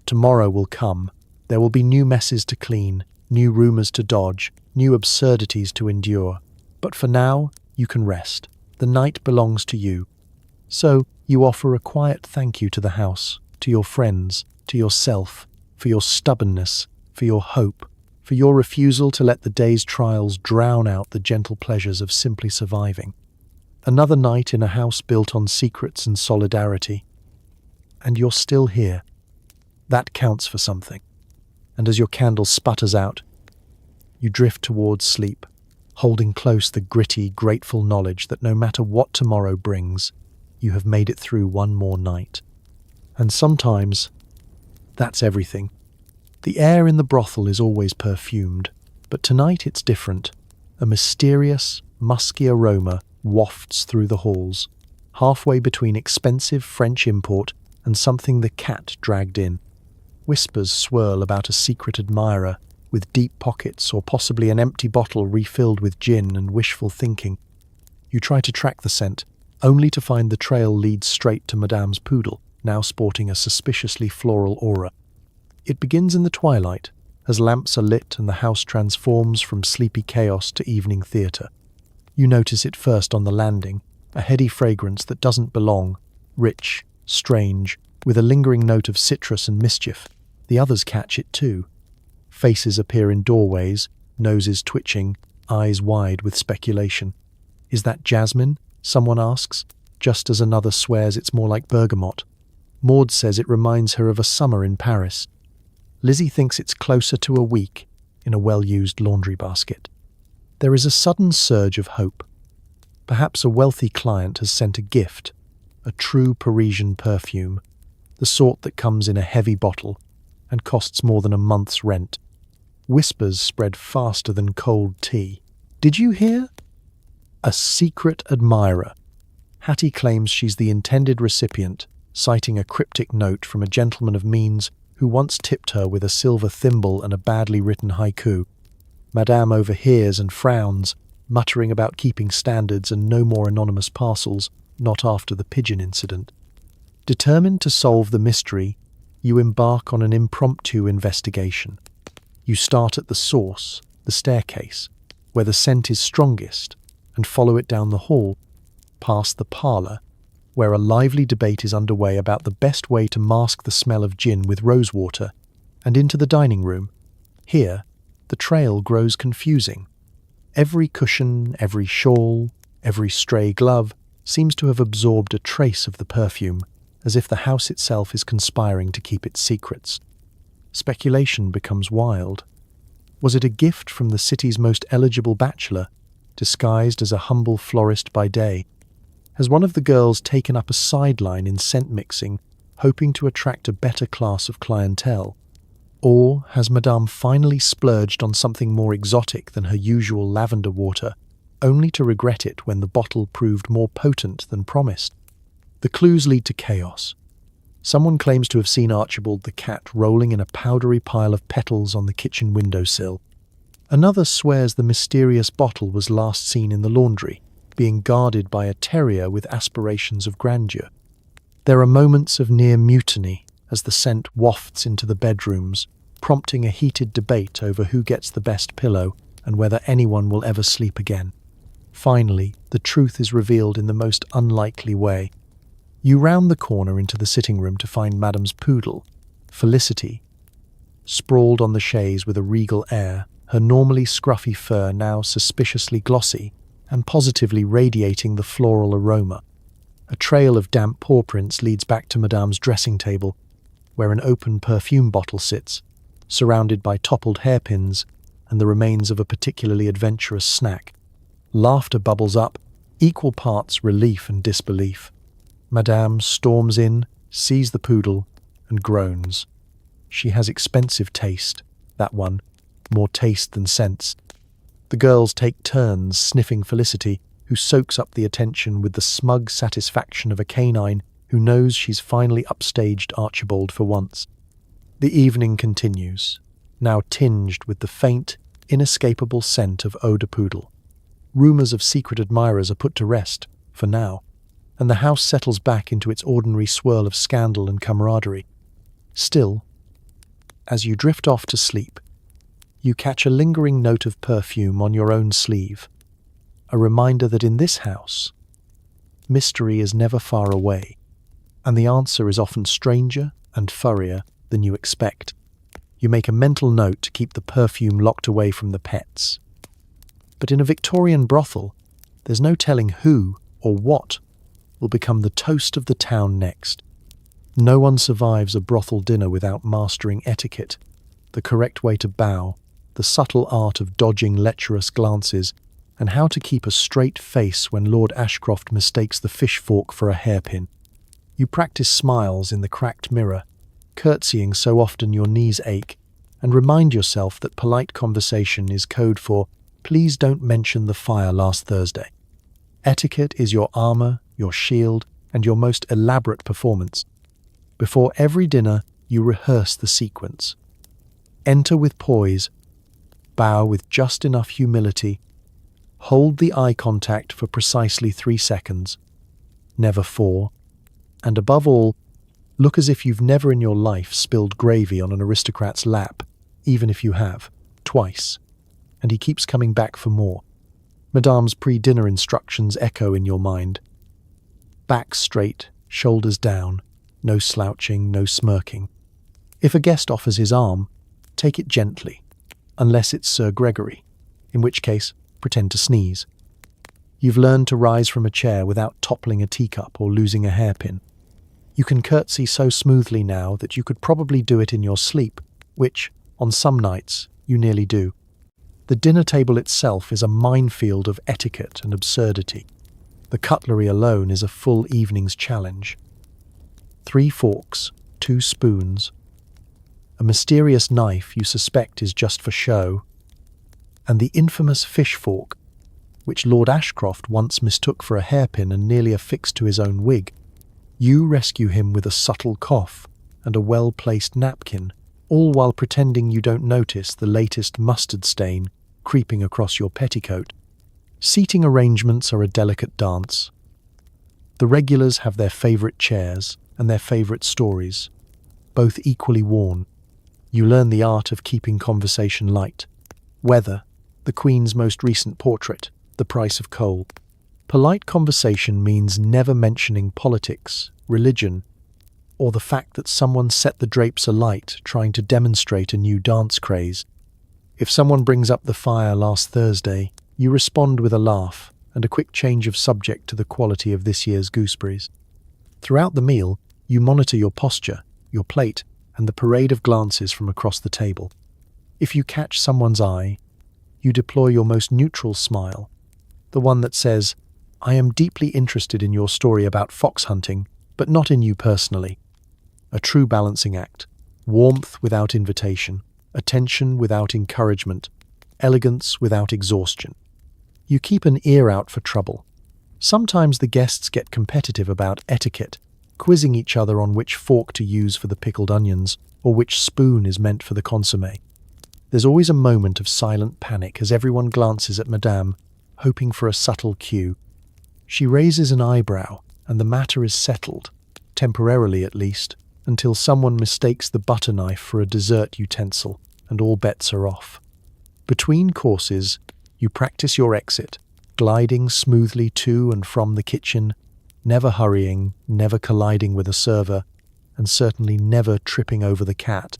Tomorrow will come. There will be new messes to clean, new rumors to dodge, new absurdities to endure. But for now, you can rest. The night belongs to you. So, you offer a quiet thank you to the house, to your friends, to yourself, for your stubbornness, for your hope, for your refusal to let the day's trials drown out the gentle pleasures of simply surviving. Another night in a house built on secrets and solidarity. And you're still here. That counts for something. And as your candle sputters out, you drift towards sleep, holding close the gritty, grateful knowledge that no matter what tomorrow brings, you have made it through one more night. And sometimes, that's everything. The air in the brothel is always perfumed, but tonight it's different. A mysterious, musky aroma wafts through the halls, halfway between expensive French import and something the cat dragged in. Whispers swirl about a secret admirer with deep pockets or possibly an empty bottle refilled with gin and wishful thinking. You try to track the scent, only to find the trail leads straight to Madame's poodle, now sporting a suspiciously floral aura. It begins in the twilight, as lamps are lit and the house transforms from sleepy chaos to evening theatre. You notice it first on the landing, a heady fragrance that doesn't belong, rich, strange, with a lingering note of citrus and mischief. The others catch it too. Faces appear in doorways, noses twitching, eyes wide with speculation. Is that jasmine? Someone asks, just as another swears it's more like bergamot. Maud says it reminds her of a summer in Paris. Lizzie thinks it's closer to a week in a well-used laundry basket. There is a sudden surge of hope. Perhaps a wealthy client has sent a gift, a true Parisian perfume, the sort that comes in a heavy bottle and costs more than a month's rent. Whispers spread faster than cold tea. Did you hear? A secret admirer. Hattie claims she's the intended recipient, citing a cryptic note from a gentleman of means who once tipped her with a silver thimble and a badly written haiku. Madame overhears and frowns, muttering about keeping standards and no more anonymous parcels, not after the pigeon incident. Determined to solve the mystery, you embark on an impromptu investigation. You start at the source, the staircase, where the scent is strongest, and follow it down the hall, past the parlour, where a lively debate is underway about the best way to mask the smell of gin with rosewater, and into the dining room. Here, the trail grows confusing. Every cushion, every shawl, every stray glove seems to have absorbed a trace of the perfume, as if the house itself is conspiring to keep its secrets. Speculation becomes wild. Was it a gift from the city's most eligible bachelor, disguised as a humble florist by day? Has one of the girls taken up a sideline in scent mixing, hoping to attract a better class of clientele? Or has Madame finally splurged on something more exotic than her usual lavender water, only to regret it when the bottle proved more potent than promised? The clues lead to chaos. Someone claims to have seen Archibald the cat rolling in a powdery pile of petals on the kitchen windowsill. Another swears the mysterious bottle was last seen in the laundry, being guarded by a terrier with aspirations of grandeur. There are moments of near mutiny as the scent wafts into the bedrooms, prompting a heated debate over who gets the best pillow. and whether anyone will ever sleep again. Finally, the truth is revealed in the most unlikely way. You round the corner into the sitting room to find Madame's poodle, Felicity, sprawled on the chaise with a regal air, her normally scruffy fur now suspiciously glossy and positively radiating the floral aroma. A trail of damp paw prints leads back to Madame's dressing table, where an open perfume bottle sits, surrounded by toppled hairpins and the remains of a particularly adventurous snack. Laughter bubbles up, equal parts relief and disbelief. Madame storms in, sees the poodle, and groans. She has expensive taste, that one, more taste than sense. The girls take turns sniffing Felicity, who soaks up the attention with the smug satisfaction of a canine who knows she's finally upstaged Archibald for once. The evening continues, now tinged with the faint, inescapable scent of eau de poodle. Rumours of secret admirers are put to rest, for now, and the house settles back into its ordinary swirl of scandal and camaraderie. Still, as you drift off to sleep, you catch a lingering note of perfume on your own sleeve, a reminder that in this house, mystery is never far away, and the answer is often stranger and furrier than you expect. You make a mental note to keep the perfume locked away from the pets. But in a Victorian brothel, there's no telling who or what will become the toast of the town next. No one survives a brothel dinner without mastering etiquette, the correct way to bow, the subtle art of dodging lecherous glances, and how to keep a straight face when Lord Ashcroft mistakes the fish fork for a hairpin. You practice smiles in the cracked mirror, curtsying so often your knees ache, and remind yourself that polite conversation is code for "please don't mention the fire last Thursday." Etiquette is your armor, your shield, and your most elaborate performance. Before every dinner, you rehearse the sequence. Enter with poise, bow with just enough humility, hold the eye contact for precisely 3 seconds, never 4, and above all, look as if you've never in your life spilled gravy on an aristocrat's lap, even if you have, twice, and he keeps coming back for more. Madame's pre-dinner instructions echo in your mind. Back straight, shoulders down, no slouching, no smirking. If a guest offers his arm, take it gently, unless it's Sir Gregory, in which case, pretend to sneeze. You've learned to rise from a chair without toppling a teacup or losing a hairpin. You can curtsy so smoothly now that you could probably do it in your sleep, which, on some nights, you nearly do. The dinner table itself is a minefield of etiquette and absurdity. The cutlery alone is a full evening's challenge. 3 forks, 2 spoons, a mysterious knife you suspect is just for show, and the infamous fish fork, which Lord Ashcroft once mistook for a hairpin and nearly affixed to his own wig. You rescue him with a subtle cough and a well-placed napkin, all while pretending you don't notice the latest mustard stain creeping across your petticoat. Seating arrangements are a delicate dance. The regulars have their favourite chairs and their favourite stories, both equally worn. You learn the art of keeping conversation light. Weather, the Queen's most recent portrait, the price of coal. Polite conversation means never mentioning politics, religion, or the fact that someone set the drapes alight trying to demonstrate a new dance craze. If someone brings up the fire last Thursday, you respond with a laugh and a quick change of subject to the quality of this year's gooseberries. Throughout the meal, you monitor your posture, your plate, and the parade of glances from across the table. If you catch someone's eye, you deploy your most neutral smile, the one that says, "I am deeply interested in your story about fox hunting, but not in you personally." A true balancing act. Warmth without invitation, attention without encouragement, elegance without exhaustion. You keep an ear out for trouble. Sometimes the guests get competitive about etiquette, quizzing each other on which fork to use for the pickled onions or which spoon is meant for the consommé. There's always a moment of silent panic as everyone glances at Madame, hoping for a subtle cue. She raises an eyebrow, and the matter is settled, temporarily at least, until someone mistakes the butter knife for a dessert utensil, and all bets are off. Between courses, you practice your exit, gliding smoothly to and from the kitchen, never hurrying, never colliding with a server, and certainly never tripping over the cat.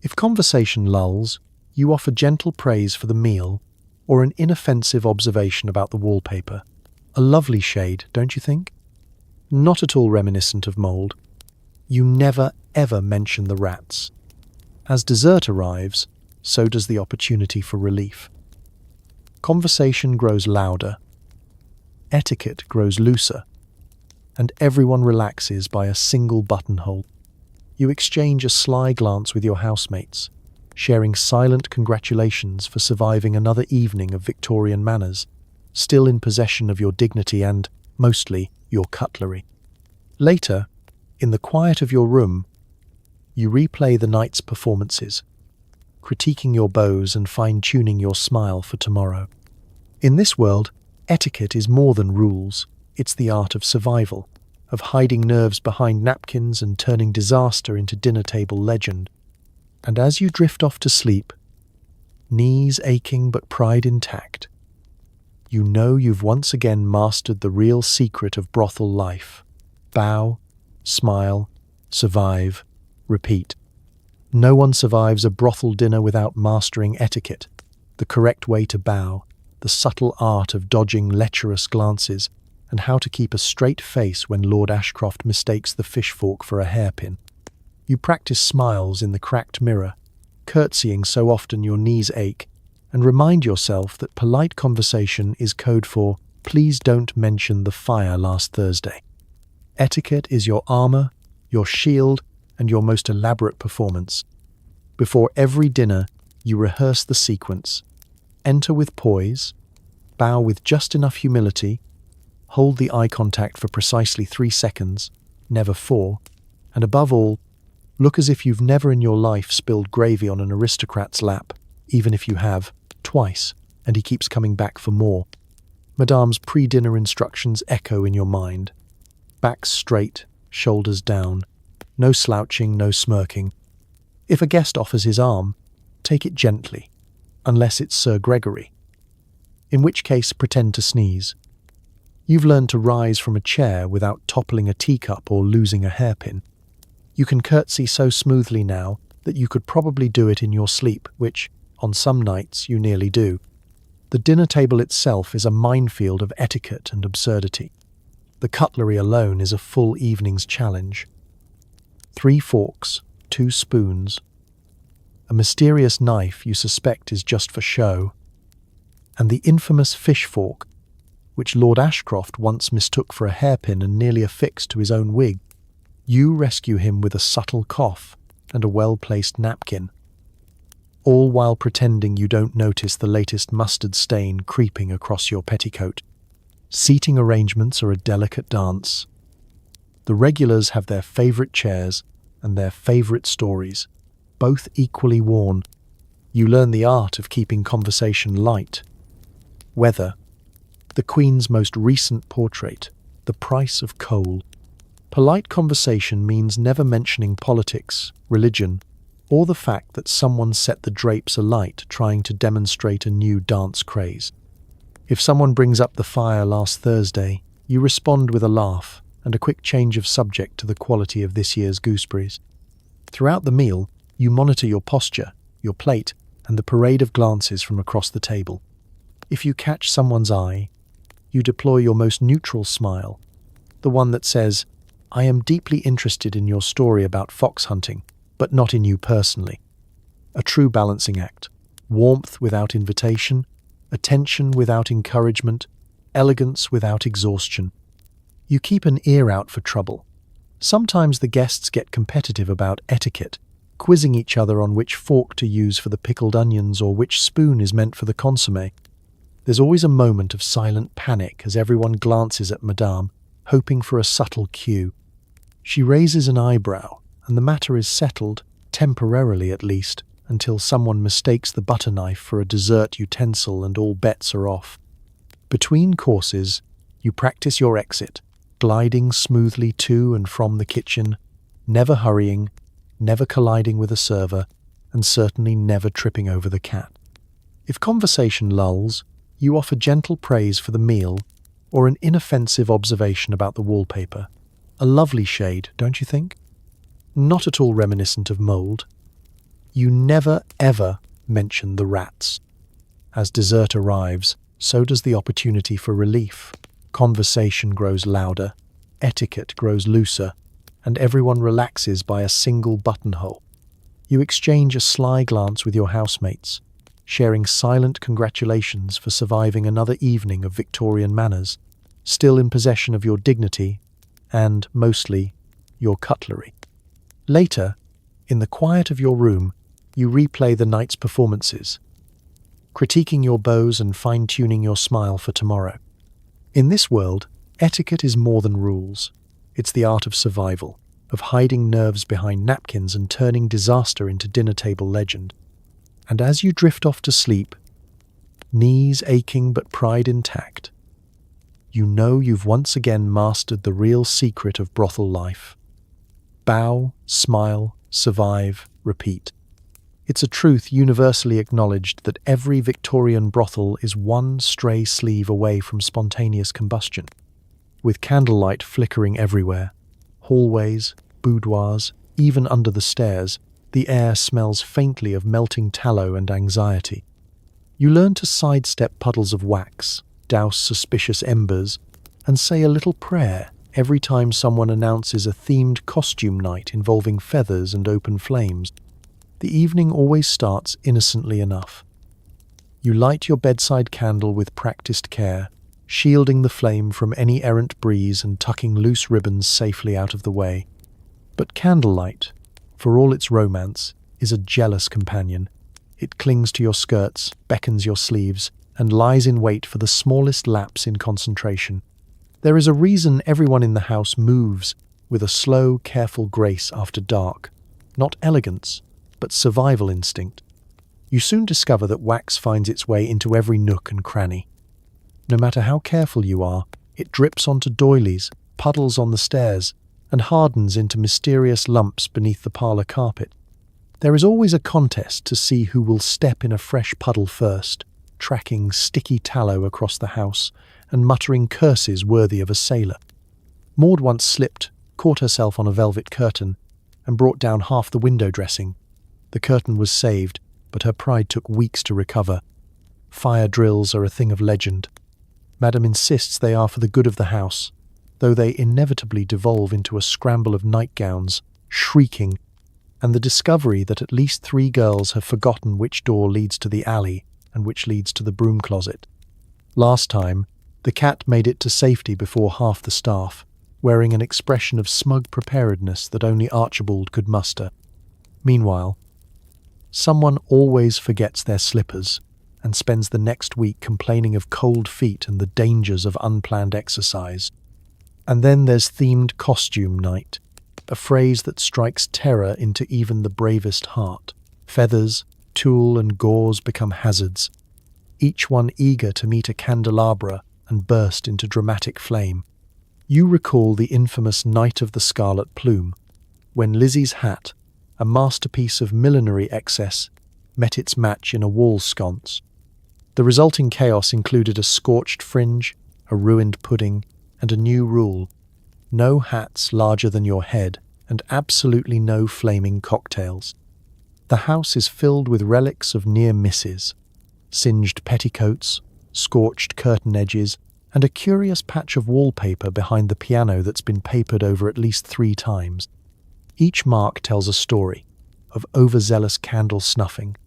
If conversation lulls, you offer gentle praise for the meal or an inoffensive observation about the wallpaper. A lovely shade, don't you think? Not at all reminiscent of mould. You never ever mention the rats. As dessert arrives, so does the opportunity for relief. Conversation grows louder, etiquette grows looser, and everyone relaxes by a single buttonhole. You exchange a sly glance with your housemates, sharing silent congratulations for surviving another evening of Victorian manners, still in possession of your dignity and, mostly, your cutlery. Later, in the quiet of your room, you replay the night's performances, critiquing your bows and fine-tuning your smile for tomorrow. In this world, etiquette is more than rules. It's the art of survival, of hiding nerves behind napkins and turning disaster into dinner-table legend. And as you drift off to sleep, knees aching but pride intact, you know you've once again mastered the real secret of brothel life. Bow, smile, survive, repeat. No one survives a brothel dinner without mastering etiquette, the correct way to bow, the subtle art of dodging lecherous glances, and how to keep a straight face when Lord Ashcroft mistakes the fish fork for a hairpin. You practice smiles in the cracked mirror, curtsying so often your knees ache, and remind yourself that polite conversation is code for "please don't mention the fire last Thursday." Etiquette is your armor, your shield, and your most elaborate performance. Before every dinner, you rehearse the sequence. Enter with poise, bow with just enough humility, hold the eye contact for precisely 3 seconds, never 4, and above all, look as if you've never in your life spilled gravy on an aristocrat's lap, even if you have, twice, and he keeps coming back for more. Madame's pre-dinner instructions echo in your mind. Back straight, shoulders down, no slouching, no smirking. If a guest offers his arm, take it gently, unless it's Sir Gregory, in which case pretend to sneeze. You've learned to rise from a chair without toppling a teacup or losing a hairpin. You can curtsy so smoothly now that you could probably do it in your sleep, which, on some nights, you nearly do. The dinner table itself is a minefield of etiquette and absurdity. The cutlery alone is a full evening's challenge. 3 forks, 2 spoons, a mysterious knife you suspect is just for show, and the infamous fish fork, which Lord Ashcroft once mistook for a hairpin and nearly affixed to his own wig. You rescue him with a subtle cough and a well-placed napkin, all while pretending you don't notice the latest mustard stain creeping across your petticoat. Seating arrangements are a delicate dance. The regulars have their favourite chairs and their favourite stories, both equally worn. You learn the art of keeping conversation light. Weather, the Queen's most recent portrait, the price of coal. Polite conversation means never mentioning politics, religion, or the fact that someone set the drapes alight trying to demonstrate a new dance craze. If someone brings up the fire last Thursday, you respond with a laugh and a quick change of subject to the quality of this year's gooseberries. Throughout the meal, you monitor your posture, your plate, and the parade of glances from across the table. If you catch someone's eye, you deploy your most neutral smile, the one that says, "I am deeply interested in your story about fox hunting, but not in you personally." A true balancing act. Warmth without invitation, attention without encouragement, elegance without exhaustion. You keep an ear out for trouble. Sometimes the guests get competitive about etiquette, quizzing each other on which fork to use for the pickled onions or which spoon is meant for the consommé. There's always a moment of silent panic as everyone glances at Madame, hoping for a subtle cue. She raises an eyebrow, and the matter is settled, temporarily at least, until someone mistakes the butter knife for a dessert utensil and all bets are off. Between courses, you practice your exit, gliding smoothly to and from the kitchen, never hurrying, never colliding with a server, and certainly never tripping over the cat. If conversation lulls, you offer gentle praise for the meal or an inoffensive observation about the wallpaper. A lovely shade, don't you think? Not at all reminiscent of mold. You never, ever mention the rats. As dessert arrives, so does the opportunity for relief. Conversation grows louder, etiquette grows looser, and everyone relaxes by a single buttonhole. You exchange a sly glance with your housemates, sharing silent congratulations for surviving another evening of Victorian manners, still in possession of your dignity and, mostly, your cutlery. Later, in the quiet of your room, you replay the night's performances, critiquing your bows and fine-tuning your smile for tomorrow. In this world, etiquette is more than rules. It's the art of survival, of hiding nerves behind napkins and turning disaster into dinner-table legend. And as you drift off to sleep, knees aching but pride intact, you know you've once again mastered the real secret of brothel life. Bow, smile, survive, repeat. It's a truth universally acknowledged that every Victorian brothel is one stray sleeve away from spontaneous combustion. With candlelight flickering everywhere, hallways, boudoirs, even under the stairs, the air smells faintly of melting tallow and anxiety. You learn to sidestep puddles of wax, douse suspicious embers, and say a little prayer every time someone announces a themed costume night involving feathers and open flames. The evening always starts innocently enough. You light your bedside candle with practiced care, shielding the flame from any errant breeze and tucking loose ribbons safely out of the way. But candlelight, for all its romance, is a jealous companion. It clings to your skirts, beckons your sleeves, and lies in wait for the smallest lapse in concentration. There is a reason everyone in the house moves with a slow, careful grace after dark. Not elegance, but survival instinct. You soon discover that wax finds its way into every nook and cranny. No matter how careful you are, it drips onto doilies, puddles on the stairs, and hardens into mysterious lumps beneath the parlour carpet. There is always a contest to see who will step in a fresh puddle first, tracking sticky tallow across the house and muttering curses worthy of a sailor. Maud once slipped, caught herself on a velvet curtain, and brought down half the window dressing. The curtain was saved, but her pride took weeks to recover. Fire drills are a thing of legend. Madam insists they are for the good of the house, though they inevitably devolve into a scramble of nightgowns, shrieking, and the discovery that at least 3 girls have forgotten which door leads to the alley and which leads to the broom closet. Last time, the cat made it to safety before half the staff, wearing an expression of smug preparedness that only Archibald could muster. Meanwhile, someone always forgets their slippers and spends the next week complaining of cold feet and the dangers of unplanned exercise. And then there's themed costume night, a phrase that strikes terror into even the bravest heart. Feathers, tulle and gauze become hazards, each one eager to meet a candelabra and burst into dramatic flame. You recall the infamous Night of the Scarlet Plume, when Lizzie's hat, a masterpiece of millinery excess, met its match in a wall sconce. The resulting chaos included a scorched fringe, a ruined pudding, and a new rule: no hats larger than your head, and absolutely no flaming cocktails. The house is filled with relics of near misses: singed petticoats, scorched curtain edges, and a curious patch of wallpaper behind the piano that's been papered over at least 3 times. Each mark tells a story of overzealous candle snuffing,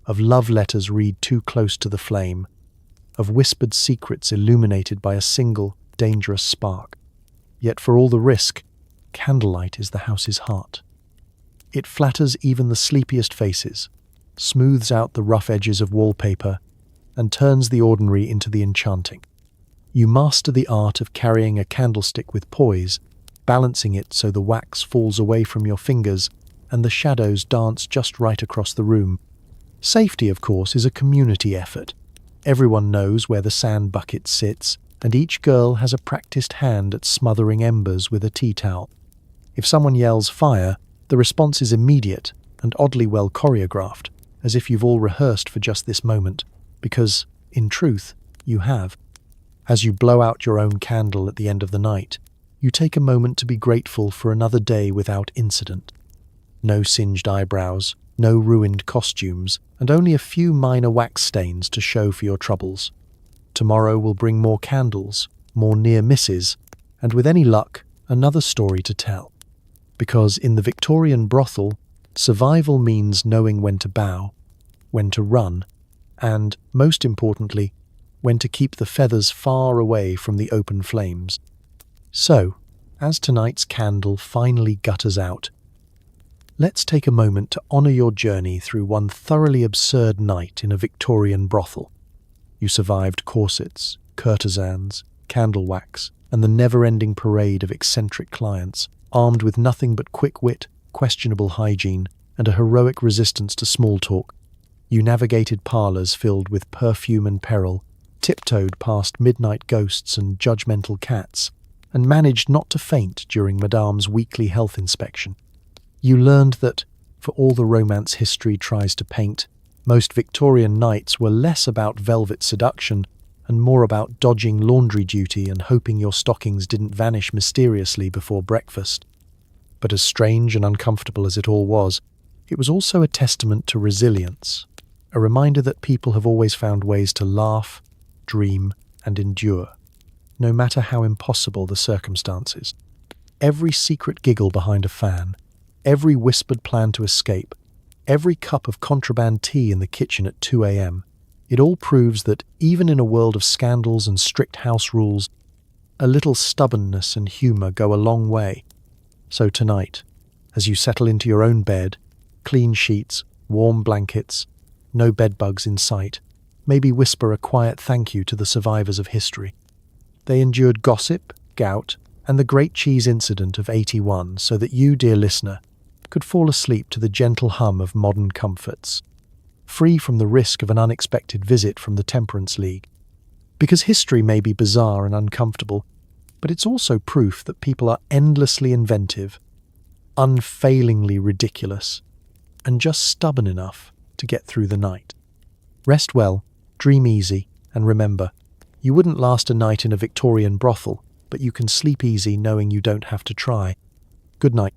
of love letters read too close to the flame, of whispered secrets illuminated by a single, dangerous spark. Yet for all the risk, candlelight is the house's heart. It flatters even the sleepiest faces, smooths out the rough edges of wallpaper, and turns the ordinary into the enchanting. You master the art of carrying a candlestick with poise, balancing it so the wax falls away from your fingers and the shadows dance just right across the room. Safety, of course, is a community effort. Everyone knows where the sand bucket sits, and each girl has a practiced hand at smothering embers with a tea towel. If someone yells fire, the response is immediate and oddly well choreographed, as if you've all rehearsed for just this moment. because, in truth, you have. As you blow out your own candle at the end of the night, you take a moment to be grateful for another day without incident. No singed eyebrows, no ruined costumes, and only a few minor wax stains to show for your troubles. Tomorrow will bring more candles, more near misses, and with any luck, another story to tell. Because in the Victorian brothel, survival means knowing when to bow, when to run, and, most importantly, when to keep the feathers far away from the open flames. So, as tonight's candle finally gutters out, let's take a moment to honour your journey through one thoroughly absurd night in a Victorian brothel. You survived corsets, courtesans, candle wax, and the never-ending parade of eccentric clients, armed with nothing but quick wit, questionable hygiene, and a heroic resistance to small talk. You navigated parlours filled with perfume and peril, tiptoed past midnight ghosts and judgmental cats, and managed not to faint during Madame's weekly health inspection. You learned that, for all the romance history tries to paint, most Victorian nights were less about velvet seduction and more about dodging laundry duty and hoping your stockings didn't vanish mysteriously before breakfast. But as strange and uncomfortable as it all was, it was also a testament to resilience, a reminder that people have always found ways to laugh, dream, and endure, no matter how impossible the circumstances. Every secret giggle behind a fan, every whispered plan to escape, every cup of contraband tea in the kitchen at 2 a.m., it all proves that, even in a world of scandals and strict house rules, a little stubbornness and humour go a long way. So tonight, as you settle into your own bed, clean sheets, warm blankets, no bedbugs in sight, maybe whisper a quiet thank you to the survivors of history. They endured gossip, gout, and the Great Cheese Incident of 81 so that you, dear listener, could fall asleep to the gentle hum of modern comforts, free from the risk of an unexpected visit from the Temperance League. Because history may be bizarre and uncomfortable, but it's also proof that people are endlessly inventive, unfailingly ridiculous, and just stubborn enough to get through the night. Rest well, dream easy, and remember, you wouldn't last a night in a Victorian brothel, but you can sleep easy knowing you don't have to try. Good night.